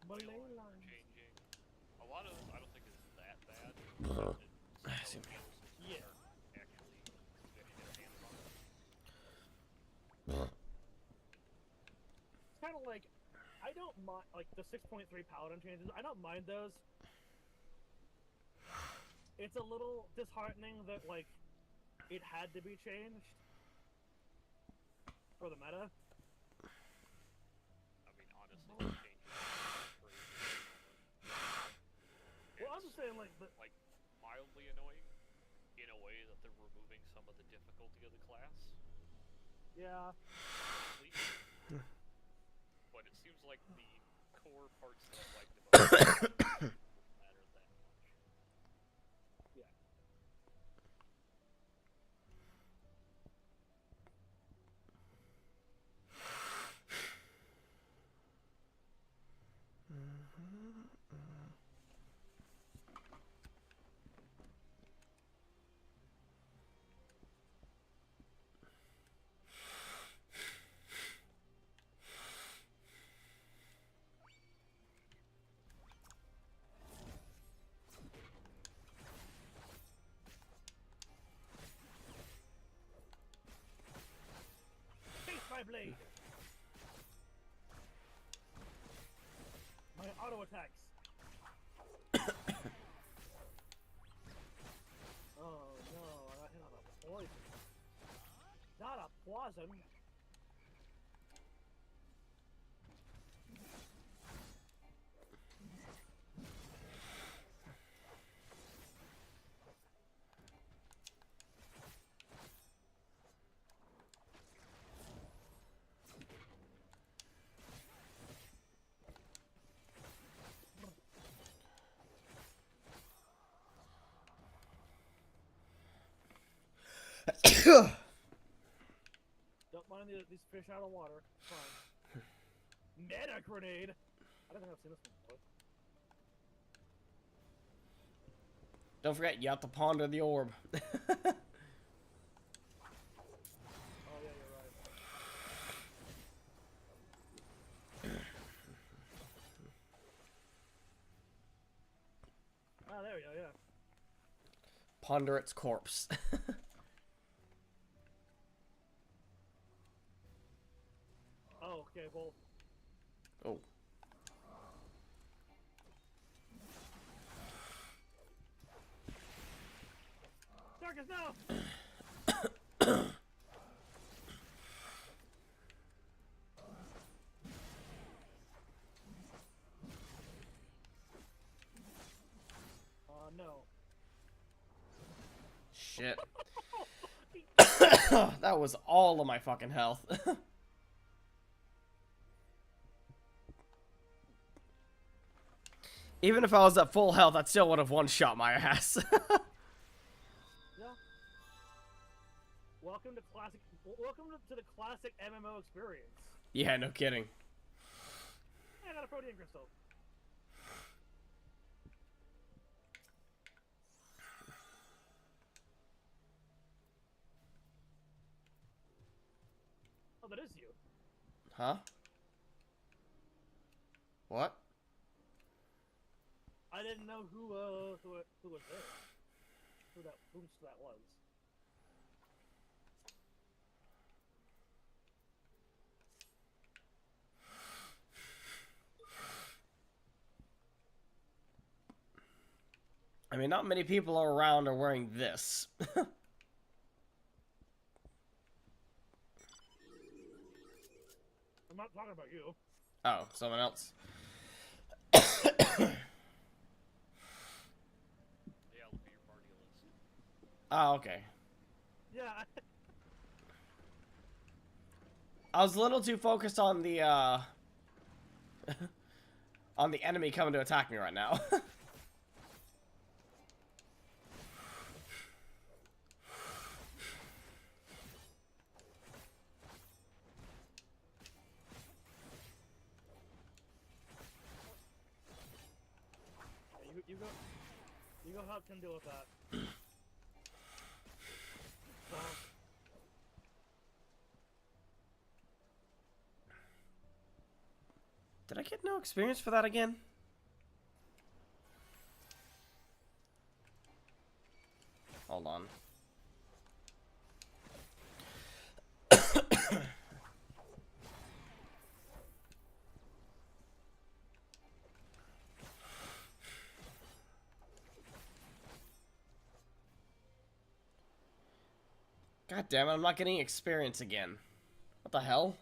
S2: Malay
S4: Lines
S2: lines.
S4: changing. A lot of this I don't think is that bad.
S1: I see.
S2: Yeah.
S4: Actually get their hands on it.
S2: It's kind of like, I don't mind, like, the 6.3 paladin changes, I don't mind those. It's a little disheartening that, like, it had to be changed for the meta.
S4: I mean, honestly, the changes are crazy.
S2: Well, I'm just saying, like,
S4: Like, mildly annoying in a way that they're removing some of the difficulty of the class.
S2: yeah.
S4: But it seems like the core parts that I liked about it don't matter that much.
S2: Yeah. Face my blade! My auto attacks. Oh no, I got hit on a poison. Not a poison. Don't mind these fish out of water. It's fine. Meta grenade! I don't think I've seen this one before.
S1: Don't forget, you have to ponder the orb.
S2: Oh yeah, you're right. Ah, there we go, yeah.
S1: Ponder its corpse.
S2: Oh, okay, well.
S1: Oh.
S2: Darkus, no! No.
S1: Shit. That was all of my fucking health. Even if I was at full health, I still would have one-shot my ass.
S2: Yeah. Welcome to classic. Welcome to the classic MMO experience.
S1: Yeah, no kidding.
S2: Hey, I got a protein crystal. Oh, that is you.
S1: Huh? What?
S2: I didn't know who was there. Who that was.
S1: I mean, not many people around are wearing this.
S2: I'm not talking about you.
S1: Oh, someone else.
S4: Yeah, look at your party list.
S1: Oh, okay.
S2: Yeah.
S1: I was a little too focused on the, on the enemy coming to attack me right now.
S2: You go help him deal with that.
S1: Did I get no experience for that again? Hold on. God damn it, I'm not getting experience again. What the hell?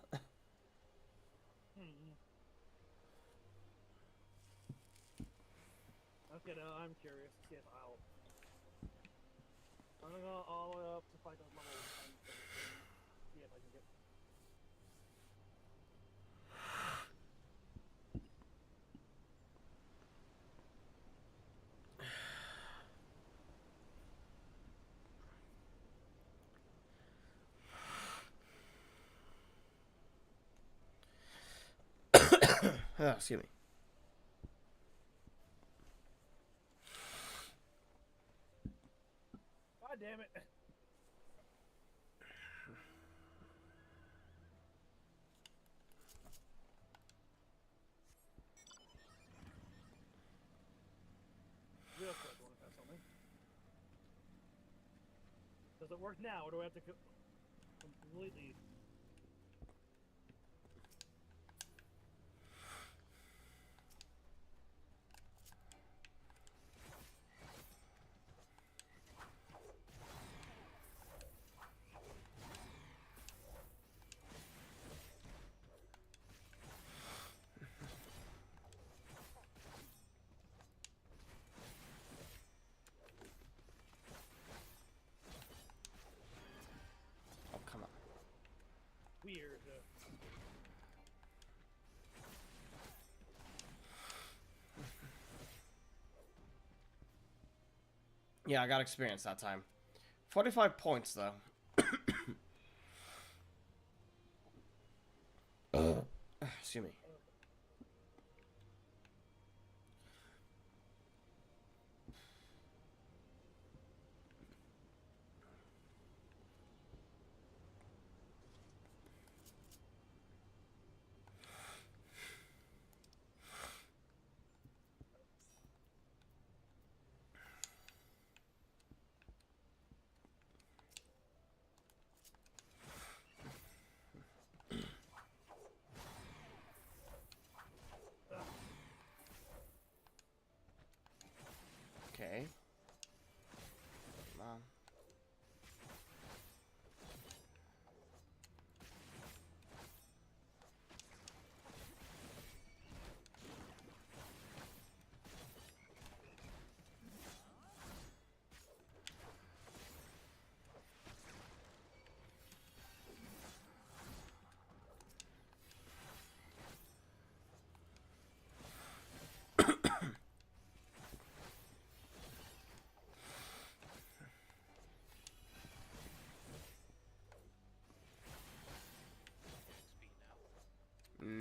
S2: Okay, now I'm curious to see if I'm gonna go all the way up to fight those levels and see if I can get.
S1: Oh, excuse me.
S2: God damn it! Real quick, want to test something? Does it work now, or do I have to completely?
S1: Oh, come on.
S2: Weird.
S1: Yeah, I got experience that time. 45 points, though. Excuse me. Okay. Come on.
S4: XP now.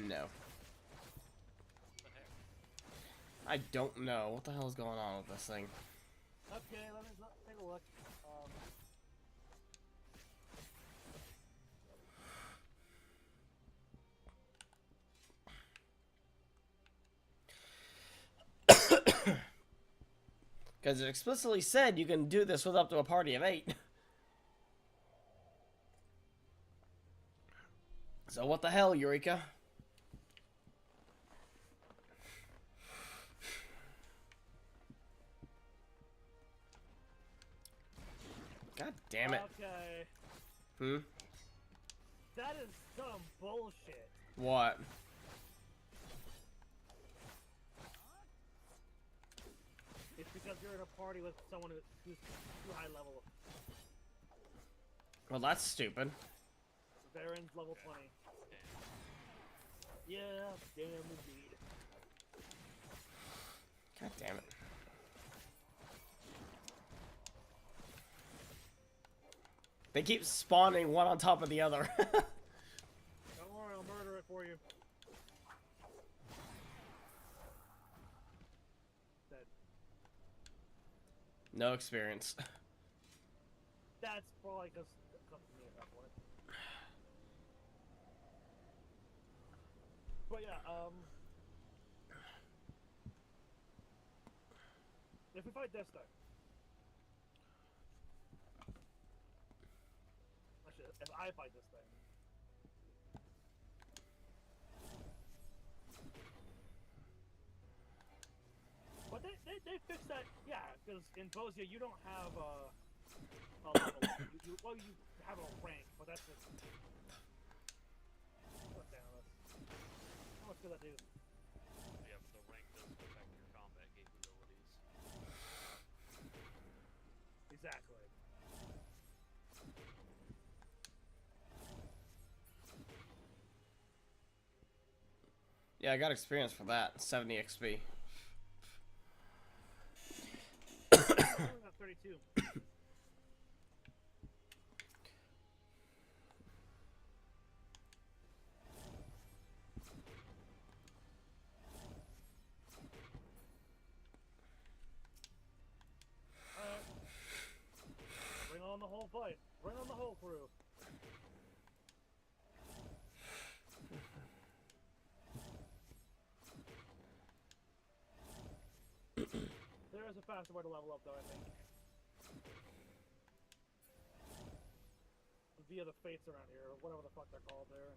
S1: No.
S4: What the heck?
S1: I don't know. What the hell is going on with this thing?
S2: Okay, let me take a look.
S1: Because it explicitly said you can do this with up to a party of 8. So what the hell, Eureka? God damn it.
S2: Okay.
S1: Hmm?
S2: That is some bullshit.
S1: What?
S2: It's because you're in a party with someone who's too high level.
S1: Well, that's stupid.
S2: Baron's level 20. Yeah, damn indeed.
S1: God damn it. They keep spawning one on top of the other.
S2: Don't worry, I'll murder it for you. Dead.
S1: No experience.
S2: That's probably because it comes to me at that point. But yeah, if we fight this thing, actually, if I fight this thing, but they fixed that, yeah, because in Bosia you don't have a level. Well, you have a rank, but that's just. What the hell is? How much could that do?
S4: Yeah, but the rank doesn't affect your combat capabilities.
S2: Exactly.
S1: Yeah, I got experience for that. 70 XP.
S2: I only got 32. Bring on the whole fight. Bring on the whole crew. There is a faster way to level up, though, I think. Via the fates around here, or whatever the fuck they're called there.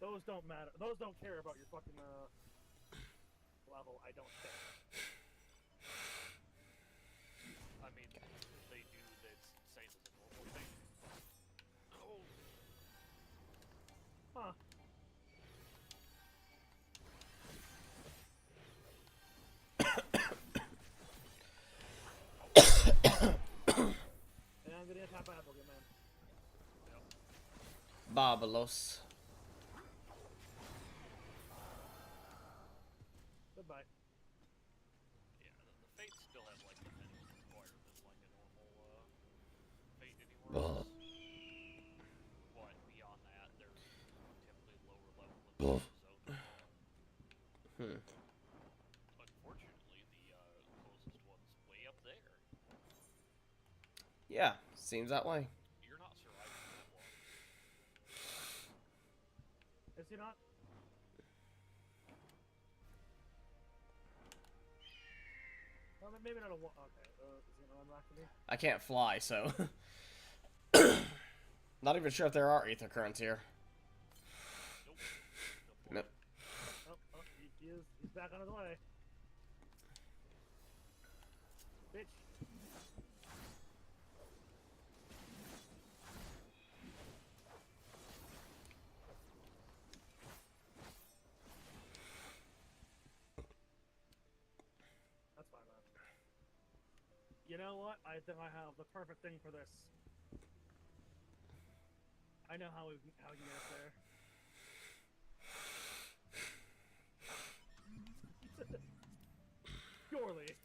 S2: Those don't matter. Those don't care about your fucking, level, I don't think.
S4: I mean, if they do, that's same as a normal thing. Oh.
S2: Huh. And I'm gonna tap apple again, man.
S1: Barbalos.
S2: Goodbye.
S4: Yeah, the fates still have like the minimum requirement like a normal fate anywhere else. But beyond that, they're typically lower level than zone. Unfortunately, the closest one's way up there.
S1: Yeah, seems that way.
S4: You're not surviving that long.
S2: Is he not? Well, maybe not a okay. Is he gonna unlock me?
S1: I can't fly, so. Not even sure if there are ether currents here.
S4: Nope.
S1: Nope.
S2: Oh, he's back on his way. Bitch. That's fine, man. You know what? I think I have the perfect thing for this. I know how we can get us there. Surely.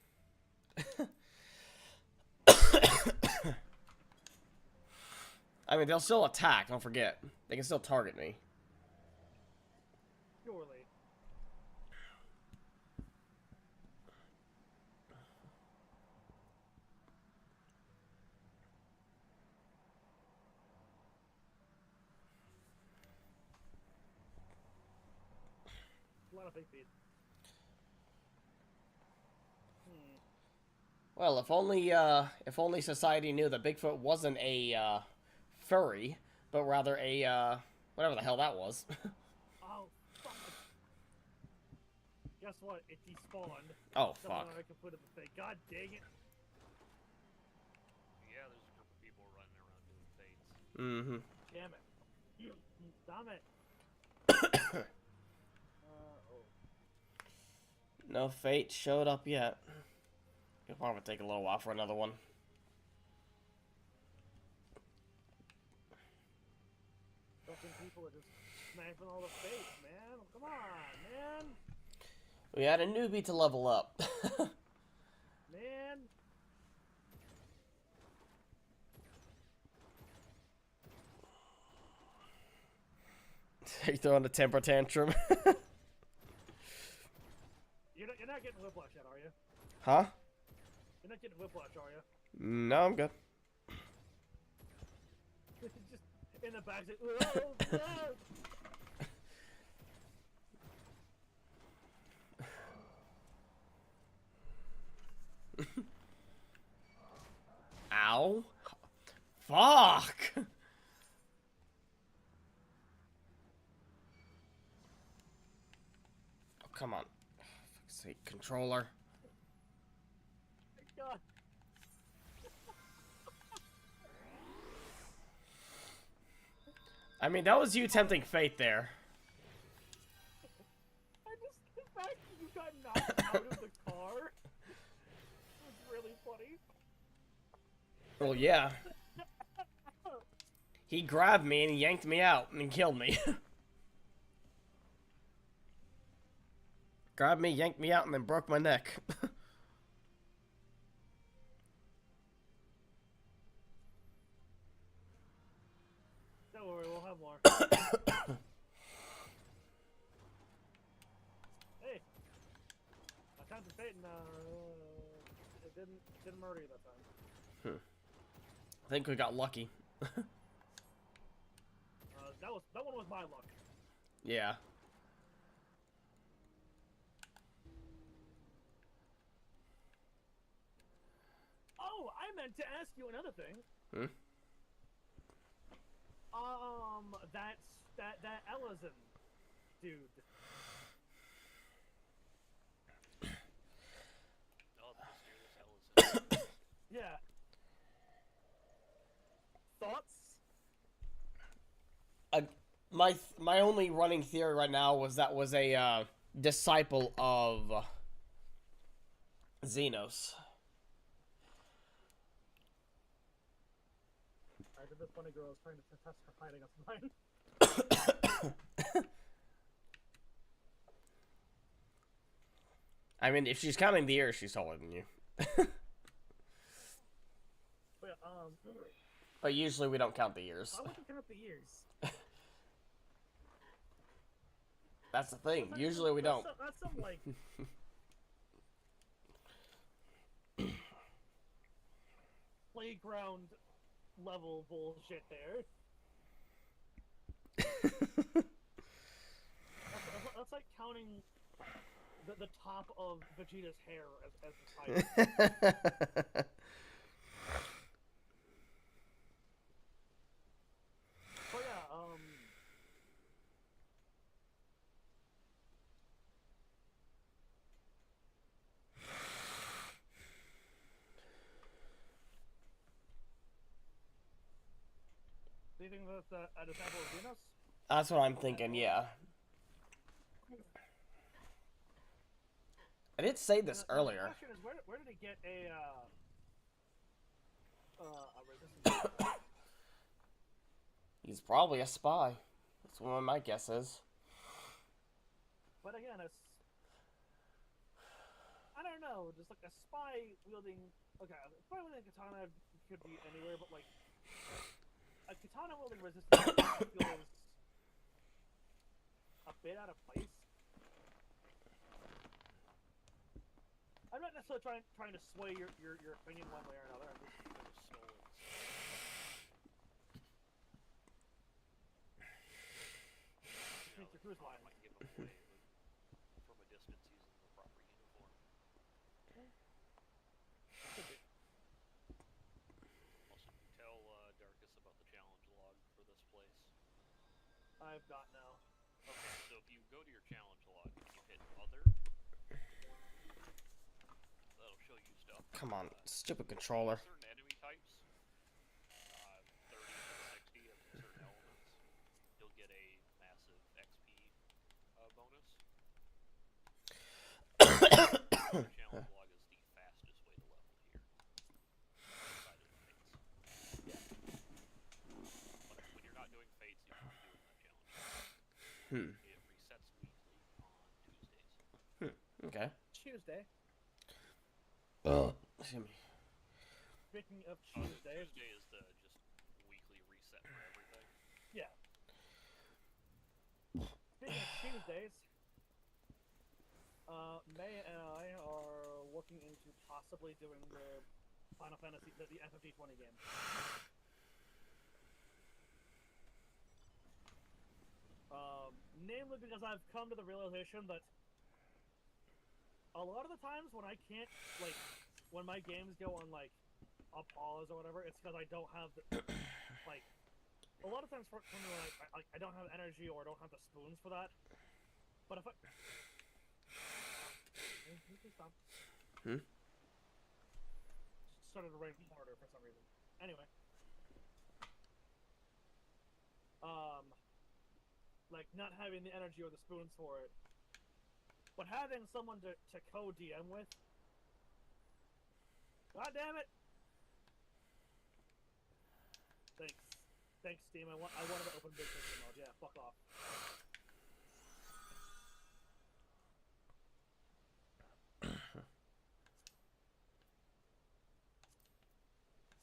S1: I mean, they'll still attack, don't forget. They can still target me.
S2: Surely. A lot of big feet.
S1: Well, if only society knew that Bigfoot wasn't a furry, but rather a whatever the hell that was.
S2: Oh, fuck. Guess what? It despawned.
S1: Oh
S2: Something
S1: fuck.
S2: I could put in the thing. God dang it.
S4: Yeah, there's a group of people running around doing fates.
S1: Mm-hmm.
S2: Damn it. Damn it. Oh.
S1: No fate showed up yet. It'll probably take a little while for another one.
S2: Fucking people are just sniping all the fates, man. Come on, man.
S1: We had a newbie to level up.
S2: Man.
S1: You throwing a temper tantrum?
S2: You're not getting whiplash yet, are you?
S1: Huh?
S2: You're not getting whiplash, are you?
S1: No, I'm good.
S2: Just in the back, whoa, whoa.
S1: Ow. Fuck! Oh, come on. For fuck's sake, controller.
S2: God.
S1: I mean, that was you tempting fate there.
S2: The fact that you got knocked out of the car was really funny.
S1: Well, yeah. He grabbed me and he yanked me out and killed me. Grabbed me, yanked me out, and then broke my neck.
S2: Don't worry, we'll have more. Hey, I contemplating. It didn't murder you that time.
S1: I think we got lucky.
S2: That one was my luck.
S1: Yeah.
S2: Oh, I meant to ask you another thing.
S1: Hmm?
S2: That Ellison dude.
S4: Oh, the mysterious Ellison.
S2: Yeah. Thoughts?
S1: My only running theory right now was that was a disciple of Xenos.
S2: I did this funny girl was trying to test her hiding us mine.
S1: I mean, if she's counting the ears, she's taller than you.
S2: But,
S1: But usually we don't count the ears.
S2: I wouldn't count the ears.
S1: That's the thing. Usually we don't.
S2: That's some like playground level bullshit there. That's like counting the top of Vegeta's hair as the height. But yeah, do you think that's a disciple of Venus?
S1: That's what I'm thinking, yeah. I did say this
S2: The
S1: earlier.
S2: question is, where did he get a resistance?
S1: He's probably a spy. That's what my guess is.
S2: But again, I don't know, just like a spy wielding. Okay, a spy wielding katana could be anywhere, but like a katana wielding resistance feels a bit out of place. I'm not necessarily trying to sway your opinion one way or another. I'm just
S4: There was stolen.
S2: Mr. Cruise
S4: I
S2: line.
S4: might give him away from a distance using the proper uniform.
S2: Could be. I've got now.
S4: Okay, so if you go to your challenge log and you hit other, that'll show you stuff.
S1: Come on, stupid controller.
S4: Certain enemy types, 30 to 60 of certain elements, you'll get a massive XP bonus. The challenge log is the fastest way to level here. Outside of the fates.
S2: Yeah.
S4: But when you're not doing fates, you can be doing that challenge.
S1: Hmm.
S4: It resets weekly on Tuesdays.
S1: Okay.
S2: Tuesday.
S1: Excuse me.
S2: Speaking of Tuesdays.
S4: Tuesday is the just weekly reset for everything.
S2: Yeah. Speaking of Tuesdays, May and I are looking into possibly doing the Final Fantasy, the FFG 20 game. Namely because I've come to the realization that a lot of the times when I can't, like, when my games go on, like, a pause or whatever, it's because I don't have the, like, a lot of times for me when I don't have energy or I don't have the spoons for that. But if I... Please stop. Started to rain harder for some reason. Anyway. Like, not having the energy or the spoons for it. But having someone to co-DM with... God damn it! Thanks, Steam. I wanted to open big picture mode. Yeah, fuck off.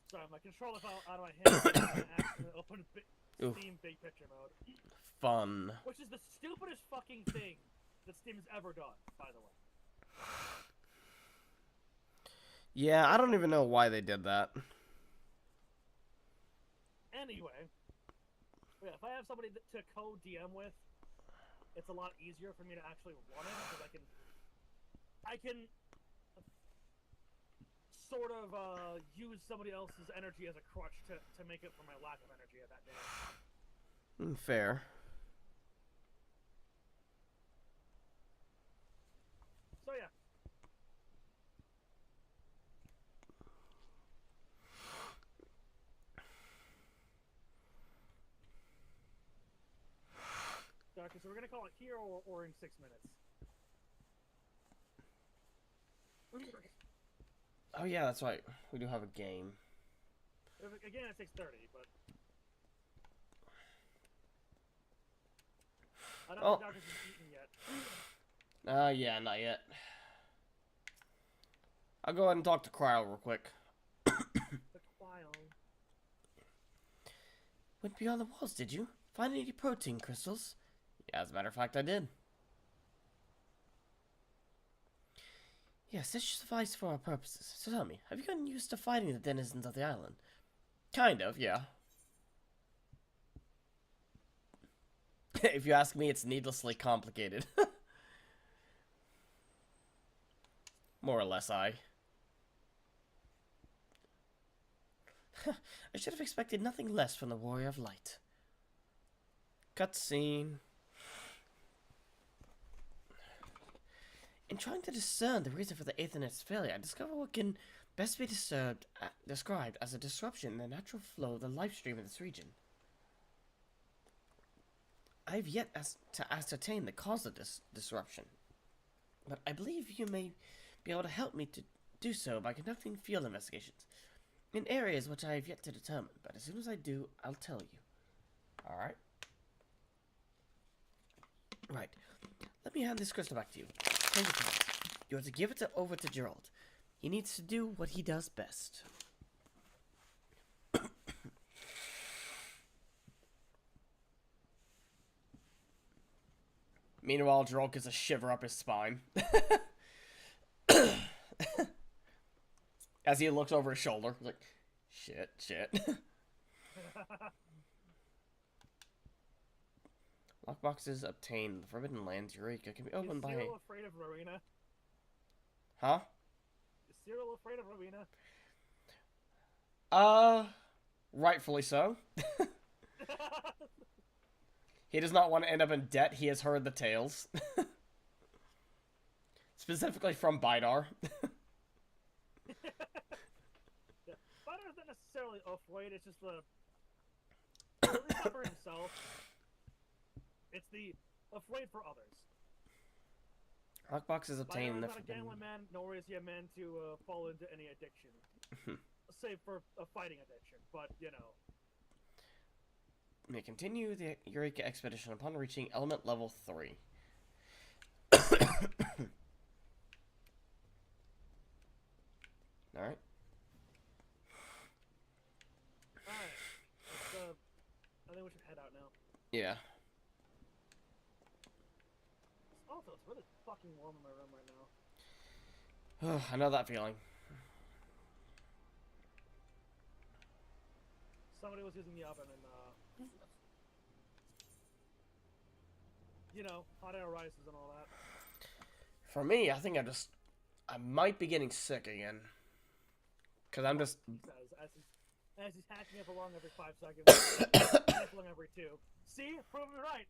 S2: Sorry, my controller fell out of my hand and I accidentally opened Steam big picture mode.
S1: Fun.
S2: Which is the stupidest fucking thing that Steam has ever done, by the way.
S1: Yeah, I don't even know why they did that.
S2: Anyway, yeah, if I have somebody to co-DM with, it's a lot easier for me to actually run it because I can sort of use somebody else's energy as a crutch to make up for my lack of energy at that day.
S1: Fair.
S2: So yeah. Okay, so we're gonna call it here or in 6 minutes.
S1: Oh yeah, that's right. We do have a game.
S2: Again, it takes 30, but I don't think Darkus has eaten yet.
S1: Yeah, not yet. I'll go ahead and talk to Cryle real quick.
S2: The Quile.
S1: Went beyond the walls, did you? Find any protein crystals? Yeah, as a matter of fact, I did. Yes, this should suffice for our purposes. So tell me, have you gotten used to fighting the denizens of the island? Kind of, yeah. If you ask me, it's needlessly complicated. More or less, I should have expected nothing less from the Warrior of Light. Cutscene. In trying to discern the reason for the Aethernet's failure, I discover what can best be described as a disruption in the natural flow of the life stream in this region. I have yet to ascertain the cause of this disruption, but I believe you may be able to help me to do so by conducting field investigations in areas which I have yet to determine, but as soon as I do, I'll tell you. Alright? Right. Let me hand this crystal back to you. Thank you, Thomas. You are to give it over to Gerald. He needs to do what he does best. Meanwhile, Gerald gets a shiver up his spine. As he looks over his shoulder. He's like, shit. Lockboxes obtained. The Forbidden Lands, Eureka, can be opened by...
S2: Is Cyril afraid of Rowena?
S1: Huh?
S2: Is Cyril afraid of Rowena?
S1: Rightfully so. He does not want to end up in debt. He has heard the tales. Specifically from Bidar.
S2: Yeah. Bidar's not necessarily afraid, it's just the... At least not for himself. It's the afraid for others.
S1: Rockbox is obtained.
S2: Bidar's not a gambling man, nor is he a man to fall into any addiction. Save for a fighting addiction, but, you know.
S1: May continue the Eureka expedition upon reaching element level 3. Alright.
S2: Alright. I think we should head out now.
S1: Yeah.
S2: Also, it's really fucking warm in my room right now.
S1: I know that feeling.
S2: Somebody was using the oven and, you know, hot air rises and all that.
S1: For me, I think I might be getting sick again. Because I'm just...
S2: He says, as he's hacking up along every 5 seconds, sniffling every 2. See? Prove me right!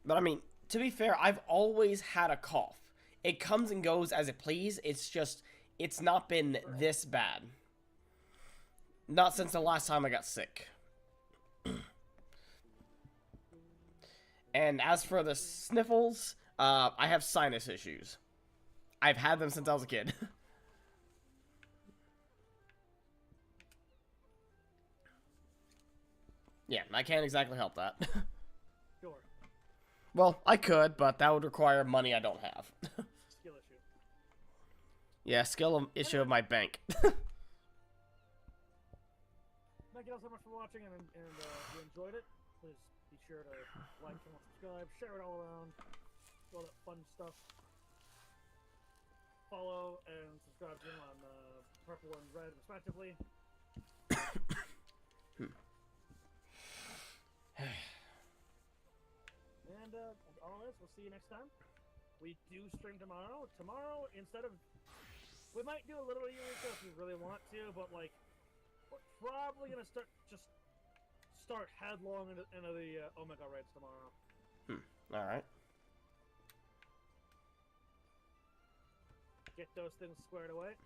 S1: But I mean, to be fair, I've always had a cough. It comes and goes as it please. It's just, it's not been this bad. Not since the last time I got sick. And as for the sniffles, I have sinus issues. I've had them since I was a kid. Yeah, I can't exactly help that.
S2: Sure.
S1: Well, I could, but that would require money I don't have.
S2: Skill issue.
S1: Yeah, issue of my bank.
S2: Thank you all so much for watching, and if you enjoyed it, please be sure to like, comment, subscribe, share it all around, all that fun stuff. Follow and subscribe to him on purple and red, respectively. And as always, we'll see you next time. We do stream tomorrow. Tomorrow, instead of... We might do a little Eureka if we really want to, but, like, we're probably going to start headlong into the Omega raids tomorrow.
S1: Alright.
S2: Get those things squared away.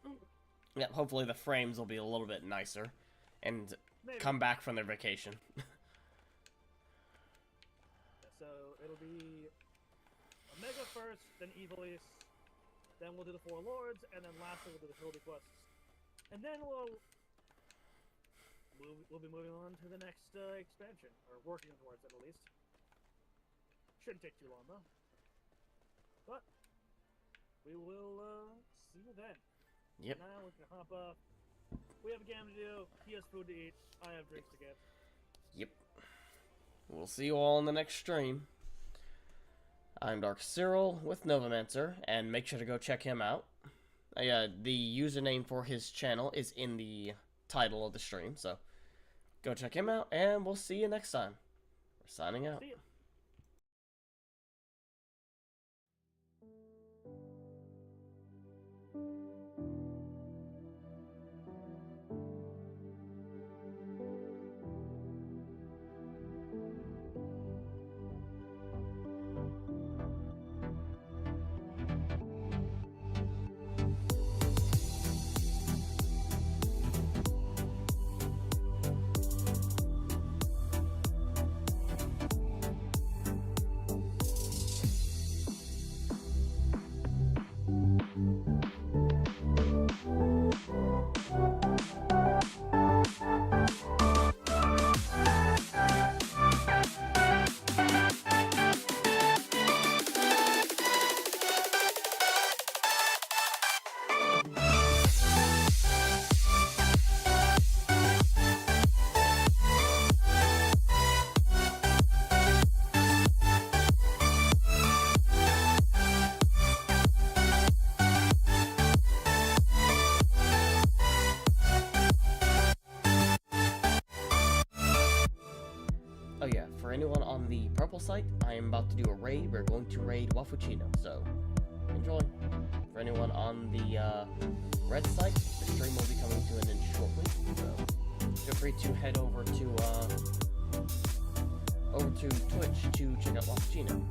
S1: Yep, hopefully the frames will be a little bit nicer. And
S2: Maybe.
S1: come back from their vacation.
S2: So it'll be Omega first, then Evilise, then we'll do the Four Lords, and then lastly we'll do the Trilogy quests. And then we'll be moving on to the next expansion, or working towards it at least. Shouldn't take too long though. But we will see you then.
S1: Yep.
S2: Now we can hop off. We have a game to do. He has food to eat. I have drinks to get.
S1: Yep. We'll see you all in the next stream. I'm darkus-cyril with Novomancer, and make sure to go check him out. The username for his channel is in the title of the stream, so go check him out, and we'll see you next time. We're signing out.
S2: See ya.
S1: Oh yeah, for anyone on the purple site, I am about to do a raid. We're going to raid Wafuchino, so enjoy. For anyone on the red site, the stream will be coming to an end shortly, so feel free to head over to Twitch to check out Lost Gino.